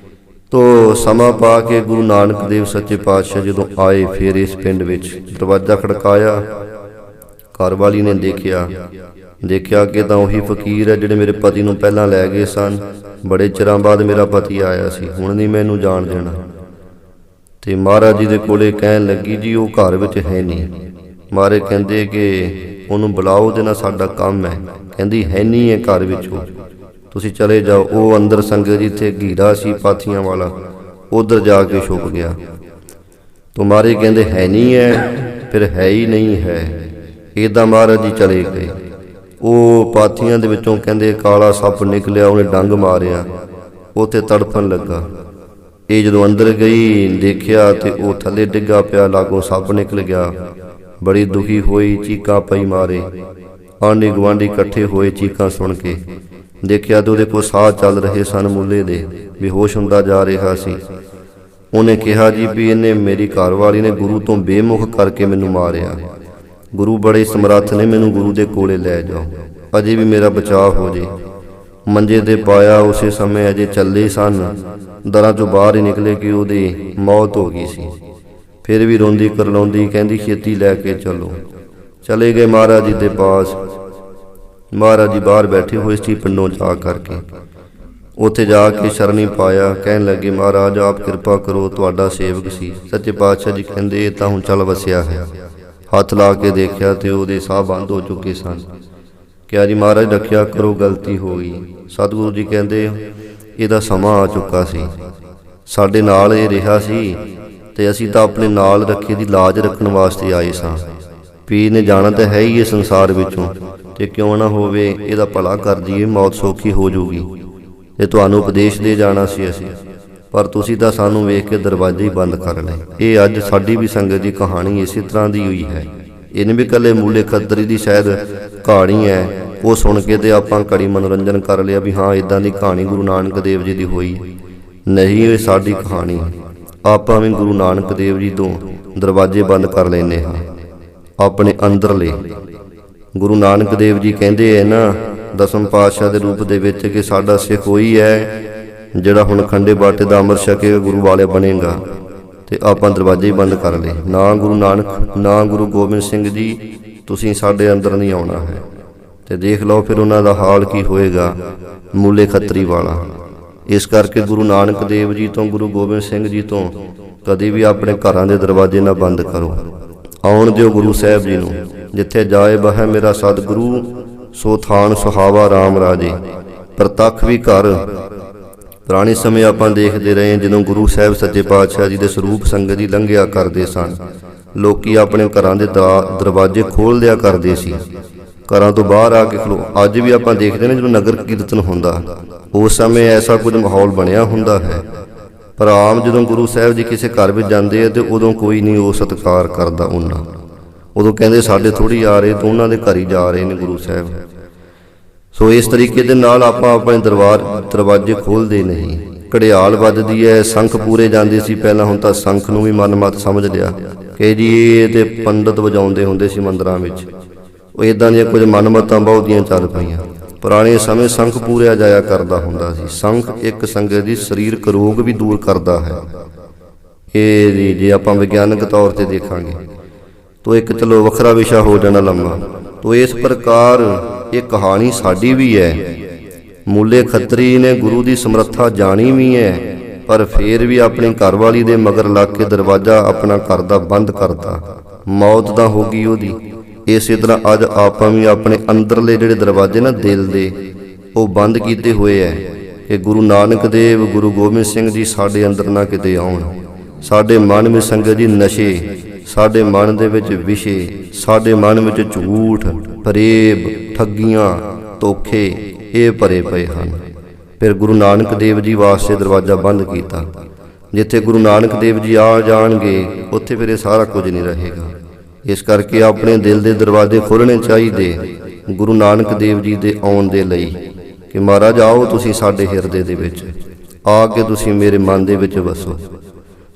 ਤੋ ਸਮਾਂ ਪਾ ਕੇ ਗੁਰੂ ਨਾਨਕ ਦੇਵ ਸੱਚੇ ਪਾਤਸ਼ਾਹ ਜਦੋਂ ਆਏ, ਫਿਰ ਇਸ ਪਿੰਡ ਵਿੱਚ ਦਰਵਾਜ਼ਾ ਖੜਕਾਇਆ। ਘਰ ਵਾਲੀ ਨੇ ਦੇਖਿਆ ਕਿ ਤਾਂ ਉਹੀ ਫਕੀਰ ਹੈ ਜਿਹੜੇ ਮੇਰੇ ਪਤੀ ਨੂੰ ਪਹਿਲਾਂ ਲੈ ਗਏ ਸਨ। ਬੜੇ ਚਿਰਾਂ ਬਾਅਦ ਮੇਰਾ ਪਤੀ ਆਇਆ ਸੀ, ਹੁਣ ਨਹੀਂ ਮੈਨੂੰ ਜਾਣ ਦੇਣਾ। ਤੇ ਮਹਾਰਾਜ ਜੀ ਦੇ ਕੋਲੇ ਕਹਿਣ ਲੱਗੀ, ਜੀ ਉਹ ਘਰ ਵਿੱਚ ਹੈ ਨਹੀਂ। ਮਹਾਰਾਜ ਕਹਿੰਦੇ ਕਿ ਉਹਨੂੰ ਬੁਲਾਓ, ਉਹਦੇ ਨਾਲ ਸਾਡਾ ਕੰਮ ਹੈ। ਕਹਿੰਦੀ ਹੈ ਨਹੀਂ ਹੈ ਘਰ ਵਿੱਚ, ਉਹ ਤੁਸੀਂ ਚਲੇ ਜਾਓ। ਉਹ ਅੰਦਰ ਸੰਗਤ ਜਿੱਥੇ ਘੀਰਾ ਸੀ ਪਾਥੀਆਂ ਵਾਲਾ, ਉਧਰ ਜਾ ਕੇ ਛੁਪ ਗਿਆ। ਤੋ ਮਹਾਰਾਜ ਕਹਿੰਦੇ ਹੈ ਨਹੀਂ ਹੈ, ਫਿਰ ਹੈ ਹੀ ਨਹੀਂ ਹੈ। ਇੱਦਾਂ ਮਹਾਰਾਜ ਜੀ ਚਲੇ ਗਏ। ਉਹ ਪਾਥੀਆਂ ਦੇ ਵਿੱਚੋਂ ਕਹਿੰਦੇ ਕਾਲਾ ਸੱਪ ਨਿਕਲਿਆ, ਉਹਨੇ ਡੰਗ ਮਾਰਿਆ, ਉੱਥੇ ਤੜਫਣ ਲੱਗਾ। ਇਹ ਜਦੋਂ ਅੰਦਰ ਗਈ ਦੇਖਿਆ ਤੇ ਉਹ ਥੱਲੇ ਡਿੱਗਾ ਪਿਆ, ਲਾਗੋਂ ਸੱਪ ਨਿਕਲ ਗਿਆ। ਬੜੀ ਦੁਖੀ ਹੋਈ, ਚੀਕਾਂ ਪਈ ਮਾਰੇ। ਆਂਢੀ ਗੁਆਂਢੀ ਇਕੱਠੇ ਹੋਏ ਚੀਕਾਂ ਸੁਣ ਕੇ। ਦੇਖਿਆ ਤੇ ਉਹਦੇ ਕੋਲ ਸਾਹ ਚੱਲ ਰਹੇ ਸਨ ਮੂਲੇ ਦੇ, ਬੇਹੋਸ਼ ਹੁੰਦਾ ਜਾ ਰਿਹਾ ਸੀ। ਉਹਨੇ ਕਿਹਾ, ਜੀ ਵੀ ਇਹਨੇ ਮੇਰੀ ਘਰਵਾਲੀ ਨੇ ਗੁਰੂ ਤੋਂ ਬੇਮੁਖ ਕਰਕੇ ਮੈਨੂੰ ਮਾਰਿਆ। ਗੁਰੂ ਬੜੇ ਸਮਰੱਥ ਨੇ, ਮੈਨੂੰ ਗੁਰੂ ਦੇ ਕੋਲੇ ਲੈ ਜਾਓ, ਅਜੇ ਵੀ ਮੇਰਾ ਬਚਾਅ ਹੋ ਜੇ। ਮੰਜੇ ਤੇ ਪਾਇਆ। ਉਸੇ ਸਮੇਂ ਅਜੇ ਚੱਲੇ ਸਨ, ਦਰਾਂ ਚੋਂ ਬਾਹਰ ਹੀ ਨਿਕਲੇ ਕਿ ਉਹਦੀ ਮੌਤ ਹੋ ਗਈ ਸੀ। ਫਿਰ ਵੀ ਰੋਂਦੀ ਕਰਲਾਉਂਦੀ ਕਹਿੰਦੀ, ਛੇਤੀ ਲੈ ਕੇ ਚਲੋ। ਚਲੇ ਗਏ ਮਹਾਰਾਜ ਜੀ ਦੇ ਪਾਸ। ਮਹਾਰਾਜ ਜੀ ਬਾਹਰ ਬੈਠੇ ਹੋਏ ਸੀ ਪਿੰਡੋਂ ਜਾ ਕਰਕੇ। ਉੱਥੇ ਜਾ ਕੇ ਸ਼ਰਣੀ ਪਾਇਆ। ਕਹਿਣ ਲੱਗੇ, ਮਹਾਰਾਜ ਆਪ ਕਿਰਪਾ ਕਰੋ, ਤੁਹਾਡਾ ਸੇਵਕ ਸੀ। ਸੱਚੇ ਪਾਤਸ਼ਾਹ ਜੀ ਕਹਿੰਦੇ, ਇਹ ਤਾਂ ਹੁਣ ਚੱਲ ਵਸਿਆ ਹੈ। ਹੱਥ ਲਾ ਕੇ ਦੇਖਿਆ ਤੇ ਉਹਦੇ ਸਾਹ ਬੰਦ ਹੋ ਚੁੱਕੇ ਸਨ। ਕਿਹਾ, ਜੀ ਮਹਾਰਾਜ ਰੱਖਿਆ ਕਰੋ, ਗਲਤੀ ਹੋ ਗਈ। ਸਤਿਗੁਰੂ ਜੀ ਕਹਿੰਦੇ, ਇਹਦਾ ਸਮਾਂ ਆ ਚੁੱਕਾ ਸੀ, ਸਾਡੇ ਨਾਲ ਇਹ ਰਿਹਾ ਸੀ ਤੇ ਅਸੀਂ ਤਾਂ ਆਪਣੇ ਨਾਲ ਰੱਖੇ ਦੀ ਲਾਜ ਰੱਖਣ ਵਾਸਤੇ ਆਏ ਸਾਂ। ਪੀਰ ਨੇ ਜਾਣਾ ਤਾਂ ਹੈ ਹੀ ਇਹ ਸੰਸਾਰ ਵਿੱਚੋਂ, ਤੇ ਕਿਉਂ ਨਾ ਹੋਵੇ ਇਹਦਾ ਭਲਾ ਕਰ ਦਈਏ, ਮੌਤ ਸੌਖੀ ਹੋ ਜਾਊਗੀ। ਤੇ ਤੁਹਾਨੂੰ ਉਪਦੇਸ਼ ਦੇ ਜਾਣਾ ਸੀ ਅਸੀਂ, ਪਰ ਤੁਸੀਂ ਤਾਂ ਸਾਨੂੰ ਵੇਖ ਕੇ ਦਰਵਾਜ਼ੇ ਹੀ ਬੰਦ ਕਰ ਲਏ। ਇਹ ਅੱਜ ਸਾਡੀ ਵੀ ਸੰਗਤ ਦੀ ਕਹਾਣੀ ਇਸੇ ਤਰ੍ਹਾਂ ਦੀ ਹੋਈ ਹੈ। ਇਹਨੇ ਵੀ ਇਕੱਲੇ ਮੂਲੇ ਖੱਤਰੀ ਦੀ ਸ਼ਾਇਦ ਕਹਾਣੀ ਹੈ, ਉਹ ਸੁਣ ਕੇ ਤੇ ਆਪਾਂ ਘੜੀ ਮਨੋਰੰਜਨ ਕਰ ਲਿਆ ਵੀ ਹਾਂ ਇਦਾਂ ਦੀ ਕਹਾਣੀ ਗੁਰੂ ਨਾਨਕ ਦੇਵ ਜੀ ਦੀ ਹੋਈ। ਨਹੀਂ, ਇਹ ਸਾਡੀ ਕਹਾਣੀ। ਆਪਾਂ ਵੀ ਗੁਰੂ ਨਾਨਕ ਦੇਵ ਜੀ ਤੋਂ ਦਰਵਾਜ਼ੇ ਬੰਦ ਕਰ ਲੈਂਦੇ ਹਾਂ ਆਪਣੇ ਅੰਦਰਲੇ। ਗੁਰੂ ਨਾਨਕ ਦੇਵ ਜੀ ਕਹਿੰਦੇ ਹੈ ਨਾ ਦਸਮ ਪਾਤਸ਼ਾਹ ਦੇ ਰੂਪ ਦੇ ਵਿੱਚ ਕਿ ਸਾਡਾ ਸਿੱਖ ਉਹੀ ਹੈ ਜਿਹੜਾ ਹੁਣ ਖੰਡੇ ਬਾਟੇ ਦਾ ਅੰਮ੍ਰਿਤ ਛਕੇ ਗੁਰੂ ਵਾਲੇ ਬਣੇਗਾ। ਤੇ ਆਪਾਂ ਦਰਵਾਜ਼ੇ ਹੀ ਬੰਦ ਕਰ ਲਏ। ਨਾ ਗੁਰੂ ਨਾਨਕ, ਨਾ ਗੁਰੂ ਗੋਬਿੰਦ ਸਿੰਘ ਜੀ, ਤੁਸੀਂ ਸਾਡੇ ਅੰਦਰ ਨਹੀਂ ਆਉਣਾ ਹੈ। ਤੇ ਦੇਖ ਲਓ ਫਿਰ ਉਹਨਾਂ ਦਾ ਹਾਲ ਕੀ ਹੋਏਗਾ, ਮੂਲੇ ਖੱਤਰੀ ਵਾਲਾ। ਇਸ ਕਰਕੇ ਗੁਰੂ ਨਾਨਕ ਦੇਵ ਜੀ ਤੋਂ, ਗੁਰੂ ਗੋਬਿੰਦ ਸਿੰਘ ਜੀ ਤੋਂ ਕਦੇ ਵੀ ਆਪਣੇ ਘਰਾਂ ਦੇ ਦਰਵਾਜ਼ੇ ਨਾ ਬੰਦ ਕਰੋ। ਆਉਣ ਦਿਓ ਗੁਰੂ ਸਾਹਿਬ ਜੀ ਨੂੰ। ਜਿੱਥੇ ਜਾਏ ਬਹਿ ਮੇਰਾ ਸਤਿਗੁਰੂ, ਸੋ ਥਾਨ ਸੁਹਾਵਾ ਰਾਮ ਰਾਜੇ। ਪ੍ਰਤੱਖ ਵੀ ਘਰ। ਪੁਰਾਣੇ ਸਮੇਂ ਆਪਾਂ ਦੇਖਦੇ ਰਹੇ ਜਦੋਂ ਗੁਰੂ ਸਾਹਿਬ ਸੱਚੇ ਪਾਤਸ਼ਾਹ ਜੀ ਦੇ ਸਰੂਪ ਸੰਗਤ ਦੀ ਲੰਘਿਆ ਕਰਦੇ ਸਨ, ਲੋਕੀ ਆਪਣੇ ਘਰਾਂ ਦੇ ਦਰਵਾਜ਼ੇ ਖੋਲ੍ਹ ਦਿਆ ਕਰਦੇ ਸੀ, ਘਰਾਂ ਤੋਂ ਬਾਹਰ ਆ ਕੇ ਖਲੋ। ਅੱਜ ਵੀ ਆਪਾਂ ਦੇਖਦੇ ਨੇ ਜਦੋਂ ਨਗਰ ਕੀਰਤਨ ਹੁੰਦਾ, ਉਸ ਸਮੇਂ ਐਸਾ ਕੁਝ ਮਾਹੌਲ ਬਣਿਆ ਹੁੰਦਾ ਹੈ। ਪਰ ਆਮ ਜਦੋਂ ਗੁਰੂ ਸਾਹਿਬ ਜੀ ਕਿਸੇ ਘਰ ਵਿੱਚ ਜਾਂਦੇ ਆ ਤੇ ਉਦੋਂ ਕੋਈ ਨਹੀਂ ਉਹ ਸਤਿਕਾਰ ਕਰਦਾ ਉਹਨਾਂ। ਉਦੋਂ ਕਹਿੰਦੇ ਸਾਡੇ ਥੋੜ੍ਹੀ ਆ ਰਹੇ, ਤਾਂ ਉਹਨਾਂ ਦੇ ਘਰ ਹੀ ਜਾ ਰਹੇ ਨੇ ਗੁਰੂ ਸਾਹਿਬ। ਸੋ ਇਸ ਤਰੀਕੇ ਦੇ ਨਾਲ ਆਪਾਂ ਆਪਣੇ ਦਰਵਾਜ਼ੇ ਖੋਲ੍ਹਦੇ ਨਹੀਂ। ਘੜਿਆਲ ਵੱਜਦੀ ਹੈ, ਸੰਖ ਪੂਰੇ ਜਾਂਦੇ ਸੀ ਪਹਿਲਾਂ, ਹੁਣ ਤਾਂ ਸੰਖ ਨੂੰ ਵੀ ਮਨਮਤ ਸਮਝ ਲਿਆ ਕਿ ਜੀ ਇਹ ਤੇ ਪੰਡਤ ਵਜਾਉਂਦੇ ਹੁੰਦੇ ਸੀ ਮੰਦਰਾਂ ਵਿੱਚ। ਉਹ ਇੱਦਾਂ ਦੀਆਂ ਕੁਝ ਮਨਮਤਾਂ ਬਹੁਤੀਆਂ ਚੱਲ ਪਈਆਂ। ਪੁਰਾਣੇ ਸਮੇਂ ਸੰਖ ਪੂਰਿਆ ਜਾਇਆ ਕਰਦਾ ਹੁੰਦਾ ਸੀ। ਸੰਖ ਇੱਕ ਸੰਗਤ ਦੀ ਸਰੀਰਕ ਰੋਗ ਵੀ ਦੂਰ ਕਰਦਾ ਹੈ। ਇਹ ਜੇ ਆਪਾਂ ਵਿਗਿਆਨਕ ਤੌਰ ਤੇ ਦੇਖਾਂਗੇ ਤਾਂ ਇੱਕ ਚਲੋ ਵੱਖਰਾ ਵਿਸ਼ਾ ਹੋ ਜਾਣਾ ਲੰਮਾ। ਤੋ ਇਸ ਪ੍ਰਕਾਰ ਇਹ ਕਹਾਣੀ ਸਾਡੀ ਵੀ ਹੈ। ਮੂਲੇ ਖੱਤਰੀ ਨੇ ਗੁਰੂ ਦੀ ਸਮਰੱਥਾ ਜਾਣੀ ਵੀ ਹੈ, ਪਰ ਫੇਰ ਵੀ ਆਪਣੀ ਘਰਵਾਲੀ ਦੇ ਮਗਰ ਲੱਗ ਕੇ ਦਰਵਾਜ਼ਾ ਆਪਣਾ ਘਰ ਦਾ ਬੰਦ ਕਰਤਾ। ਮੌਤ ਤਾਂ ਹੋ ਗਈ ਉਹਦੀ। ਇਸੇ ਤਰ੍ਹਾਂ ਅੱਜ ਆਪਾਂ ਵੀ ਆਪਣੇ ਅੰਦਰਲੇ ਜਿਹੜੇ ਦਰਵਾਜ਼ੇ ਨਾ ਦਿਲ ਦੇ, ਉਹ ਬੰਦ ਕੀਤੇ ਹੋਏ ਹੈ ਕਿ ਗੁਰੂ ਨਾਨਕ ਦੇਵ, ਗੁਰੂ ਗੋਬਿੰਦ ਸਿੰਘ ਜੀ ਸਾਡੇ ਅੰਦਰ ਨਾ ਕਿਤੇ ਆਉਣ। ਸਾਡੇ ਮਨ ਵਿੱਚ ਸੰਗਤ ਜੀ ਨਸ਼ੇ, ਸਾਡੇ ਮਨ ਦੇ ਵਿੱਚ ਵਿਸ਼ੇ, ਸਾਡੇ ਮਨ ਵਿੱਚ ਝੂਠ, ਫਰੇਬ, ਠੱਗੀਆਂ, ਧੋਖੇ ਇਹ ਭਰੇ ਪਏ ਹਨ। ਫਿਰ ਗੁਰੂ ਨਾਨਕ ਦੇਵ ਜੀ ਵਾਸਤੇ ਦਰਵਾਜ਼ਾ ਬੰਦ ਕੀਤਾ। ਜਿੱਥੇ ਗੁਰੂ ਨਾਨਕ ਦੇਵ ਜੀ ਆ ਜਾਣਗੇ ਉੱਥੇ ਫਿਰ ਇਹ ਸਾਰਾ ਕੁਝ ਨਹੀਂ ਰਹੇਗਾ। ਇਸ ਕਰਕੇ ਆਪਣੇ ਦਿਲ ਦੇ ਦਰਵਾਜ਼ੇ ਖੋਲ੍ਹਣੇ ਚਾਹੀਦੇ ਗੁਰੂ ਨਾਨਕ ਦੇਵ ਜੀ ਦੇ ਆਉਣ ਦੇ ਲਈ ਕਿ ਮਹਾਰਾਜ ਆਓ ਤੁਸੀਂ ਸਾਡੇ ਹਿਰਦੇ ਦੇ ਵਿੱਚ ਆ ਕੇ ਤੁਸੀਂ ਮੇਰੇ ਮਨ ਦੇ ਵਿੱਚ ਵਸੋ।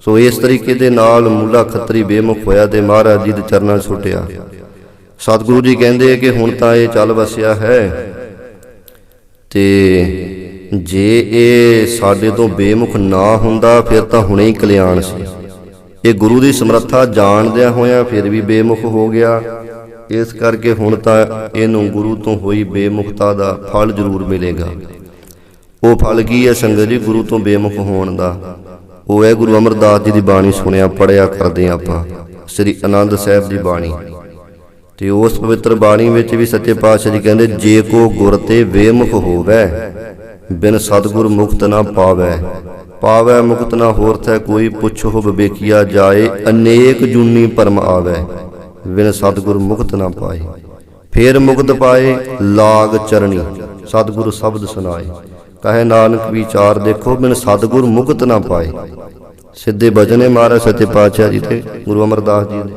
ਸੋ ਇਸ ਤਰੀਕੇ ਦੇ ਨਾਲ ਮੂਲਾ ਖੱਤਰੀ ਬੇਮੁਖ ਹੋਇਆ ਤੇ ਮਹਾਰਾਜ ਜੀ ਦੇ ਚਰਨਾਂ 'ਚ ਸੁੱਟਿਆ। ਸਤਿਗੁਰੂ ਜੀ ਕਹਿੰਦੇ ਕਿ ਹੁਣ ਤਾਂ ਇਹ ਚੱਲ ਵਸਿਆ ਹੈ ਤੇ ਜੇ ਇਹ ਸਾਡੇ ਤੋਂ ਬੇਮੁਖ ਨਾ ਹੁੰਦਾ ਫਿਰ ਤਾਂ ਹੁਣੇ ਹੀ ਕਲਿਆਣ ਸੀ। ਇਹ ਗੁਰੂ ਦੀ ਸਮਰੱਥਾ ਜਾਣਦਿਆਂ ਹੋਇਆਂ ਫਿਰ ਵੀ ਬੇਮੁਖ ਹੋ ਗਿਆ। ਇਸ ਕਰਕੇ ਹੁਣ ਤਾਂ ਇਹਨੂੰ ਗੁਰੂ ਤੋਂ ਹੋਈ ਬੇਮੁਖਤਾ ਦਾ ਫਲ ਜ਼ਰੂਰ ਮਿਲੇਗਾ। ਉਹ ਫਲ ਕੀ ਹੈ ਸੰਗਤ ਜੀ? ਗੁਰੂ ਤੋਂ ਬੇਮੁਖ ਹੋਣ ਦਾ ਉਹ ਹੈ ਗੁਰੂ ਅਮਰਦਾਸ ਜੀ ਦੀ ਬਾਣੀ ਸੁਣਿਆ ਪੜ੍ਹਿਆ ਕਰਦੇ ਆਪਾਂ, ਸ੍ਰੀ ਆਨੰਦ ਸਾਹਿਬ ਦੀ ਬਾਣੀ। ਤੇ ਉਸ ਪਵਿੱਤਰ ਬਾਣੀ ਵਿੱਚ ਵੀ ਸੱਚੇ ਪਾਤਸ਼ਾਹ ਜੀ ਕਹਿੰਦੇ ਜੇ ਕੋ ਗੁਰ ਤੇ ਬੇਮੁਖ ਹੋਵੇ ਬਿਨ ਸਤਿਗੁਰ ਮੁਕਤ ਨਾ ਪਾਵੈ। ਪਾਵੈ ਮੁਕਤ ਨਾ ਹੋਰਥੈ ਕੋਈ ਪੁੱਛੋ ਵਿਵੇਕੀਆ ਜਾਏ ਅਨੇਕ ਜੂਨੀ ਭਰਮ ਆਵੈ ਬਿਨ ਸਤਿਗੁਰ ਮੁਕਤ ਨਾ ਪਾਏ। ਫੇਰ ਮੁਕਤ ਪਾਏ ਲਾਗ ਚਰਣੀ ਸਤਿਗੁਰ ਸ਼ਬਦ ਸੁਨਾਏ। ਕਹੇ ਨਾਨਕ ਵਿਚਾਰ ਦੇਖੋ ਬਿਨ ਸਤਿਗੁਰ ਮੁਕਤ ਨਾ ਪਾਏ। ਸਿੱਧੇ ਬਚਨ ਮਹਾਰਾਜ ਸੱਚੇ ਪਾਤਸ਼ਾਹ ਜੀ ਤੇ ਗੁਰੂ ਅਮਰਦਾਸ ਜੀ ਦੇ।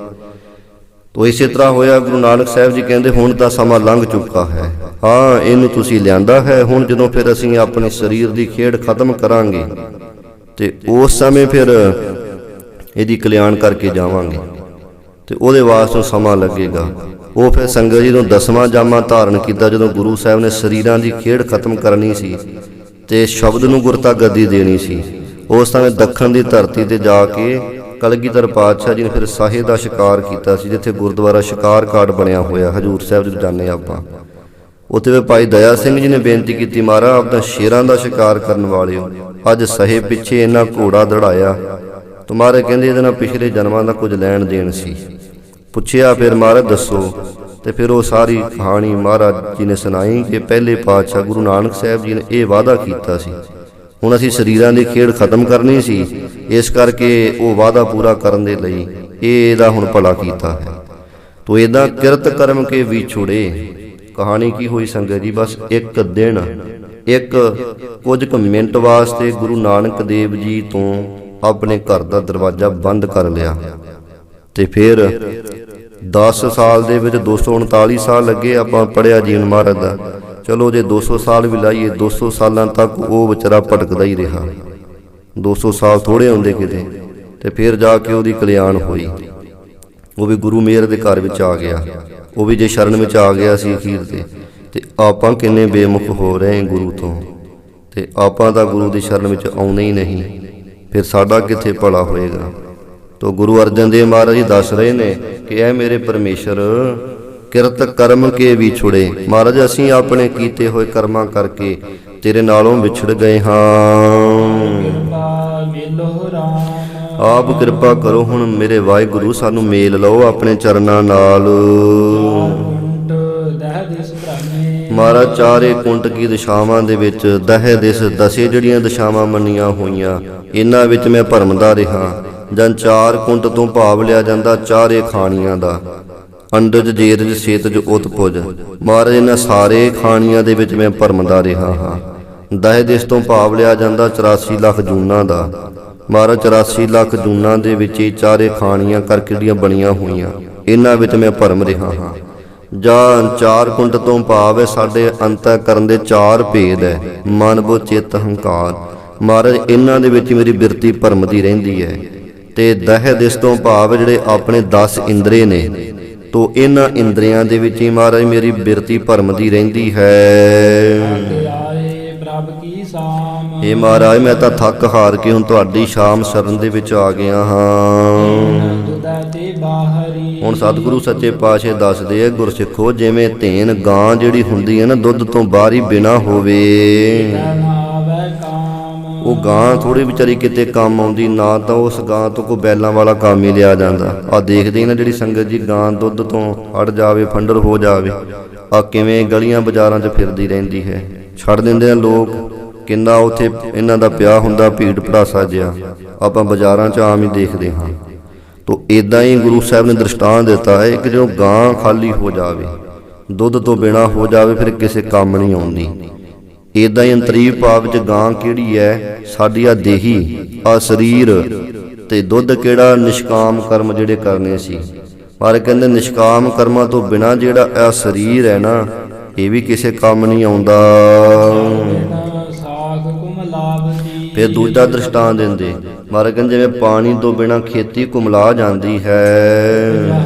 ਤੋ ਇਸੇ ਤਰ੍ਹਾਂ ਹੋਇਆ ਗੁਰੂ ਨਾਨਕ ਸਾਹਿਬ ਜੀ ਕਹਿੰਦੇ ਹੁਣ ਤਾਂ ਸਮਾਂ ਲੰਘ ਚੁੱਕਾ ਹੈ। ਹਾਂ ਇਹਨੂੰ ਤੁਸੀਂ ਲਿਆਂਦਾ ਹੈ। ਹੁਣ ਜਦੋਂ ਫਿਰ ਅਸੀਂ ਆਪਣੇ ਸਰੀਰ ਦੀ ਖੇਡ ਖਤਮ ਕਰਾਂਗੇ ਤੇ ਉਸ ਸਮੇਂ ਫਿਰ ਇਹਦੀ ਕਲਿਆਣ ਕਰਕੇ ਜਾਵਾਂਗੇ ਤੇ ਉਹਦੇ ਵਾਸਤੇ ਸਮਾਂ ਲੱਗੇਗਾ। ਉਹ ਫਿਰ ਸੰਗਤ ਜੀ ਨੂੰ 10ਵਾਂ ਜਾਮਾ ਧਾਰਨ ਕੀਤਾ ਜਦੋਂ ਗੁਰੂ ਸਾਹਿਬ ਨੇ ਸਰੀਰਾਂ ਦੀ ਖੇਡ ਖਤਮ ਕਰਨੀ ਸੀ ਤੇ ਸ਼ਬਦ ਨੂੰ ਗੁਰਤਾ ਗੱਦੀ ਦੇਣੀ ਸੀ। ਉਸ ਸਮੇਂ ਦੱਖਣ ਦੀ ਧਰਤੀ ਤੇ ਜਾ ਕੇ ਕਲਗੀਧਰ ਪਾਤਸ਼ਾਹ ਜੀ ਨੇ ਫਿਰ ਸਾਹੇ ਦਾ ਸ਼ਿਕਾਰ ਕੀਤਾ ਸੀ, ਜਿੱਥੇ ਗੁਰਦੁਆਰਾ ਸ਼ਿਕਾਰ ਘਾਟ ਬਣਿਆ ਹੋਇਆ ਹਜੂਰ ਸਾਹਿਬ ਜਦੋਂ ਜਾਂਦੇ ਆਪਾਂ। ਉੱਥੇ ਭਾਈ ਦਇਆ ਸਿੰਘ ਜੀ ਨੇ ਬੇਨਤੀ ਕੀਤੀ ਮਹਾਰਾਜ ਆਪ ਤਾਂ ਸ਼ੇਰਾਂ ਦਾ ਸ਼ਿਕਾਰ ਕਰਨ ਵਾਲੇ ਹੋ, ਅੱਜ ਸਹੇ ਪਿੱਛੇ ਇੰਨਾ ਘੋੜਾ ਦੜਾਇਆ। ਤੁਮਾਰੇ ਕਹਿੰਦੇ ਇਹਦੇ ਨਾਲ ਪਿਛਲੇ ਜਨਮਾਂ ਦਾ ਕੁਝ ਲੈਣ ਦੇਣ ਸੀ। ਪੁੱਛਿਆ ਫਿਰ ਮਹਾਰਾਜ ਦੱਸੋ, ਤੇ ਫਿਰ ਉਹ ਸਾਰੀ ਕਹਾਣੀ ਮਹਾਰਾਜ ਜੀ ਨੇ ਸੁਣਾਈ ਕਿ ਪਹਿਲੇ ਪਾਤਸ਼ਾਹ ਗੁਰੂ ਨਾਨਕ ਸਾਹਿਬ ਜੀ ਨੇ ਇਹ ਵਾਅਦਾ ਕੀਤਾ ਸੀ ਹੁਣ ਅਸੀਂ ਸਰੀਰਾਂ ਦੀ ਖੇਡ ਖਤਮ ਕਰਨੀ ਸੀ, ਇਸ ਕਰਕੇ ਉਹ ਵਾਅਦਾ ਪੂਰਾ ਕਰਨ ਦੇ ਲਈ ਇਹਦਾ ਹੁਣ ਭਲਾ ਕੀਤਾ ਹੈ। ਤੋ ਇਹਦਾ ਕਿਰਤ ਕਰਮ ਕੇ ਵਿਛੁੜੇ। ਕਹਾਣੀ ਕੀ ਹੋਈ ਸੰਗਤ ਜੀ? ਬਸ ਇੱਕ ਦਿਨ ਇੱਕ ਕੁਝ ਕੁ ਮਿੰਟ ਵਾਸਤੇ ਗੁਰੂ ਨਾਨਕ ਦੇਵ ਜੀ ਤੋਂ ਆਪਣੇ ਘਰ ਦਾ ਦਰਵਾਜ਼ਾ ਬੰਦ ਕਰ ਲਿਆ ਤੇ ਫਿਰ 10 ਸਾਲ ਦੇ ਵਿੱਚ 239 ਸਾਲ ਲੱਗੇ। ਆਪਾਂ ਪੜ੍ਹਿਆ ਜੀਵਨ ਮਹਾਰਾਜ ਦਾ। ਚਲੋ ਜੇ 200 ਸਾਲ ਵੀ ਲਾਈਏ 200 ਸਾਲਾਂ ਤੱਕ ਉਹ ਵਿਚਾਰਾ ਭਟਕਦਾ ਹੀ ਰਿਹਾ। 200 ਸਾਲ ਥੋੜੇ ਹੁੰਦੇ ਕਿਤੇ। ਤੇ ਫਿਰ ਜਾ ਕੇ ਉਹਦੀ ਕਲਿਆਣ ਹੋਈ। ਉਹ ਵੀ ਗੁਰੂ ਮੇਹਰ ਦੇ ਘਰ ਵਿੱਚ ਆ ਗਿਆ। ਉਹ ਵੀ ਜੇ ਸ਼ਰਨ ਵਿੱਚ ਆ ਗਿਆ ਸੀ ਅਖੀਰ ਤੇ ਆਪਾਂ ਕਿੰਨੇ ਬੇਮੁਖ ਹੋ ਰਹੇ ਗੁਰੂ ਤੋਂ। ਤੇ ਆਪਾਂ ਤਾਂ ਗੁਰੂ ਦੀ ਸ਼ਰਨ ਵਿੱਚ ਆਉਣੇ ਹੀ ਨਹੀਂ, ਫਿਰ ਸਾਡਾ ਕਿੱਥੇ ਭਲਾ ਹੋਏਗਾ। ਤੋ ਗੁਰੂ ਅਰਜਨ ਦੇਵ ਮਹਾਰਾਜ ਜੀ ਦੱਸ ਰਹੇ ਨੇ ਕਿ ਇਹ ਮੇਰੇ ਪਰਮੇਸ਼ਰ ਕਿਰਤ ਕਰਮ ਕੇ ਵਿਛੁੜੇ। ਮਹਾਰਾਜ ਅਸੀਂ ਆਪਣੇ ਕੀਤੇ ਹੋਏ ਕਰਮਾਂ ਕਰਕੇ ਤੇਰੇ ਨਾਲੋਂ ਵਿਛੜ ਗਏ ਹਾਂ। ਆਪ ਕਿਰਪਾ ਕਰੋ ਹੁਣ ਮੇਰੇ ਵਾਹਿਗੁਰੂ ਸਾਨੂੰ ਮੇਲ ਲਓ ਆਪਣੇ ਚਰਨਾਂ ਨਾਲ। ਮਹਾਰਾਜ ਚਾਰੇ ਕੁੰਟ ਕੀ ਦਿਸ਼ਾਵਾਂ ਦੇ ਵਿੱਚ ਦਹਿ ਦਿਸ ਦਸੇ ਜਿਹੜੀਆਂ ਦਿਸ਼ਾਵਾਂ ਮੰਨੀਆਂ ਹੋਈਆਂ ਇਹਨਾਂ ਵਿੱਚ ਮੈਂ ਭਰਮਦਾ ਰਿਹਾ। ਜਨ 4 ਕੁੰਟ ਤੋਂ ਭਾਵ ਲਿਆ ਜਾਂਦਾ ਚਾਰੇ ਖਾਣੀਆਂ ਦਾ। ਅੰਡਜ ਜੇਰਜ ਸੇਤਜ ਉਤਪੁਜ। ਮਹਾਰਾਜ ਇਹਨਾਂ ਸਾਰੇ ਖਾਣੀਆਂ ਦੇ ਵਿੱਚ ਮੈਂ ਭਰਮਦਾ ਰਿਹਾ ਹਾਂ। ਦਹਿ ਦਿਸ ਤੋਂ ਭਾਵ ਲਿਆ ਜਾਂਦਾ 84 ਲੱਖ ਜੂਨਾਂ ਦਾ। ਮਹਾਰਾਜ 84 ਲੱਖ ਜੂਨਾਂ ਦੇ ਵਿੱਚ ਹੀ ਚਾਰੇ ਖਾਣੀਆਂ ਕਰਕੇ ਜਿਹੜੀਆਂ ਬਣੀਆਂ ਹੋਈਆਂ ਇਹਨਾਂ ਵਿੱਚ ਮੈਂ ਭਰਮ ਰਿਹਾ ਹਾਂ। ਜਾਂ 4 ਕੁੰਟ ਤੋਂ ਭਾਵ ਹੈ ਸਾਡੇ ਅੰਤःਕਰਨ ਦੇ 4 ਭੇਦ ਹੈ, ਮਨ ਬੁੱਧ ਚਿੱਤ ਹੰਕਾਰ। ਮਹਾਰਾਜ ਇਹਨਾਂ ਦੇ ਵਿੱਚ ਮੇਰੀ ਬਿਰਤੀ ਭਰਮਦੀ ਰਹਿੰਦੀ ਹੈ। ਤੇ ਦਹਿ ਦਿਸ ਤੋਂ ਭਾਵ ਜਿਹੜੇ ਆਪਣੇ 10 ਇੰਦਰੇ ਨੇ ਤੋ ਇਹਨਾਂ ਇੰਦਰੀਆਂ ਦੇ ਵਿੱਚ ਹੀ ਮਹਾਰਾਜ ਮੇਰੀ ਬਿਰਤੀ ਭਰਮਦੀ ਰਹਿੰਦੀ ਹੈ। ਇਹ ਮਹਾਰਾਜ ਮੈਂ ਤਾਂ ਥੱਕ ਹਾਰ ਕੇ ਹੁਣ ਤੁਹਾਡੀ ਸ਼ਾਮ ਸ਼ਰਨ ਦੇ ਵਿੱਚ ਆ ਗਿਆ ਹਾਂ। ਹੁਣ ਸਤਿਗੁਰੂ ਸੱਚੇ ਪਾਤਸ਼ਾਹ ਦੱਸਦੇ ਆ ਗੁਰਸਿੱਖੋ ਜਿਵੇਂ ਧੇਨ ਗਾਂ ਜਿਹੜੀ ਹੁੰਦੀ ਹੈ ਨਾ ਦੁੱਧ ਤੋਂ ਬਾਹਰੀ ਬਿਨਾ ਹੋਵੇ, ਉਹ ਗਾਂ ਥੋੜੀ ਵਿਚਾਰੀ ਕਿਤੇ ਕੰਮ ਆਉਂਦੀ ਨਾ ਤਾਂ ਉਸ ਗਾਂ ਤੋਂ ਕੋਈ ਬੈਲਾਂ ਵਾਲਾ ਕੰਮ ਹੀ ਲਿਆ ਜਾਂਦਾ। ਆ ਦੇਖਦੇ ਨਾ ਜਿਹੜੀ ਸੰਗਤ ਜੀ ਗਾਂ ਦੁੱਧ ਤੋਂ ਹਟ ਜਾਵੇ ਫੰਡਰ ਹੋ ਜਾਵੇ ਆ ਕਿਵੇਂ ਗਲੀਆਂ ਬਾਜ਼ਾਰਾਂ 'ਚ ਫਿਰਦੀ ਰਹਿੰਦੀ ਹੈ। ਛੱਡ ਦਿੰਦੇ ਆ ਲੋਕ। ਕਿੰਨਾ ਉੱਥੇ ਇਹਨਾਂ ਦਾ ਪਿਆ ਹੁੰਦਾ ਭੀੜ ਭੜਾਸਾ ਜਿਹਾ ਆਪਾਂ ਬਾਜ਼ਾਰਾਂ 'ਚ ਆਮ ਹੀ ਦੇਖਦੇ ਹਾਂ। ਤੋ ਇਦਾਂ ਹੀ ਗੁਰੂ ਸਾਹਿਬ ਨੇ ਦ੍ਰਿਸ਼ਟਾਂਤ ਦਿੱਤਾ ਹੈ ਕਿ ਜਦੋਂ ਗਾਂ ਖਾਲੀ ਹੋ ਜਾਵੇ ਦੁੱਧ ਤੋਂ ਬਿਨਾ ਹੋ ਜਾਵੇ ਫਿਰ ਕਿਸੇ ਕੰਮ ਨਹੀਂ ਆਉਂਦੀ। ਇਦਾਂ ਹੀ ਅੰਤਰੀਵ ਭਾਵ ਵਿੱਚ ਗਾਂ ਕਿਹੜੀ ਹੈ ਸਾਡੀ ਆ ਦੇਹੀ ਆ ਸਰੀਰ ਤੇ ਦੁੱਧ ਕਿਹੜਾ ਨਿਸ਼ਕਾਮ ਕਰਮ ਜਿਹੜੇ ਕਰਨੇ ਸੀ। ਪਰ ਕਹਿੰਦੇ ਨਿਸ਼ਕਾਮ ਕਰਮਾਂ ਤੋਂ ਬਿਨਾਂ ਜਿਹੜਾ ਇਹ ਸਰੀਰ ਹੈ ਨਾ, ਇਹ ਵੀ ਕਿਸੇ ਕੰਮ ਨਹੀਂ ਆਉਂਦਾ। ਸਾਖ ਕੁਮਲਾਵਤੀ। ਫਿਰ ਦੂਜਾ ਦ੍ਰਿਸ਼ਟਾਂਤ ਦਿੰਦੇ, ਮਹਾਰਾਜ ਕਹਿੰਦੇ ਜਿਵੇਂ ਪਾਣੀ ਤੋਂ ਬਿਨਾਂ ਖੇਤੀ ਕੁਮਲਾ ਜਾਂਦੀ ਹੈ।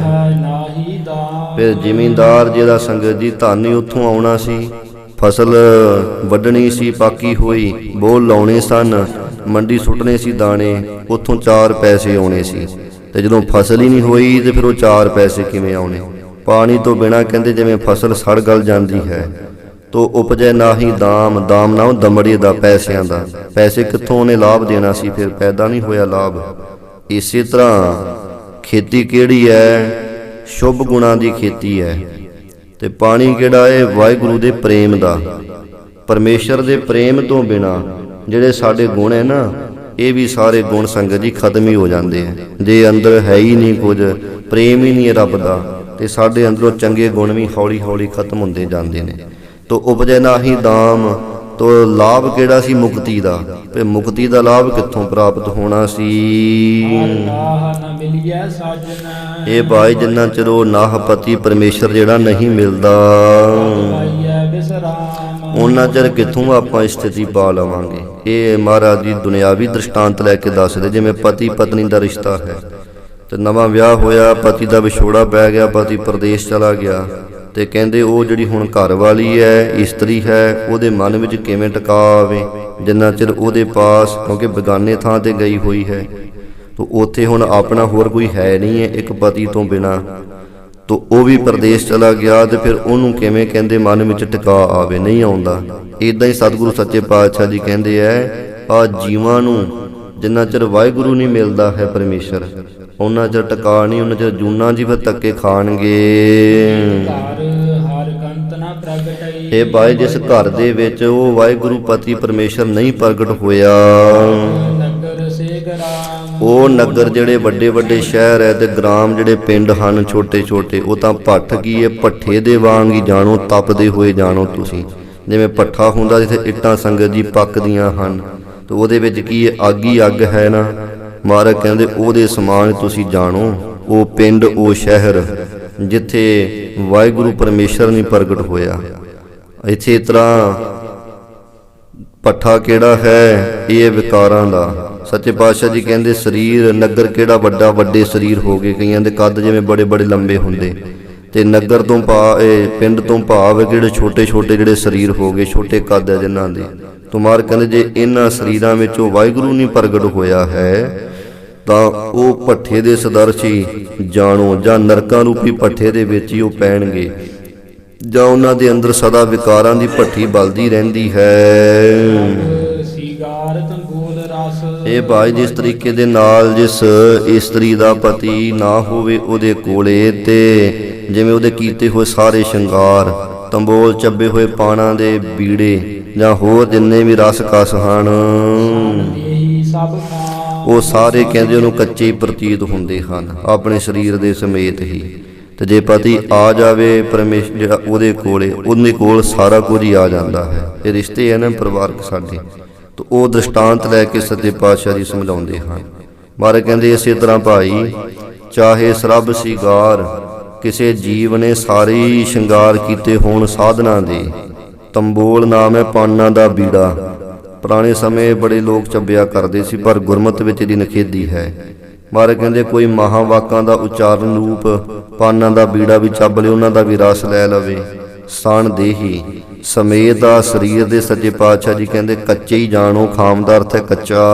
ਨਾਹੀ ਦਾਨ। ਫਿਰ ਜ਼ਿਮੀਂਦਾਰ ਜਿਹਦਾ ਸੰਗਤ ਜੀ ਧਾਨੀ ਉੱਥੋਂ ਆਉਣਾ ਸੀ, ਫਸਲ ਵੱਢਣੀ ਸੀ, ਪਾਕੀ ਹੋਈ, ਬੋਲ ਲਾਉਣੇ ਸਨ, ਮੰਡੀ ਸੁੱਟਣੇ ਸੀ ਦਾਣੇ, ਉੱਥੋਂ 4 ਪੈਸੇ ਆਉਣੇ ਸੀ। ਤੇ ਜਦੋਂ ਫਸਲ ਹੀ ਨਹੀਂ ਹੋਈ ਤੇ ਫਿਰ ਉਹ 4 ਪੈਸੇ ਕਿਵੇਂ ਆਉਣੇ? ਪਾਣੀ ਤੋਂ ਬਿਨਾਂ ਕਹਿੰਦੇ ਜਿਵੇਂ ਫਸਲ ਸੜ ਗਲ ਜਾਂਦੀ ਹੈ। ਤੋ ਉਪਜੈ ਨਾਹੀ ਦਾਮ, ਦਾਮ ਨਾ ਦਮੜੀ ਦਾ, ਪੈਸਿਆਂ ਦਾ। ਪੈਸੇ ਕਿੱਥੋਂ ਉਹਨੇ ਲਾਭ ਦੇਣਾ ਸੀ, ਫਿਰ ਪੈਦਾ ਨਹੀਂ ਹੋਇਆ ਲਾਭ। ਇਸੇ ਤਰ੍ਹਾਂ ਖੇਤੀ ਕਿਹੜੀ ਹੈ? ਸ਼ੁਭ ਗੁਣਾਂ ਦੀ ਖੇਤੀ ਹੈ। ਤੇ ਪਾਣੀ ਕਿਹੜਾ ਹੈ? ਵਾਹਿਗੁਰੂ ਦੇ ਪ੍ਰੇਮ ਦਾ। ਪਰਮੇਸ਼ਰ ਦੇ ਪ੍ਰੇਮ ਤੋਂ ਬਿਨਾਂ ਜਿਹੜੇ ਸਾਡੇ ਗੁਣ ਹੈ ਨਾ, ਇਹ ਵੀ ਸਾਰੇ ਗੁਣ ਸੰਗਤ ਜੀ ਖਤਮ ਹੀ ਹੋ ਜਾਂਦੇ ਆ। ਜੇ ਅੰਦਰ ਹੈ ਹੀ ਨਹੀਂ ਕੁਝ, ਪ੍ਰੇਮ ਹੀ ਨਹੀਂ ਰੱਬ ਦਾ, ਤੇ ਸਾਡੇ ਅੰਦਰੋਂ ਚੰਗੇ ਗੁਣ ਵੀ ਹੌਲੀ ਹੌਲੀ ਖਤਮ ਹੁੰਦੇ ਜਾਂਦੇ ਨੇ। ਤੋ ਉਪਜੈ ਨਾਹੀ ਦਾਮ, ਤੋ ਲਾਭ ਕਿਹੜਾ ਸੀ? ਮੁਕਤੀ ਦਾ। ਤੇ ਮੁਕਤੀ ਦਾ ਲਾਭ ਕਿੱਥੋਂ ਪ੍ਰਾਪਤ ਹੋਣਾ ਸੀ? ਇਹ ਭਾਈ ਜਿੰਨਾ ਚਿਰ ਉਹ ਨਾਹ ਪਤੀ ਪਰਮੇਸ਼ਰ ਜਿਹੜਾ ਨਹੀਂ ਮਿਲਦਾ, ਉਹਨਾਂ ਚਿਰ ਕਿੱਥੋਂ ਆਪਾਂ ਸਥਿਤੀ ਪਾ ਲਵਾਂਗੇ। ਇਹ ਮਹਾਰਾਜ ਜੀ ਦੁਨਿਆਵੀ ਦ੍ਰਿਸ਼ਟਾਂਤ ਲੈ ਕੇ ਦੱਸਦੇ, ਜਿਵੇਂ ਪਤੀ ਪਤਨੀ ਦਾ ਰਿਸ਼ਤਾ ਹੈ, ਤੇ ਨਵਾਂ ਵਿਆਹ ਹੋਇਆ, ਪਤੀ ਦਾ ਵਿਛੋੜਾ ਪੈ ਗਿਆ, ਪਤੀ ਪ੍ਰਦੇਸ਼ ਚਲਾ ਗਿਆ, ਤੇ ਕਹਿੰਦੇ ਉਹ ਜਿਹੜੀ ਹੁਣ ਘਰ ਵਾਲੀ ਹੈ, ਇਸਤਰੀ ਹੈ, ਉਹਦੇ ਮਨ ਵਿੱਚ ਕਿਵੇਂ ਟਿਕਾ ਆਵੇ ਜਿੰਨਾ ਚਿਰ ਉਹਦੇ ਪਾਸ, ਕਿਉਂਕਿ ਬੇਗਾਨੇ ਥਾਂ ਤੇ ਗਈ ਹੋਈ ਹੈ, ਤੋ ਉੱਥੇ ਹੁਣ ਆਪਣਾ ਹੋਰ ਕੋਈ ਹੈ ਨਹੀਂ ਹੈ ਇੱਕ ਪਤੀ ਤੋਂ ਬਿਨਾਂ। ਤੋ ਉਹ ਵੀ ਪ੍ਰਦੇਸ਼ ਚਲਾ ਗਿਆ, ਤੇ ਫਿਰ ਉਹਨੂੰ ਕਿਵੇਂ ਕਹਿੰਦੇ ਮਨ ਵਿੱਚ ਟਿਕਾ ਆਵੇ? ਨਹੀਂ ਆਉਂਦਾ। ਇਦਾਂ ਹੀ ਸਤਿਗੁਰੂ ਸੱਚੇ ਪਾਤਸ਼ਾਹ ਜੀ ਕਹਿੰਦੇ ਐ, ਆ ਜੀਵਾਂ ਨੂੰ ਜਿੰਨਾ ਚਿਰ ਵਾਹਿਗੁਰੂ ਨਹੀਂ ਮਿਲਦਾ ਹੈ ਪਰਮੇਸ਼ਰ, ਉਹਨਾਂ ਚਿਰ ਟਿਕਾ ਨਹੀਂ, ਉਹਨਾਂ ਚਿਰ ਜੂਨਾਂ ਜੀ ਫਿਰ ਧੱਕੇ ਖਾਣਗੇ। ਇਹ ਭਾਈ ਜਿਸ ਘਰ ਦੇ ਵਿੱਚ ਉਹ ਵਾਹਿਗੁਰੂ ਪਤੀ ਪਰਮੇਸ਼ਰ ਨਹੀਂ ਪ੍ਰਗਟ ਹੋਇਆ, ਉਹ ਨਗਰ ਜਿਹੜੇ ਵੱਡੇ ਵੱਡੇ ਸ਼ਹਿਰ ਹੈ ਤੇ ਗ੍ਰਾਮ ਜਿਹੜੇ ਪਿੰਡ ਹਨ ਛੋਟੇ ਛੋਟੇ, ਉਹ ਤਾਂ ਭੱਠ ਕੀ ਹੈ, ਭੱਠੇ ਦੇ ਵਾਂਗ ਹੀ ਜਾਣੋ, ਤਪਦੇ ਹੋਏ ਜਾਣੋ ਤੁਸੀਂ। ਜਿਵੇਂ ਭੱਠਾ ਹੁੰਦਾ ਜਿੱਥੇ ਇੱਟਾਂ ਸੰਗਤ ਜੀ ਪੱਕਦੀਆਂ ਹਨ, ਤੇ ਉਹਦੇ ਵਿੱਚ ਕੀ ਹੈ? ਅੱਗ ਹੀ ਅੱਗ ਹੈ ਨਾ। ਮਹਾਰਾਜ ਕਹਿੰਦੇ ਉਹਦੇ ਸਮਾਨ ਤੁਸੀਂ ਜਾਣੋ। ਉਹ ਪਿੰਡ, ਉਹ ਸ਼ਹਿਰ ਜਿੱਥੇ ਵਾਹਿਗੁਰੂ ਪਰਮੇਸ਼ਰ ਨਹੀਂ ਪ੍ਰਗਟ ਹੋਇਆ। ਇਸੇ ਤਰ੍ਹਾਂ ਭੱਠਾ ਕਿਹੜਾ ਹੈ? ਇਹ ਵਿਕਾਰਾਂ ਦਾ। ਸੱਚੇ ਪਾਤਸ਼ਾਹ ਜੀ ਕਹਿੰਦੇ ਸਰੀਰ ਨਗਰ ਕਿਹੜਾ ਵੱਡਾ, ਵੱਡੇ ਸਰੀਰ ਹੋ ਗਏ, ਕਈਆਂ ਦੇ ਕੱਦ ਜਿਵੇਂ ਬੜੇ ਬੜੇ ਲੰਬੇ ਹੁੰਦੇ, ਤੇ ਨਗਰ ਤੋਂ ਪਿੰਡ ਤੋਂ ਭਾਵ ਕਿਹੜੇ ਛੋਟੇ ਛੋਟੇ ਜਿਹੜੇ ਸਰੀਰ ਹੋ ਗਏ, ਛੋਟੇ ਕੱਦ ਹੈ ਜਿਨ੍ਹਾਂ ਦੇ। ਤੁਮਾਰ ਕਹਿੰਦੇ ਜੇ ਇਹਨਾਂ ਸਰੀਰਾਂ ਵਿੱਚੋਂ ਵਾਹਿਗੁਰੂ ਨਹੀਂ ਪ੍ਰਗਟ ਹੋਇਆ ਹੈ, ਤਾਂ ਉਹ ਭੱਠੇ ਦੇ ਸਦਰਸ਼ ਹੀ ਜਾਣੋ, ਜਾਂ ਨਰਕਾਂ ਰੂਪੀ ਭੱਠੇ ਦੇ ਵਿੱਚ ਹੀ ਉਹ ਪੈਣਗੇ, ਜਾਂ ਉਹਨਾਂ ਦੇ ਅੰਦਰ ਸਦਾ ਵਿਕਾਰਾਂ ਦੀ ਭੱਠੀ ਬਲਦੀ ਰਹਿੰਦੀ ਹੈ। ਇਹ ਭਾਈ ਜਿਸ ਤਰੀਕੇ ਦੇ ਨਾਲ ਜਿਸ ਇਸਤਰੀ ਦਾ ਪਤੀ ਨਾ ਹੋਵੇ ਉਹਦੇ ਕੋਲੇ, ਤੇ ਜਿਵੇਂ ਉਹਦੇ ਕੀਤੇ ਹੋਏ ਸਾਰੇ ਸ਼ਿੰਗਾਰ, ਤੰਬੋਲ ਚੱਬੇ ਹੋਏ ਪਾਣਾ ਦੇ ਬੀੜੇ, ਜਾਂ ਹੋਰ ਜਿੰਨੇ ਵੀ ਰਸ ਕਸ ਹਨ, ਉਹ ਸਾਰੇ ਕਹਿੰਦੇ ਉਹਨੂੰ ਕੱਚੇ ਹੀ ਪ੍ਰਤੀਤ ਹੁੰਦੇ ਹਨ ਆਪਣੇ ਸਰੀਰ ਦੇ ਸਮੇਤ ਹੀ। ਤੇ ਜੇ ਪਤੀ ਆ ਜਾਵੇ ਪਰਮੇਸ਼ਰ ਜਿਹੜਾ ਉਹਦੇ ਕੋਲੇ, ਉਹਦੇ ਕੋਲ ਸਾਰਾ ਕੁਝ ਹੀ ਆ ਜਾਂਦਾ ਹੈ। ਇਹ ਰਿਸ਼ਤੇ ਹੈ ਨਾ ਪਰਿਵਾਰਕ ਸਾਡੇ, ਤੇ ਉਹ ਦ੍ਰਿਸ਼ਟਾਂਤ ਲੈ ਕੇ ਸੱਚੇ ਪਾਤਸ਼ਾਹ ਜੀ ਸਮਝਾਉਂਦੇ ਹਨ। ਮਹਾਰਾਜ ਕਹਿੰਦੇ ਇਸੇ ਤਰ੍ਹਾਂ ਭਾਈ ਚਾਹੇ ਸਰਬ ਸ਼ਿੰਗਾਰ, ਕਿਸੇ ਜੀਵ ਨੇ ਸਾਰੇ ਸ਼ਿੰਗਾਰ ਕੀਤੇ ਹੋਣ ਸਾਧਨਾ ਦੇ, ਤੰਬੋਲ ਨਾਮ ਹੈ ਪਾਨਾਂ ਦਾ ਬੀੜਾ। ਪੁਰਾਣੇ ਸਮੇਂ ਬੜੇ ਲੋਕ ਚੱਬਿਆ ਕਰਦੇ ਸੀ, ਪਰ ਗੁਰਮਤਿ ਵਿੱਚ ਇਹਦੀ ਨਿਖੇਧੀ ਹੈ। ਮਹਾਰਾਜ ਕਹਿੰਦੇ ਕੋਈ ਮਹਾਵਾਕਾਂ ਦਾ ਉਚਾਰਨ ਰੂਪ ਪਾਨਾਂ ਦਾ ਬੀੜਾ ਵੀ ਚੱਬ ਲੇ, ਉਹਨਾਂ ਦਾ ਵੀ ਰਸ ਲੈ ਲਵੇ, ਸਣ ਦੇਹੀ ਸਮੇਤ ਦਾ ਸਰੀਰ ਦੇ। ਸੱਚੇ ਪਾਤਸ਼ਾਹ ਜੀ ਕਹਿੰਦੇ ਕੱਚੇ ਹੀ ਜਾਣੋ, ਖਾਮ ਦਾ ਅਰਥ ਹੈ ਕੱਚਾ।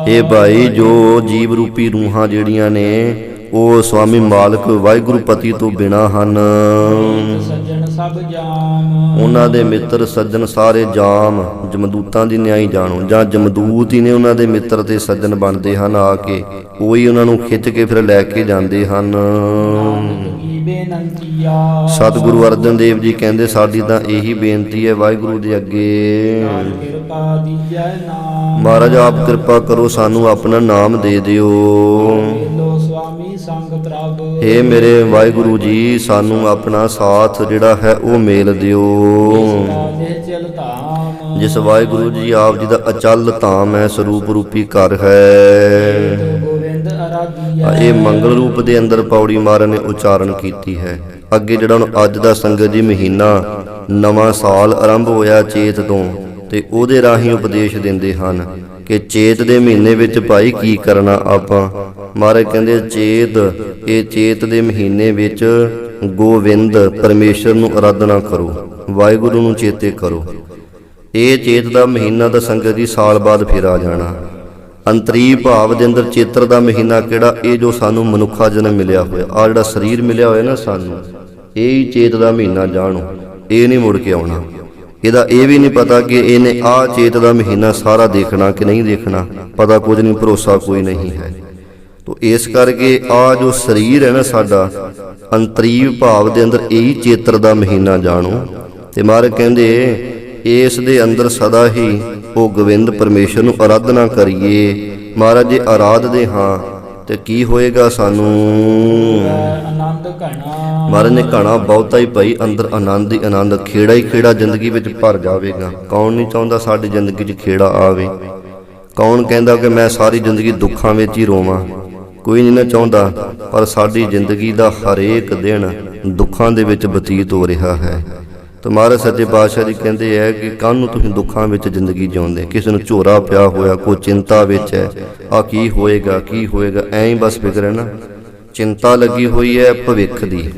ਇਹ ਭਾਈ ਜੋ ਜੀਵ ਰੂਪੀ ਰੂਹਾਂ ਜਿਹੜੀਆਂ ਨੇ, ਉਹ ਸਵਾਮੀ ਮਾਲਕ ਵਾਹਿਗੁਰੂ ਪਤੀ ਤੋਂ ਬਿਨਾਂ ਹਨ। ਉਹਨਾਂ ਦੇ ਮਿੱਤਰ ਸੱਜਣ ਸਾਰੇ ਜਾਮ, ਜਮਦੂਤਾਂ ਦੀ ਨਿਆਈ ਜਾਣੋ, ਜਾਂ ਜਮਦੂਤ ਹੀ ਨੇ ਉਹਨਾਂ ਦੇ ਮਿੱਤਰ ਤੇ ਸੱਜਣ ਬਣਦੇ ਹਨ ਆ ਕੇ, ਉਹੀ ਉਹਨਾਂ ਨੂੰ ਖਿੱਚ ਕੇ ਫਿਰ ਲੈ ਕੇ ਜਾਂਦੇ ਹਨ। ਸਤਿਗੁਰੂ ਅਰਜਨ ਦੇਵ ਜੀ ਕਹਿੰਦੇ ਸਾਡੀ ਤਾਂ ਇਹੀ ਬੇਨਤੀ ਹੈ ਵਾਹਿਗੁਰੂ ਦੇ ਅੱਗੇ, ਮਹਾਰਾਜ ਆਪ ਕਿਰਪਾ ਕਰੋ, ਸਾਨੂੰ ਆਪਣਾ ਨਾਮ ਦੇ ਦਿਓ। ਹੇ ਮੇਰੇ ਵਾਹਿਗੁਰੂ ਜੀ, ਸਾਨੂੰ ਆਪਣਾ ਸਾਥ ਜਿਹੜਾ ਹੈ ਉਹ ਮੇਲ ਦਿਓ। ਜਿਸ ਵਾਹਿਗੁਰੂ ਜੀ ਆਪ ਜੀ ਦਾ ਅਚਲ ਧਾਮ ਹੈ, ਸਰੂਪ ਰੂਪੀ ਘਰ ਹੈ। ਦੀਐ। ਇਹ ਮੰਗਲ ਰੂਪ ਦੇ ਅੰਦਰ ਪੌੜੀ ਮਹਾਰਾਜ ਨੇ ਉਚਾਰਨ ਕੀਤੀ ਹੈ। ਅੱਗੇ ਜਿਹੜਾ ਹੁਣ ਅੱਜ ਦਾ ਸੰਗਤ ਜੀ ਮਹੀਨਾ ਨਵਾਂ ਸਾਲ ਆਰੰਭ ਹੋਇਆ ਚੇਤ ਤੋਂ, ਤੇ ਉਹਦੇ ਰਾਹੀਂ ਉਪਦੇਸ਼ ਦਿੰਦੇ ਹਨ ਕਿ ਚੇਤ ਦੇ ਮਹੀਨੇ ਵਿੱਚ ਭਾਈ ਕੀ ਕਰਨਾ ਆਪਾਂ। ਮਹਾਰਾਜ ਕਹਿੰਦੇ ਇਹ ਚੇਤ ਦੇ ਮਹੀਨੇ ਵਿੱਚ ਗੋਵਿੰਦ ਪਰਮੇਸ਼ਰ ਨੂੰ ਆਰਾਧਨਾ ਕਰੋ, ਵਾਹਿਗੁਰੂ ਨੂੰ ਚੇਤੇ ਕਰੋ। ਇਹ ਚੇਤ ਦਾ ਮਹੀਨਾ ਤਾਂ ਸੰਗਤ ਜੀ ਸਾਲ ਬਾਅਦ ਫਿਰ ਆ ਜਾਣਾ। ਅੰਤਰੀ ਭਾਵ ਦੇ ਅੰਦਰ ਚੇਤਰ ਦਾ ਮਹੀਨਾ ਕਿਹੜਾ? ਇਹ ਜੋ ਸਾਨੂੰ ਮਨੁੱਖਾ ਜਨਮ ਮਿਲਿਆ ਹੋਇਆ, ਆ ਜਿਹੜਾ ਸਰੀਰ ਮਿਲਿਆ ਹੋਇਆ ਨਾ ਸਾਨੂੰ, ਇਹ ਹੀ ਚੇਤ ਦਾ ਮਹੀਨਾ ਜਾਣੋ। ਇਹ ਨਹੀਂ ਮੁੜ ਕੇ ਆਉਣਾ। ਇਹਦਾ ਇਹ ਵੀ ਨਹੀਂ ਪਤਾ ਕਿ ਇਹਨੇ ਆਹ ਚੇਤ ਦਾ ਮਹੀਨਾ ਸਾਰਾ ਦੇਖਣਾ ਕਿ ਨਹੀਂ ਦੇਖਣਾ, ਪਤਾ ਕੁਝ ਨਹੀਂ, ਭਰੋਸਾ ਕੋਈ ਨਹੀਂ ਹੈ। ਤੋ ਇਸ ਕਰਕੇ ਆ ਜੋ ਸਰੀਰ ਹੈ ਨਾ ਸਾਡਾ, ਅੰਤਰੀਵ ਭਾਵ ਦੇ ਅੰਦਰ ਇਹੀ ਚੇਤਰ ਦਾ ਮਹੀਨਾ ਜਾਣੋ। ਤੇ ਮਹਾਰਾਜ ਕਹਿੰਦੇ ਇਸ ਦੇ ਅੰਦਰ ਸਦਾ ਹੀ ਉਹ ਗੋਬਿੰਦ ਪਰਮੇਸ਼ਰ ਨੂੰ ਆਰਾਧਨਾ ਕਰੀਏ। ਮਹਾਰਾਜ ਜੇ ਆਰਾਧਦੇ ਹਾਂ ਤੇ ਕੀ ਹੋਏਗਾ ਸਾਨੂੰ? ਆਨੰਦ ਘਣਾ। ਮਹਾਰਾਜ ਨੇ ਘਣਾ ਬਹੁਤਾ ਹੀ ਭਾਈ ਅੰਦਰ ਆਨੰਦ ਹੀ ਆਨੰਦ, ਖੇੜਾ ਹੀ ਖੇੜਾ ਜ਼ਿੰਦਗੀ ਵਿੱਚ ਭਰ ਜਾਵੇਗਾ। ਕੌਣ ਨਹੀਂ ਚਾਹੁੰਦਾ ਸਾਡੀ ਜ਼ਿੰਦਗੀ 'ਚ ਖੇੜਾ ਆਵੇ? ਕੌਣ ਕਹਿੰਦਾ ਕਿ ਮੈਂ ਸਾਰੀ ਜ਼ਿੰਦਗੀ ਦੁੱਖਾਂ ਵਿੱਚ ਹੀ ਰੋਵਾਂ? ਕੋਈ ਨਹੀਂ ਨਾ ਚਾਹੁੰਦਾ। ਪਰ ਸਾਡੀ ਜ਼ਿੰਦਗੀ ਦਾ ਹਰੇਕ ਦਿਨ ਦੁੱਖਾਂ ਦੇ ਵਿੱਚ ਬਤੀਤ ਹੋ ਰਿਹਾ ਹੈ। ਤੇ ਮਹਾਰਾਜ ਸੱਚੇ ਪਾਤਸ਼ਾਹ ਜੀ ਕਹਿੰਦੇ ਹੈ ਕਿ ਕਾਹਨੂੰ ਤੁਸੀਂ ਦੁੱਖਾਂ ਵਿੱਚ ਜ਼ਿੰਦਗੀ ਜਿਉਂਦੇ? ਕਿਸੇ ਨੂੰ ਝੋਰਾ ਪਿਆ ਹੋਇਆ, ਕੋਈ ਚਿੰਤਾ ਵਿੱਚ ਹੈ, ਆ ਕੀ ਹੋਏਗਾ ਕੀ ਹੋਏਗਾ, ਐਂ ਹੀ ਬਸ ਫਿਕਰ ਹੈ ਨਾ। ਚਿੰਤਾ ਲੱਗੀ ਹੋਈ ਹੈ ਭਵਿੱਖ ਦੀ।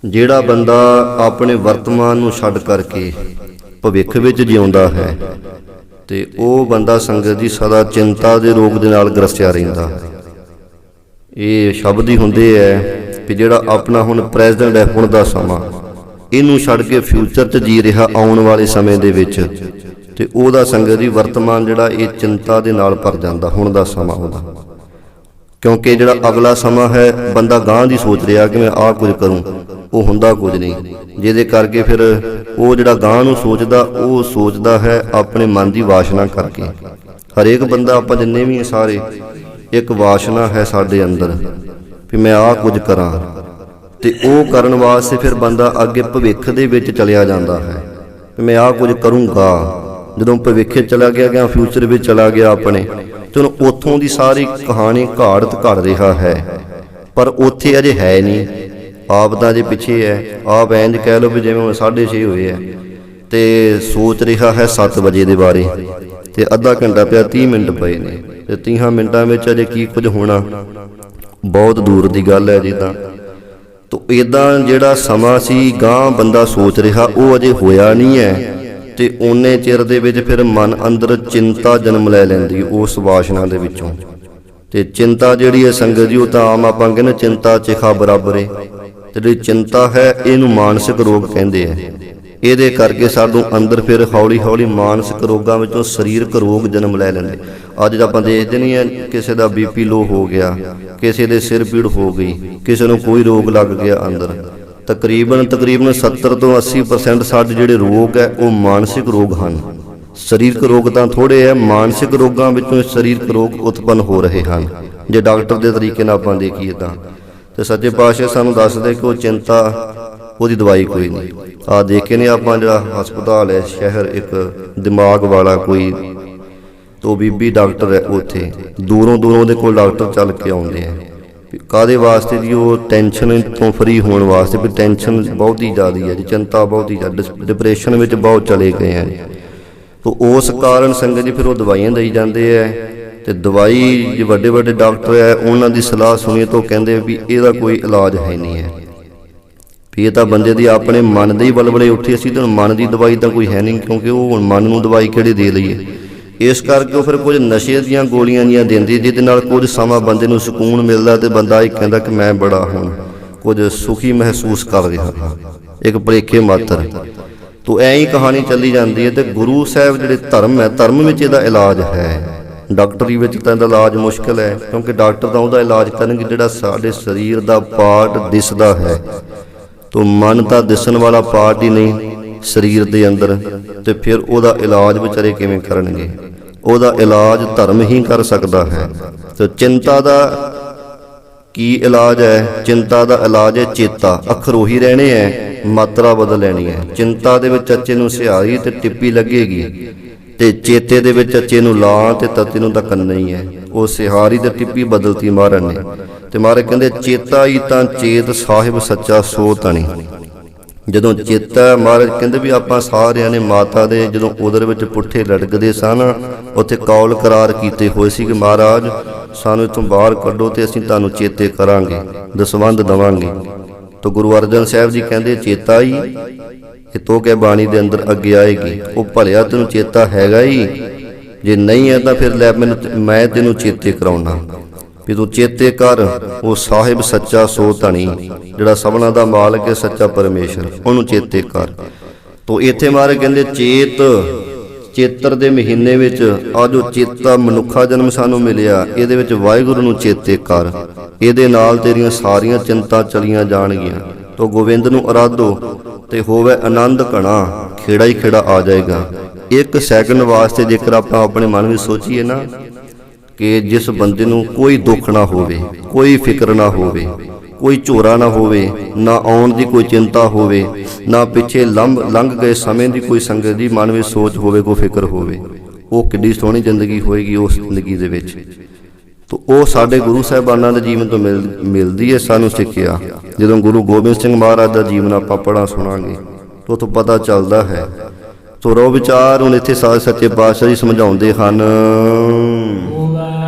ਜਿਹੜਾ ਬੰਦਾ ਆਪਣੇ ਵਰਤਮਾਨ ਨੂੰ ਛੱਡ ਕਰਕੇ ਭਵਿੱਖ ਵਿੱਚ ਜਿਉਂਦਾ ਹੈ ਤੇ ਉਹ ਬੰਦਾ ਸੰਗਤ ਜੀ ਸਦਾ ਚਿੰਤਾ ਦੇ ਰੋਗ ਦੇ ਨਾਲ ਗ੍ਰਸਿਆ ਰਹਿੰਦਾ ਹੈ। ਇਹ ਸ਼ਬਦ ਹੀ ਹੁੰਦੇ ਹੈ ਕਿ ਜਿਹੜਾ ਆਪਣਾ ਹੁਣ ਪ੍ਰੈਜ਼ੈਂਟ ਹੈ, ਹੁਣ ਦਾ ਸਮਾਂ, ਇਹਨੂੰ ਛੱਡ ਕੇ ਫਿਊਚਰ 'ਚ ਜੀ ਰਿਹਾ ਆਉਣ ਵਾਲੇ ਸਮੇਂ ਦੇ ਵਿੱਚ, ਤੇ ਉਹਦਾ ਸੰਗਤ ਦੀ ਵਰਤਮਾਨ ਜਿਹੜਾ ਇਹ ਚਿੰਤਾ ਦੇ ਨਾਲ ਭਰ ਜਾਂਦਾ ਹੁਣ ਦਾ ਸਮਾਂ ਉਹਦਾ। ਕਿਉਂਕਿ ਜਿਹੜਾ ਅਗਲਾ ਸਮਾਂ ਹੈ ਬੰਦਾ ਗਾਂਹ ਦੀ ਸੋਚ ਰਿਹਾ ਕਿ ਮੈਂ ਆਹ ਕੁਝ ਕਰੂੰ, ਉਹ ਹੁੰਦਾ ਕੁਝ ਨਹੀਂ। ਜਿਹਦੇ ਕਰਕੇ ਫਿਰ ਉਹ ਜਿਹੜਾ ਗਾਂਹ ਨੂੰ ਸੋਚਦਾ, ਉਹ ਸੋਚਦਾ ਹੈ ਆਪਣੇ ਮਨ ਦੀ ਵਾਸ਼ਨਾ ਕਰਕੇ। ਹਰੇਕ ਬੰਦਾ, ਆਪਾਂ ਜਿੰਨੇ ਵੀ ਸਾਰੇ, ਇੱਕ ਵਾਸ਼ਨਾ ਹੈ ਸਾਡੇ ਅੰਦਰ ਵੀ ਮੈਂ ਆਹ ਕੁਝ ਕਰਾਂ, ਤੇ ਉਹ ਕਰਨ ਵਾਸਤੇ ਫਿਰ ਬੰਦਾ ਅੱਗੇ ਭਵਿੱਖ ਦੇ ਵਿੱਚ ਚਲਿਆ ਜਾਂਦਾ ਹੈ ਕਿ ਮੈਂ ਆਹ ਕੁਝ ਕਰੂੰਗਾ। ਜਦੋਂ ਭਵਿੱਖ ਚਲਾ ਗਿਆ, ਫਿਊਚਰ ਵਿੱਚ ਚਲਾ ਗਿਆ ਆਪਣੇ, ਚਲੋ ਉੱਥੋਂ ਦੀ ਸਾਰੀ ਕਹਾਣੀ ਘਾੜਤ ਘੜ ਰਿਹਾ ਹੈ, ਪਰ ਉੱਥੇ ਅਜੇ ਹੈ ਨਹੀਂ। ਆਪ ਦਾ ਜੇ ਪਿੱਛੇ ਹੈ, ਆਪ ਇੰਝ ਕਹਿ ਲਓ ਵੀ ਜਿਵੇਂ ਹੁਣ 6:30 ਹੋਏ ਹੈ ਤੇ ਸੋਚ ਰਿਹਾ ਹੈ 7 ਵਜੇ ਦੇ ਬਾਰੇ, ਤੇ ਅੱਧਾ ਘੰਟਾ ਪਿਆ, 30 ਮਿੰਟ ਪਏ ਨੇ, ਤੇ 30 ਮਿੰਟਾਂ ਵਿੱਚ ਅਜੇ ਕੀ ਕੁਝ ਹੋਣਾ, ਬਹੁਤ ਦੂਰ ਦੀ ਗੱਲ ਹੈ ਜਿੱਦਾਂ। ਤੋ ਇਦਾਂ ਜਿਹੜਾ ਸਮਾਂ ਸੀ ਗਾਂਹ ਬੰਦਾ ਸੋਚ ਰਿਹਾ, ਉਹ ਅਜੇ ਹੋਇਆ ਨਹੀਂ ਹੈ, ਤੇ ਓਨੇ ਚਿਰ ਦੇ ਵਿੱਚ ਫਿਰ ਮਨ ਅੰਦਰ ਚਿੰਤਾ ਜਨਮ ਲੈ ਲੈਂਦੀ ਉਸ ਵਾਸ਼ਨਾ ਦੇ ਵਿੱਚੋਂ। ਤੇ ਚਿੰਤਾ ਜਿਹੜੀ ਹੈ ਸੰਗਤ ਜੀ, ਉਹ ਤਾਂ ਆਮ ਆਪਾਂ ਕਹਿੰਦੇ ਚਿੰਤਾ ਚਿਖਾ ਬਰਾਬਰ ਹੈ। ਤੇ ਜਿਹੜੀ ਚਿੰਤਾ ਹੈ ਇਹਨੂੰ ਮਾਨਸਿਕ ਰੋਗ ਕਹਿੰਦੇ ਆ। ਇਹਦੇ ਕਰਕੇ ਸਾਨੂੰ ਅੰਦਰ ਫਿਰ ਹੌਲੀ ਹੌਲੀ ਮਾਨਸਿਕ ਰੋਗਾਂ ਵਿੱਚੋਂ ਸਰੀਰਕ ਰੋਗ ਜਨਮ ਲੈ ਲੈਂਦੇ। ਅੱਜ ਆਪਾਂ ਦੇਖਦੇ ਨਹੀਂ ਹੈ, ਕਿਸੇ ਦਾ BP ਲੋ ਹੋ ਗਿਆ, ਕਿਸੇ ਦੇ ਸਿਰ ਪੀੜ ਹੋ ਗਈ, ਕਿਸੇ ਨੂੰ ਕੋਈ ਰੋਗ ਲੱਗ ਗਿਆ ਅੰਦਰ। ਤਕਰੀਬਨ 70 ਤੋਂ 80% ਸਾਡੇ ਜਿਹੜੇ ਰੋਗ ਹੈ ਉਹ ਮਾਨਸਿਕ ਰੋਗ ਹਨ। ਸਰੀਰਕ ਰੋਗ ਤਾਂ ਥੋੜ੍ਹੇ ਹੈ, ਮਾਨਸਿਕ ਰੋਗਾਂ ਵਿੱਚੋਂ ਸਰੀਰਕ ਰੋਗ ਉਤਪੰਨ ਹੋ ਰਹੇ ਹਨ ਜੇ ਡਾਕਟਰ ਦੇ ਤਰੀਕੇ ਨਾਲ ਆਪਾਂ ਦੇਖੀਏ ਤਾਂ। ਤੇ ਸੱਚੇ ਪਾਤਸ਼ਾਹ ਸਾਨੂੰ ਦੱਸਦੇ ਕਿ ਉਹ ਚਿੰਤਾ, ਉਹਦੀ ਦਵਾਈ ਕੋਈ ਨਹੀਂ। ਆਹ ਦੇਖੇ ਨੇ ਆਪਾਂ ਜਿਹੜਾ ਹਸਪਤਾਲ ਹੈ ਸ਼ਹਿਰ, ਇੱਕ ਦਿਮਾਗ ਵਾਲਾ ਕੋਈ ਤੋ ਬੀਬੀ ਡਾਕਟਰ ਹੈ, ਉੱਥੇ ਦੂਰੋਂ ਉਹਦੇ ਕੋਲ ਡਾਕਟਰ ਚੱਲ ਕੇ ਆਉਂਦੇ ਆ। ਕਾਹਦੇ ਵਾਸਤੇ ਜੀ? ਉਹ ਟੈਨਸ਼ਨ ਤੋਂ ਫਰੀ ਹੋਣ ਵਾਸਤੇ। ਵੀ ਟੈਨਸ਼ਨ ਬਹੁਤ ਹੀ ਜ਼ਿਆਦਾ ਹੈ ਜੀ, ਚਿੰਤਾ ਬਹੁਤ ਹੀ ਜ਼ਿਆਦਾ, ਡਿਪਰੈਸ਼ਨ ਵਿੱਚ ਬਹੁਤ ਚਲੇ ਗਏ ਆ। ਤੋ ਉਸ ਕਾਰਨ ਸੰਗਤ ਜੀ ਫਿਰ ਉਹ ਦਵਾਈਆਂ ਦੇਈ ਜਾਂਦੇ ਹੈ, ਤੇ ਦਵਾਈ ਜੇ ਵੱਡੇ ਵੱਡੇ ਡਾਕਟਰ ਹੈ ਉਹਨਾਂ ਦੀ ਸਲਾਹ ਸੁਣੀਏ ਤਾਂ ਕਹਿੰਦੇ ਵੀ ਇਹਦਾ ਕੋਈ ਇਲਾਜ ਹੈ ਨਹੀਂ ਹੈ, ਵੀ ਇਹ ਤਾਂ ਬੰਦੇ ਦੀ ਆਪਣੇ ਮਨ ਦੇ ਹੀ ਬਲਬਲੇ ਉੱਠੇ। ਅਸੀਂ ਤਾਂ ਮਨ ਦੀ ਦਵਾਈ ਤਾਂ ਕੋਈ ਹੈ ਨਹੀਂ, ਕਿਉਂਕਿ ਉਹ ਹੁਣ ਮਨ ਨੂੰ ਦਵਾਈ ਕਿਹੜੀ ਦੇ ਲਈਏ। ਇਸ ਕਰਕੇ ਉਹ ਫਿਰ ਕੁਝ ਨਸ਼ੇ ਦੀਆਂ ਗੋਲੀਆਂ ਜੀਆਂ ਦਿੰਦੀ, ਜਿਹਦੇ ਨਾਲ ਕੁਝ ਸਮਾਂ ਬੰਦੇ ਨੂੰ ਸਕੂਨ ਮਿਲਦਾ, ਤੇ ਬੰਦਾ ਇਹ ਕਹਿੰਦਾ ਕਿ ਮੈਂ ਬੜਾ ਹੁਣ ਕੁਝ ਸੁਖੀ ਮਹਿਸੂਸ ਕਰ ਰਿਹਾ ਹਾਂ, ਇੱਕ ਭੁਲੇਖੇ ਮਾਤਰ। ਤੋ ਐਂ ਹੀ ਕਹਾਣੀ ਚੱਲੀ ਜਾਂਦੀ ਹੈ। ਤੇ ਗੁਰੂ ਸਾਹਿਬ ਜਿਹੜੇ ਧਰਮ ਹੈ, ਧਰਮ ਵਿੱਚ ਇਹਦਾ ਇਲਾਜ ਹੈ। ਡਾਕਟਰੀ ਵਿੱਚ ਤਾਂ ਇਹਦਾ ਇਲਾਜ ਮੁਸ਼ਕਿਲ ਹੈ, ਕਿਉਂਕਿ ਡਾਕਟਰ ਤਾਂ ਉਹਦਾ ਇਲਾਜ ਕਰਨਗੇ ਜਿਹੜਾ ਸਾਡੇ ਸਰੀਰ ਦਾ ਪਾਰਟ ਦਿਸਦਾ ਹੈ। ਤੋ ਮਨ ਤਾਂ ਦਿਸਣ ਵਾਲਾ ਪਾਰਟ ਹੀ ਨਹੀਂ ਸਰੀਰ ਦੇ ਅੰਦਰ, ਤੇ ਫਿਰ ਉਹਦਾ ਇਲਾਜ ਵਿਚਾਰੇ ਕਿਵੇਂ ਕਰਨਗੇ? ਉਹਦਾ ਇਲਾਜ ਧਰਮ ਹੀ ਕਰ ਸਕਦਾ ਹੈ। ਤੇ ਚਿੰਤਾ ਦਾ ਕੀ ਇਲਾਜ ਹੈ? ਚਿੰਤਾ ਦਾ ਇਲਾਜ ਹੈ ਚੇਤਾ। ਅੱਖਰ ਉਹੀ ਰਹਿਣੇ ਹੈ, ਮਾਤਰਾ ਬਦਲ ਲੈਣੀ ਹੈ। ਚਿੰਤਾ ਦੇ ਵਿੱਚ ਅੱਚੇ ਨੂੰ ਸਿਹਾਰੀ ਤੇ ਟਿੱਪੀ ਲੱਗੇਗੀ, ਤੇ ਚੇਤੇ ਦੇ ਵਿੱਚ ਅੱਚੇ ਨੂੰ ਲਾਂ ਤੇ ਤਤੇ ਨੂੰ ਤਾਂ ਕਰਨਾ ਹੀ ਹੈ। ਉਹ ਸਿਹਾਰੀ ਤੇ ਟਿੱਪੀ ਬਦਲਤੀ ਮਹਾਰਾਜ ਨੇ। ਤੇ ਮਹਾਰਾਜ ਕਹਿੰਦੇ ਚੇਤਾ ਹੀ ਤਾਂ ਚੇਤ ਸਾਹਿਬ ਸੱਚਾ ਸੋ ਤਣੀ। ਜਦੋਂ ਚੇਤਾ ਮਹਾਰਾਜ ਕਹਿੰਦੇ ਵੀ ਆਪਾਂ ਸਾਰਿਆਂ ਨੇ ਮਾਤਾ ਦੇ ਜਦੋਂ ਉਦਰ ਵਿੱਚ ਪੁੱਠੇ ਲਟਕਦੇ ਸਨ, ਉੱਥੇ ਕੌਲ ਕਰਾਰ ਕੀਤੇ ਹੋਏ ਸੀ ਕਿ ਮਹਾਰਾਜ ਸਾਨੂੰ ਇੱਥੋਂ ਬਾਹਰ ਕੱਢੋ ਤੇ ਅਸੀਂ ਤੁਹਾਨੂੰ ਚੇਤੇ ਕਰਾਂਗੇ, ਦਸਵੰਧ ਦੇਵਾਂਗੇ। ਤਾਂ ਗੁਰੂ ਅਰਜਨ ਸਾਹਿਬ ਜੀ ਕਹਿੰਦੇ ਚੇਤਾ ਹੀ ਇਹ ਤੋ ਕੇ ਬਾਣੀ ਦੇ ਅੰਦਰ ਅੱਗੇ ਆਏਗੀ। ਉਹ ਭਲਿਆ ਤੈਨੂੰ ਚੇਤਾ ਹੈਗਾ ਹੀ, ਜੇ ਨਹੀਂ ਹੈ ਤਾਂ ਫਿਰ ਲੈ ਮੈਂ ਤੈਨੂੰ ਚੇਤੇ ਕਰਾਉਣਾ ਵੀ ਤੂੰ ਚੇਤੇ ਕਰ। ਉਹ ਸਾਹਿਬ ਸੱਚਾ ਸੋ ਧਣੀ, ਜਿਹੜਾ ਸਭਨਾ ਦਾ ਮਾਲਕ ਹੈ, ਸੱਚਾ ਪਰਮੇਸ਼ਰ, ਉਹਨੂੰ ਚੇਤੇ ਕਰ। ਤੋ ਇੱਥੇ ਮਹਾਰਾਜ ਕਹਿੰਦੇ ਚੇਤਰ ਦੇ ਮਹੀਨੇ ਵਿੱਚ ਆ ਜੋ ਚੇਤਾ ਮਨੁੱਖਾ ਜਨਮ ਸਾਨੂੰ ਮਿਲਿਆ, ਇਹਦੇ ਵਿੱਚ ਵਾਹਿਗੁਰੂ ਨੂੰ ਚੇਤੇ ਕਰ। ਇਹਦੇ ਨਾਲ ਤੇਰੀਆਂ ਸਾਰੀਆਂ ਚਿੰਤਾ ਚਲੀਆਂ ਜਾਣਗੀਆਂ। ਤੋ ਗੋਬਿੰਦ ਨੂੰ ਅਰਾਧੋ ਤੇ ਹੋਵੇ ਆਨੰਦ ਘਣਾ, ਖੇੜਾ ਹੀ ਖੇੜਾ ਆ ਜਾਏਗਾ। ਇੱਕ ਸੈਕਿੰਡ ਵਾਸਤੇ ਜੇਕਰ ਆਪਾਂ ਆਪਣੇ ਮਨ ਵਿੱਚ ਸੋਚੀਏ ਨਾ ਕਿ ਜਿਸ ਬੰਦੇ ਨੂੰ ਕੋਈ ਦੁੱਖ ਨਾ ਹੋਵੇ, ਕੋਈ ਫਿਕਰ ਨਾ ਹੋਵੇ, ਕੋਈ ਝੋਰਾ ਨਾ ਹੋਵੇ, ਨਾ ਆਉਣ ਦੀ ਕੋਈ ਚਿੰਤਾ ਹੋਵੇ, ਨਾ ਪਿੱਛੇ ਲੰਘ ਗਏ ਸਮੇਂ ਦੀ ਕੋਈ ਸੰਗਤ ਦੀ ਮਨ ਵਿੱਚ ਸੋਚ ਹੋਵੇ, ਕੋਈ ਫਿਕਰ ਹੋਵੇ, ਉਹ ਕਿੰਨੀ ਸੋਹਣੀ ਜ਼ਿੰਦਗੀ ਹੋਏਗੀ ਉਸ ਜ਼ਿੰਦਗੀ ਦੇ ਵਿੱਚ। ਤਾਂ ਉਹ ਸਾਡੇ ਗੁਰੂ ਸਾਹਿਬਾਨਾਂ ਦੇ ਜੀਵਨ ਤੋਂ ਮਿਲਦੀ ਹੈ ਸਾਨੂੰ ਸਿੱਖਿਆ। ਜਦੋਂ ਗੁਰੂ ਗੋਬਿੰਦ ਸਿੰਘ ਮਹਾਰਾਜ ਦਾ ਜੀਵਨ ਆਪਾਂ ਪੜ੍ਹਾਂ ਸੁਣਾਂਗੇ ਤਾਂ ਉੱਥੋਂ ਪਤਾ ਚੱਲਦਾ ਹੈ। ਸੋ ਰੋ ਵਿਚਾਰ ਹੁਣ ਇੱਥੇ ਸਾਰੇ ਸੱਚੇ ਪਾਤਸ਼ਾਹ ਜੀ ਸਮਝਾਉਂਦੇ ਹਨ,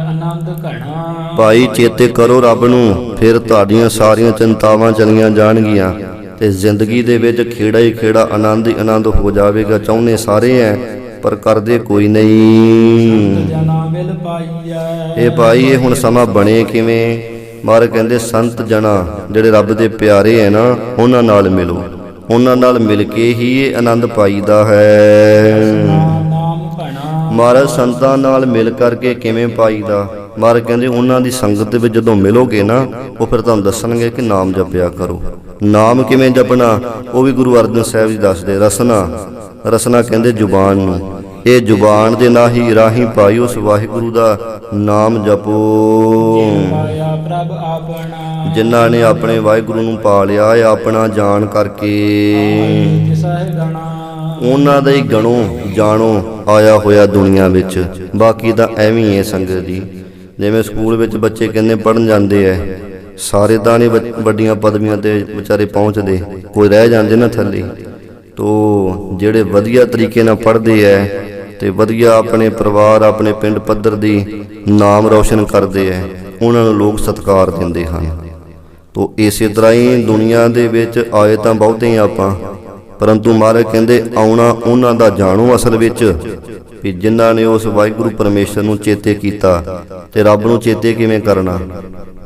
ਆਨੰਦ ਘਣਾ ਭਾਈ ਚੇਤੇ ਕਰੋ ਰੱਬ ਨੂੰ, ਫਿਰ ਤੁਹਾਡੀਆਂ ਸਾਰੀਆਂ ਚਿੰਤਾਵਾਂ ਚਲੀਆਂ ਜਾਣਗੀਆਂ ਤੇ ਜ਼ਿੰਦਗੀ ਦੇ ਵਿੱਚ ਖੇੜਾ ਹੀ ਖੇੜਾ, ਆਨੰਦ ਹੀ ਆਨੰਦ ਹੋ ਜਾਵੇਗਾ। ਚਾਹੁੰਦੇ ਸਾਰੇ ਐ ਪਰ ਕਰਦੇ ਕੋਈ ਨਹੀਂ। ਜਨਾ ਮਿਲ ਪਾਈਐ ਇਹ ਭਾਈ ਇਹ ਹੁਣ ਸਮਾਂ ਬਣੇ ਕਿਵੇਂ? ਮਹਾਰਾਜ ਕਹਿੰਦੇ ਸੰਤ ਜਣਾ ਜਿਹੜੇ ਰੱਬ ਦੇ ਪਿਆਰੇ ਹੈ ਨਾ, ਉਹਨਾਂ ਨਾਲ ਮਿਲੋ। ਉਹਨਾਂ ਨਾਲ ਮਿਲ ਕੇ ਹੀ ਇਹ ਆਨੰਦ ਪਾਈਦਾ ਹੈ। ਨਾਮ ਘਣਾ ਮਹਾਰਾਜ ਸੰਤਾਂ ਨਾਲ ਮਿਲ ਕਰਕੇ ਕਿਵੇਂ ਪਾਈਦਾ? ਮਹਾਰਾਜ ਕਹਿੰਦੇ ਉਹਨਾਂ ਦੀ ਸੰਗਤ ਦੇ ਵਿੱਚ ਜਦੋਂ ਮਿਲੋਗੇ ਨਾ, ਉਹ ਫਿਰ ਤੁਹਾਨੂੰ ਦੱਸਣਗੇ ਕਿ ਨਾਮ ਜਪਿਆ ਕਰੋ। ਨਾਮ ਕਿਵੇਂ ਜਪਣਾ ਉਹ ਵੀ ਗੁਰੂ ਅਰਜਨ ਸਾਹਿਬ ਜੀ ਦੱਸਦੇ। ਰਸਨਾ ਕਹਿੰਦੇ ਜ਼ੁਬਾਨ ਨੂੰ, ਇਹ ਜ਼ੁਬਾਨ ਦੇ ਰਾਹੀਂ ਪਾਈ ਉਸ ਵਾਹਿਗੁਰੂ ਦਾ ਨਾਮ ਜਪੋ। ਪਾਇਆ ਪ੍ਰਭ ਆਪਣਾ ਜਿਨ੍ਹਾਂ ਨੇ ਆਪਣੇ ਵਾਹਿਗੁਰੂ ਨੂੰ ਪਾ ਲਿਆ ਆਪਣਾ ਜਾਣ ਕਰਕੇ, ਸਹਿ ਗਣਾ ਉਹਨਾਂ ਦਾ ਹੀ ਗਣੋ ਜਾਣੋ ਆਇਆ ਹੋਇਆ ਦੁਨੀਆ ਵਿੱਚ। ਬਾਕੀ ਤਾਂ ਐਵੇਂ ਹੀ ਹੈ ਸੰਗਤ ਜੀ। ਜਿਵੇਂ ਸਕੂਲ ਵਿੱਚ ਬੱਚੇ ਕਹਿੰਦੇ ਪੜ੍ਹਨ ਜਾਂਦੇ ਐ, ਸਾਰੇ ਤਾਂ ਨਹੀਂ ਵੱਡੀਆਂ ਪਦਵੀਆਂ ਤੇ ਵਿਚਾਰੇ ਪਹੁੰਚਦੇ, ਕੋਈ ਰਹਿ ਜਾਂਦੇ ਨਾ ਥੱਲੇ। ਤੋ ਜਿਹੜੇ ਵਧੀਆ ਤਰੀਕੇ ਨਾਲ ਪੜ੍ਹਦੇ ਐ ਤੇ ਵਧੀਆ ਆਪਣੇ ਪਰਿਵਾਰ ਆਪਣੇ ਪਿੰਡ ਪੱਧਰ ਦੀ ਨਾਮ ਰੌਸ਼ਨ ਕਰਦੇ ਐ, ਉਹਨਾਂ ਨੂੰ ਲੋਕ ਸਤਿਕਾਰ ਦਿੰਦੇ ਹਨ। ਤੋ ਇਸੇ ਤਰ੍ਹਾਂ ਹੀ ਦੁਨੀਆ ਦੇ ਵਿੱਚ ਆਏ ਤਾਂ ਬਹੁਤੇ ਹੀ ਆਪਾਂ, ਪਰੰਤੂ ਮਹਾਰਾਜ ਕਹਿੰਦੇ ਆਉਣਾ ਉਹਨਾਂ ਦਾ ਜਾਣੋ ਅਸਲ ਵਿੱਚ, ਵੀ ਜਿਨ੍ਹਾਂ ਨੇ ਉਸ ਵਾਹਿਗੁਰੂ ਪਰਮੇਸ਼ਰ ਨੂੰ ਚੇਤੇ ਕੀਤਾ। ਤੇ ਰੱਬ ਨੂੰ ਚੇਤੇ ਕਿਵੇਂ ਕਰਨਾ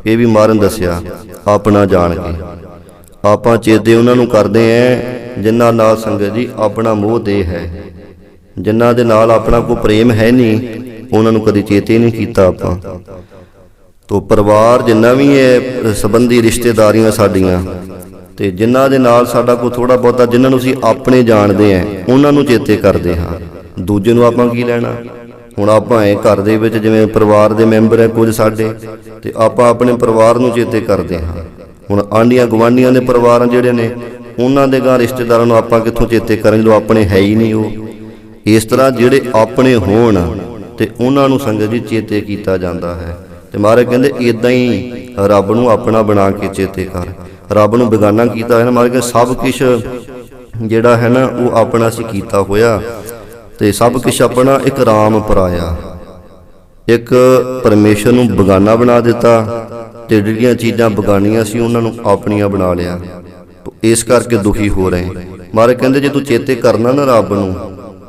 ਇਹ ਵੀ ਮਹਾਰਾਜ ਨੇ ਦੱਸਿਆ, ਆਪਣਾ ਜਾਣ ਕੇ। ਆਪਾਂ ਚੇਤੇ ਉਹਨਾਂ ਨੂੰ ਕਰਦੇ ਐ ਜਿਨ੍ਹਾਂ ਨਾਲ ਸੰਗਤ ਜੀ ਆਪਣਾ ਮੋਹ ਦੇ ਹੈ, ਜਿਨ੍ਹਾਂ ਦੇ ਨਾਲ ਆਪਣਾ ਕੋਈ ਪ੍ਰੇਮ ਹੈ ਨਹੀਂ, ਉਹਨਾਂ ਨੂੰ ਕਦੀ ਚੇਤੇ ਨਹੀਂ ਕੀਤਾ ਆਪਾਂ। ਤੋ ਪਰਿਵਾਰ ਜਿੰਨਾ ਵੀ ਹੈ, ਸੰਬੰਧੀ ਰਿਸ਼ਤੇਦਾਰੀਆਂ ਸਾਡੀਆਂ, ਤੇ ਜਿਨ੍ਹਾਂ ਦੇ ਨਾਲ ਸਾਡਾ ਕੋਈ ਥੋੜਾ ਬਹੁਤਾ, ਜਿਨ੍ਹਾਂ ਨੂੰ ਅਸੀਂ ਆਪਣੇ ਜਾਣਦੇ ਆ, ਉਹਨਾਂ ਨੂੰ ਚੇਤੇ ਕਰਦੇ ਹਾਂ। ਦੂਜੇ ਨੂੰ ਆਪਾਂ ਕੀ ਲੈਣਾ? ਹੁਣ ਆਪਾਂ ਇਹ ਘਰ ਦੇ ਵਿੱਚ ਜਿਵੇਂ ਪਰਿਵਾਰ ਦੇ ਮੈਂਬਰ ਹੈ ਕੁਝ ਸਾਡੇ, ਤੇ ਆਪਾਂ ਆਪਣੇ ਪਰਿਵਾਰ ਨੂੰ ਚੇਤੇ ਕਰਦੇ ਹਾਂ। ਹੁਣ ਆਂਢੀਆਂ ਗੁਆਂਢੀਆਂ ਦੇ ਪਰਿਵਾਰ ਜਿਹੜੇ ਨੇ, ਉਹਨਾਂ ਦੇ ਗਾਂ ਰਿਸ਼ਤੇਦਾਰਾਂ ਨੂੰ ਆਪਾਂ ਕਿੱਥੋਂ ਚੇਤੇ ਕਰਾਂਗੇ ਜੋ ਆਪਣੇ ਹੈ ਹੀ ਨਹੀਂ ਉਹ। ਇਸ ਤਰ੍ਹਾਂ ਜਿਹੜੇ ਆਪਣੇ ਹੋਣ ਤੇ ਉਹਨਾਂ ਨੂੰ ਸੰਗਤ ਜੀ ਚੇਤੇ ਕੀਤਾ ਜਾਂਦਾ ਹੈ। ਤੇ ਮਹਾਰਾਜ ਕਹਿੰਦੇ ਇਦਾਂ ਹੀ ਰੱਬ ਨੂੰ ਆਪਣਾ ਬਣਾ ਕੇ ਚੇਤੇ ਕਰ। ਰੱਬ ਨੂੰ ਬੇਗਾਨਾ ਕੀਤਾ ਹੈ ਨਾ, ਮਹਾਰਾਜ ਕਹਿੰਦੇ ਸਭ ਕੁਛ ਜਿਹੜਾ ਹੈ ਨਾ ਉਹ ਆਪਣਾ ਸੀ ਕੀਤਾ ਹੋਇਆ, ਤੇ ਸਭ ਕੁਛ ਆਪਣਾ ਇੱਕ ਰਾਮ ਪਰਾਇਆ, ਇੱਕ ਪਰਮੇਸ਼ਰ ਨੂੰ ਬੇਗਾਨਾ ਬਣਾ ਦਿੱਤਾ, ਤੇ ਜਿਹੜੀਆਂ ਚੀਜ਼ਾਂ ਬੇਗਾਨੀਆਂ ਸੀ ਉਹਨਾਂ ਨੂੰ ਆਪਣੀਆਂ ਬਣਾ ਲਿਆ। ਇਸ ਕਰਕੇ ਦੁਖੀ ਹੋ ਰਹੇ। ਮਹਾਰਾਜ ਕਹਿੰਦੇ ਜੇ ਤੂੰ ਚੇਤੇ ਕਰਨਾ ਨਾ ਰੱਬ ਨੂੰ,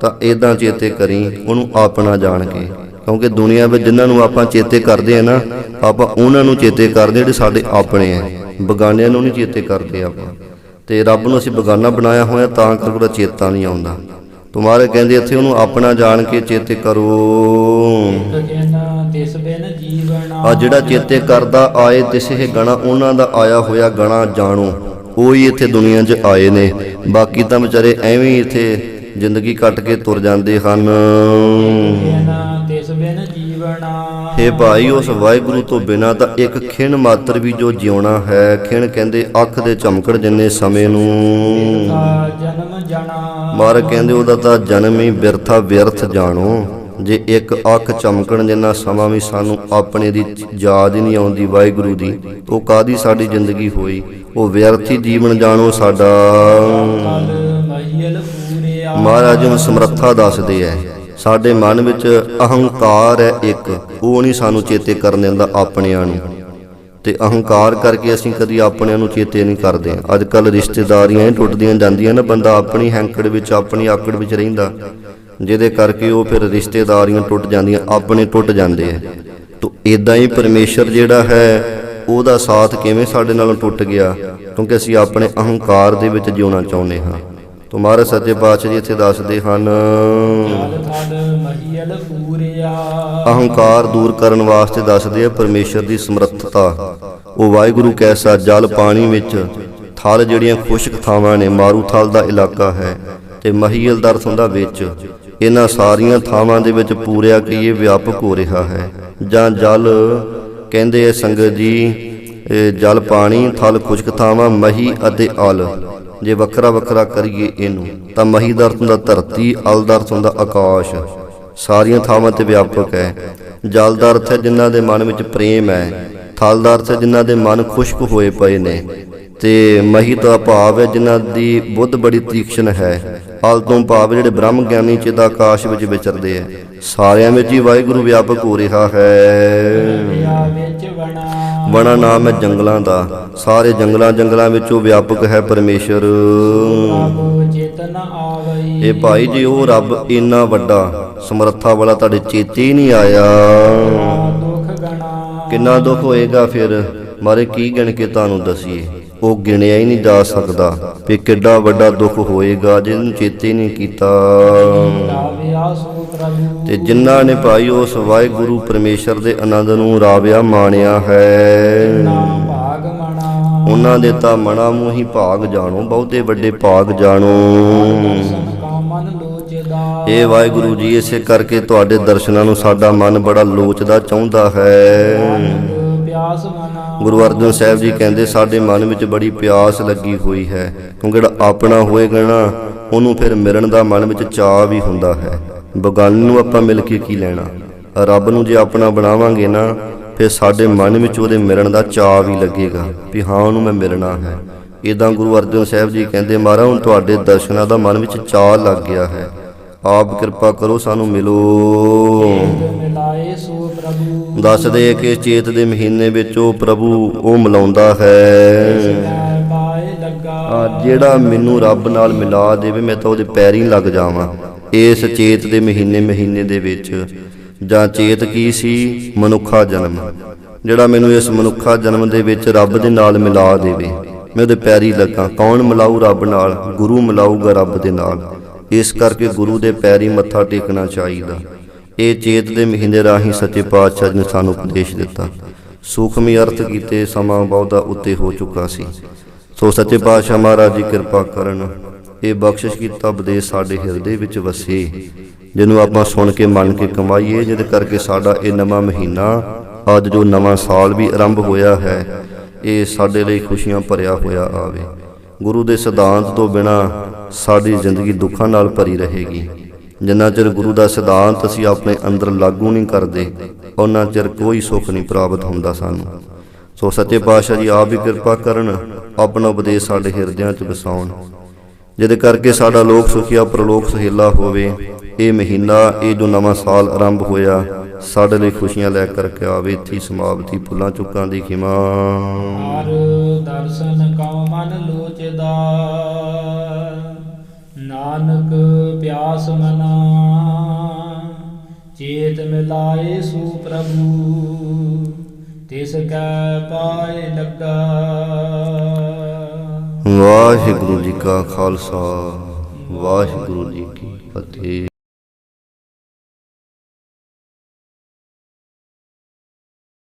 ਤਾਂ ਇਦਾਂ ਚੇਤੇ ਕਰੀ ਉਹਨੂੰ ਆਪਣਾ ਜਾਣ ਕੇ। ਕਿਉਂਕਿ ਦੁਨੀਆ ਵਿੱਚ ਜਿਨ੍ਹਾਂ ਨੂੰ ਆਪਾਂ ਚੇਤੇ ਕਰਦੇ ਆ ਨਾ, ਆਪਾਂ ਉਹਨਾਂ ਨੂੰ ਚੇਤੇ ਕਰਦੇ ਜਿਹੜੇ ਸਾਡੇ ਆਪਣੇ ਆ, ਬੇਗਾਨਿਆਂ ਨੂੰ ਨਹੀਂ ਚੇਤੇ ਕਰਦੇ ਆਪਾਂ। ਤੇ ਰੱਬ ਨੂੰ ਅਸੀਂ ਬੇਗਾਨਾ ਬਣਾਇਆ ਹੋਇਆ, ਤਾਂ ਕਰਕੇ ਉਹਦਾ ਚੇਤਾ ਨਹੀਂ ਆਉਂਦਾ। ਤੁਮਾਰੇ ਕਹਿੰਦੇ ਇੱਥੇ ਉਹਨੂੰ ਆਪਣਾ ਜਾਣ ਕੇ ਚੇਤੇ ਕਰੋ। ਆ ਜਿਹੜਾ ਚੇਤੇ ਕਰਦਾ ਆਏ ਤਿਸੇ ਗਣਾ, ਉਹਨਾਂ ਦਾ ਆਇਆ ਹੋਇਆ ਗਣਾ ਜਾਣੋ, ਉਹੀ ਇੱਥੇ ਦੁਨੀਆ 'ਚ ਆਏ ਨੇ। ਬਾਕੀ ਤਾਂ ਵਿਚਾਰੇ ਐਵੇਂ ਹੀ ਇੱਥੇ ਜ਼ਿੰਦਗੀ ਕੱਟ ਕੇ ਤੁਰ ਜਾਂਦੇ ਹਨ। ਹੇ ਭਾਈ ਉਸ ਵਾਹਿਗੁਰੂ ਤੋਂ ਬਿਨਾਂ ਤਾਂ ਇੱਕ ਖਿਣ ਮਾਤਰ ਵੀ ਜੋ ਜਿਉਣਾ ਹੈ, ਖਿਣ ਕਹਿੰਦੇ ਅੱਖ ਦੇ ਝਮਕੜ ਜਿੰਨੇ ਸਮੇਂ ਨੂੰ, ਮਹਾਰਾਜ ਕਹਿੰਦੇ ਉਹਦਾ ਤਾਂ ਜਨਮ ਹੀ ਬਿਰਥਾ ਵਿਅਰਥ ਜਾਣੋ। ਜੇ ਇੱਕ ਅੱਖ ਚਮਕਣ ਜਿੰਨਾ ਸਮਾਂ ਵੀ ਸਾਨੂੰ ਆਪਣੇ ਦੀ ਯਾਦ ਹੀ ਨਹੀਂ ਆਉਂਦੀ ਵਾਹਿਗੁਰੂ ਦੀ, ਉਹ ਕਾਹਦੀ ਸਾਡੀ ਜ਼ਿੰਦਗੀ ਹੋਈ। ਉਹ ਵਿਅਰਥੀ ਜੀਵਨ ਜਾਣੋ ਸਾਡਾ। ਮਹਾਰਾਜ ਨੂੰ ਸਮਰੱਥਾ ਦੱਸਦੇ ਐ। ਸਾਡੇ ਮਨ ਵਿੱਚ ਅਹੰਕਾਰ ਹੈ ਇੱਕ, ਉਹ ਨਹੀਂ ਸਾਨੂੰ ਚੇਤੇ ਕਰਨ ਦਿੰਦਾ ਆਪਣਿਆਂ ਨੂੰ, ਤੇ ਅਹੰਕਾਰ ਕਰਕੇ ਅਸੀਂ ਕਦੀ ਆਪਣਿਆਂ ਨੂੰ ਚੇਤੇ ਨਹੀਂ ਕਰਦੇ। ਅੱਜ ਕੱਲ੍ਹ ਰਿਸ਼ਤੇਦਾਰੀਆਂ ਟੁੱਟਦੀਆਂ ਜਾਂਦੀਆਂ ਨਾ, ਬੰਦਾ ਆਪਣੀ ਹੈਂਕੜ ਵਿੱਚ ਆਪਣੀ ਆਕੜ ਵਿੱਚ ਰਹਿੰਦਾ, ਜਿਹਦੇ ਕਰਕੇ ਉਹ ਫਿਰ ਰਿਸ਼ਤੇਦਾਰੀਆਂ ਟੁੱਟ ਜਾਂਦੀਆਂ, ਆਪਣੇ ਟੁੱਟ ਜਾਂਦੇ ਹੈ। ਤੋ ਇਦਾਂ ਹੀ ਪਰਮੇਸ਼ਰ ਜਿਹੜਾ ਹੈ ਉਹਦਾ ਸਾਥ ਕਿਵੇਂ ਸਾਡੇ ਨਾਲੋਂ ਟੁੱਟ ਗਿਆ, ਕਿਉਂਕਿ ਅਸੀਂ ਆਪਣੇ ਅਹੰਕਾਰ ਦੇ ਵਿੱਚ ਜਿਉਣਾ ਚਾਹੁੰਦੇ ਹਾਂ। ਤੋ ਮਹਾਰਾਜ ਸੱਚੇ ਪਾਤਸ਼ਾਹ ਜੀ ਇੱਥੇ ਦੱਸਦੇ ਹਨ, ਅਹੰਕਾਰ ਦੂਰ ਕਰਨ ਵਾਸਤੇ ਦੱਸਦੇ ਆ ਪਰਮੇਸ਼ਰ ਦੀ ਸਮਰੱਥਤਾ। ਉਹ ਵਾਹਿਗੁਰੂ ਕੈਸਾ ਜਲ ਪਾਣੀ ਵਿੱਚ, ਥਲ ਜਿਹੜੀਆਂ ਖੁਸ਼ਕ ਥਾਵਾਂ ਨੇ, ਮਾਰੂ ਥਲ ਦਾ ਇਲਾਕਾ ਹੈ, ਤੇ ਮਹੀਲ ਦਾ ਅਰਥ ਹੁੰਦਾ ਵਿੱਚ। ਇਹਨਾਂ ਸਾਰੀਆਂ ਥਾਵਾਂ ਦੇ ਵਿੱਚ ਪੂਰਿਆ ਕਿ ਇਹ ਵਿਆਪਕ ਹੋ ਰਿਹਾ ਹੈ। ਜਾਂ ਜਲ ਕਹਿੰਦੇ ਆ ਸੰਗਤ ਜੀ, ਜਲ ਪਾਣੀ, ਥਲ ਖੁਸ਼ਕ ਥਾਵਾਂ, ਮਹੀ ਅਤੇ ਅਲ। ਜੇ ਵੱਖਰਾ ਵੱਖਰਾ ਕਰੀਏ ਇਹਨੂੰ ਤਾਂ ਮਹੀ ਦਾ ਅਰਥ ਹੁੰਦਾ ਧਰਤੀ, ਅਲ ਦਾ ਅਰਥ ਹੁੰਦਾ ਆਕਾਸ਼। ਸਾਰੀਆਂ ਥਾਵਾਂ ਤੇ ਵਿਆਪਕ ਹੈ। ਜਲ ਦਾ ਅਰਥ ਹੈ ਜਿਨ੍ਹਾਂ ਦੇ ਮਨ ਵਿੱਚ ਪ੍ਰੇਮ ਹੈ। ਥਲ ਦਾ ਅਰਥ ਹੈ ਜਿਨ੍ਹਾਂ ਦੇ ਮਨ ਖੁਸ਼ਕ ਹੋਏ ਪਏ ਨੇ। ਤੇ ਮਹੀ ਦਾ ਭਾਵ ਹੈ ਜਿਨ੍ਹਾਂ ਦੀ ਬੁੱਧ ਬੜੀ ਤੀਕਸ਼ਣ ਹੈ। ਅਲ ਤੋਂ ਭਾਵ ਜਿਹੜੇ ਬ੍ਰਹਮ ਗਿਆਨੀ ਚਿਤ ਆਕਾਸ਼ ਵਿੱਚ ਵਿਚਰਦੇ ਹੈ। ਸਾਰਿਆਂ ਵਿੱਚ ਹੀ ਵਾਹਿਗੁਰੂ ਵਿਆਪਕ ਹੋ ਰਿਹਾ ਹੈ। ਵਣਾ ਨਾਮ ਹੈ ਜੰਗਲਾਂ ਦਾ, ਸਾਰੇ ਜੰਗਲਾਂ ਵਿੱਚੋਂ ਵਿਆਪਕ ਹੈ ਪਰਮੇਸ਼ਰ। ਇਹ ਭਾਈ ਜੀ ਉਹ ਰੱਬ ਇੰਨਾ ਵੱਡਾ ਸਮਰੱਥਾ ਵਾਲਾ ਤੁਹਾਡੇ ਚੇਤੇ ਹੀ ਨਹੀਂ ਆਇਆ, ਕਿੰਨਾ ਦੁੱਖ ਹੋਏਗਾ ਫਿਰ। ਮਾਰੇ ਕੀ ਗਿਣ ਕੇ ਤੁਹਾਨੂੰ ਦਸੀਏ, ਉਹ ਗਿਣਿਆ ਹੀ ਨਹੀਂ ਜਾ ਸਕਦਾ ਵੀ ਕਿੱਡਾ ਵੱਡਾ ਦੁੱਖ ਹੋਏਗਾ ਜਿਹਨੂੰ ਚੇਤੇ ਨਹੀਂ ਕੀਤਾ। ਤੇ ਜਿਨ੍ਹਾਂ ਨੇ ਭਾਈ ਉਸ ਵਾਹਿਗੁਰੂ ਪਰਮੇਸ਼ਰ ਦੇ ਆਨੰਦ ਨੂੰ ਰਾਵਿਆ ਮਾਣਿਆ ਹੈ, ਉਹਨਾਂ ਦੇ ਤਾਂ ਮਨਾਂ ਮੂੰਹ ਹੀ ਭਾਗ ਜਾਣੋ, ਬਹੁਤੇ ਵੱਡੇ ਭਾਗ ਜਾਣੋ। ਇਹ ਵਾਹਿਗੁਰੂ ਜੀ, ਇਸੇ ਕਰਕੇ ਤੁਹਾਡੇ ਦਰਸ਼ਨਾਂ ਨੂੰ ਸਾਡਾ ਮਨ ਬੜਾ ਲੋਚਦਾ ਚਾਹੁੰਦਾ ਹੈ। ਗੁਰੂ ਅਰਜਨ ਸਾਹਿਬ ਜੀ ਕਹਿੰਦੇ ਸਾਡੇ ਮਨ ਵਿੱਚ ਬੜੀ ਪਿਆਸ ਲੱਗੀ ਹੋਈ ਹੈ, ਕਿਉਂਕਿ ਜਿਹੜਾ ਆਪਣਾ ਹੋਏਗਾ ਨਾ ਉਹਨੂੰ ਫਿਰ ਮਿਲਣ ਦਾ ਮਨ ਵਿੱਚ ਚਾਅ ਵੀ ਹੁੰਦਾ ਹੈ। ਬਗਾਨੇ ਨੂੰ ਆਪਾਂ ਮਿਲ ਕੇ ਕੀ ਲੈਣਾ, ਰੱਬ ਨੂੰ ਜੇ ਆਪਣਾ ਬਣਾਵਾਂਗੇ ਨਾ ਫਿਰ ਸਾਡੇ ਮਨ ਵਿੱਚ ਉਹਦੇ ਮਿਲਣ ਦਾ ਚਾਅ ਵੀ ਲੱਗੇਗਾ ਵੀ ਹਾਂ ਉਹਨੂੰ ਮੈਂ ਮਿਲਣਾ ਹੈ। ਇੱਦਾਂ ਗੁਰੂ ਅਰਜਨ ਸਾਹਿਬ ਜੀ ਕਹਿੰਦੇ ਮਹਾਰਾਜ ਹੁਣ ਤੁਹਾਡੇ ਦਰਸ਼ਨਾਂ ਦਾ ਮਨ ਵਿੱਚ ਚਾਅ ਲੱਗ ਗਿਆ ਹੈ, ਆਪ ਕਿਰਪਾ ਕਰੋ ਸਾਨੂੰ ਮਿਲੋ। ਦੱਸਦੇ ਕਿ ਚੇਤ ਦੇ ਮਹੀਨੇ ਵਿੱਚ ਉਹ ਪ੍ਰਭੂ ਉਹ ਮਿਲਾਉਂਦਾ ਹੈ। ਜਿਹੜਾ ਮੈਨੂੰ ਰੱਬ ਨਾਲ ਮਿਲਾ ਦੇਵੇ ਮੈਂ ਤਾਂ ਉਹਦੇ ਪੈਰੀਂ ਲੱਗ ਜਾਵਾਂ। ਇਸ ਚੇਤ ਦੇ ਮਹੀਨੇ ਦੇ ਵਿੱਚ, ਜਾਂ ਚੇਤ ਕੀ ਸੀ, ਮਨੁੱਖਾ ਜਨਮ, ਜਿਹੜਾ ਮੈਨੂੰ ਇਸ ਮਨੁੱਖਾ ਜਨਮ ਦੇ ਵਿੱਚ ਰੱਬ ਦੇ ਨਾਲ ਮਿਲਾ ਦੇਵੇ, ਮੈਂ ਉਹਦੇ ਪੈਰੀਂ ਲੱਗਾ। ਕੌਣ ਮਿਲਾਊ ਰੱਬ ਨਾਲ? ਗੁਰੂ ਮਿਲਾਊਗਾ ਰੱਬ ਦੇ ਨਾਲ। ਇਸ ਕਰਕੇ ਗੁਰੂ ਦੇ ਪੈਰੀਂ ਮੱਥਾ ਟੇਕਣਾ ਚਾਹੀਦਾ। ਇਹ ਚੇਤ ਦੇ ਮਹੀਨੇ ਰਾਹੀਂ ਸੱਚੇ ਪਾਤਸ਼ਾਹ ਨੇ ਸਾਨੂੰ ਉਪਦੇਸ਼ ਦਿੱਤਾ। ਸੂਖਮੀ ਅਰਥ ਕੀਤੇ, ਸਮਾਂ ਬਹੁਤਾ ਉੱਤੇ ਹੋ ਚੁੱਕਾ ਸੀ। ਸੋ ਸੱਚੇ ਪਾਤਸ਼ਾਹ ਮਹਾਰਾਜ ਜੀ ਕਿਰਪਾ ਕਰਨ, ਇਹ ਬਖਸ਼ਿਸ਼ ਕੀਤਾ ਉਪਦੇਸ਼ ਸਾਡੇ ਹਿਰਦੇ ਵਿੱਚ ਵਸੇ, ਜਿਹਨੂੰ ਆਪਾਂ ਸੁਣ ਕੇ ਮੰਨ ਕੇ ਕਮਾਈਏ, ਜਿਹਦੇ ਕਰਕੇ ਸਾਡਾ ਇਹ ਨਵਾਂ ਮਹੀਨਾ, ਅੱਜ ਜੋ ਨਵਾਂ ਸਾਲ ਵੀ ਆਰੰਭ ਹੋਇਆ ਹੈ, ਇਹ ਸਾਡੇ ਲਈ ਖੁਸ਼ੀਆਂ ਭਰਿਆ ਹੋਇਆ ਆਵੇ। ਗੁਰੂ ਦੇ ਸਿਧਾਂਤ ਤੋਂ ਬਿਨਾਂ ਸਾਡੀ ਜ਼ਿੰਦਗੀ ਦੁੱਖਾਂ ਨਾਲ ਭਰੀ ਰਹੇਗੀ। ਜਿੰਨਾ ਚਿਰ ਗੁਰੂ ਦਾ ਸਿਧਾਂਤ ਅਸੀਂ ਆਪਣੇ ਅੰਦਰ ਲਾਗੂ ਨਹੀਂ ਕਰਦੇ, ਉਹਨਾਂ ਚਿਰ ਕੋਈ ਸੁੱਖ ਨਹੀਂ ਪ੍ਰਾਪਤ ਹੁੰਦਾ ਸਾਨੂੰ। ਸੋ ਸੱਚੇ ਪਾਤਸ਼ਾਹ ਜੀ ਆਪ ਵੀ ਕਿਰਪਾ ਕਰਨ, ਆਪਣਾ ਉਪਦੇਸ਼ ਸਾਡੇ ਹਿਰਦਿਆਂ 'ਚ ਵਸਾਉਣ, ਜਿਹਦੇ ਕਰਕੇ ਸਾਡਾ ਲੋਕ ਸੁਖੀਆ ਪ੍ਰਲੋਕ ਸੁਹੇਲਾ ਹੋਵੇ। ਇਹ ਮਹੀਨਾ, ਇਹ ਜੋ ਨਵਾਂ ਸਾਲ ਆਰੰਭ ਹੋਇਆ, ਸਾਡੇ ਲਈ ਖੁਸ਼ੀਆਂ ਲੈ ਕਰਕੇ ਆਵੇ। ਇੱਥੇ ਸਮਾਪਤੀ। ਭੁੱਲਾਂ ਚੁੱਕਾਂ ਦੀ ਖਿਮਾ। ਹਰ ਦਰਸ਼ਨ ਕਉ ਮਨ ਲੋਚਦਾ, ਨਾਨਕ ਪਿਆਸ ਮਨਾ, ਚੇਤ ਮਿਲਾਏ ਸੋ ਪ੍ਰਭੂ, ਤਿਸ ਕੈ ਪਾਏ ਲੱਗਾ। ਵਾਹਿਗੁਰੂ ਜੀ ਕਾ ਖਾਲਸਾ, ਵਾਹਿਗੁਰੂ ਜੀ ਕੀ ਫਤਿਹ।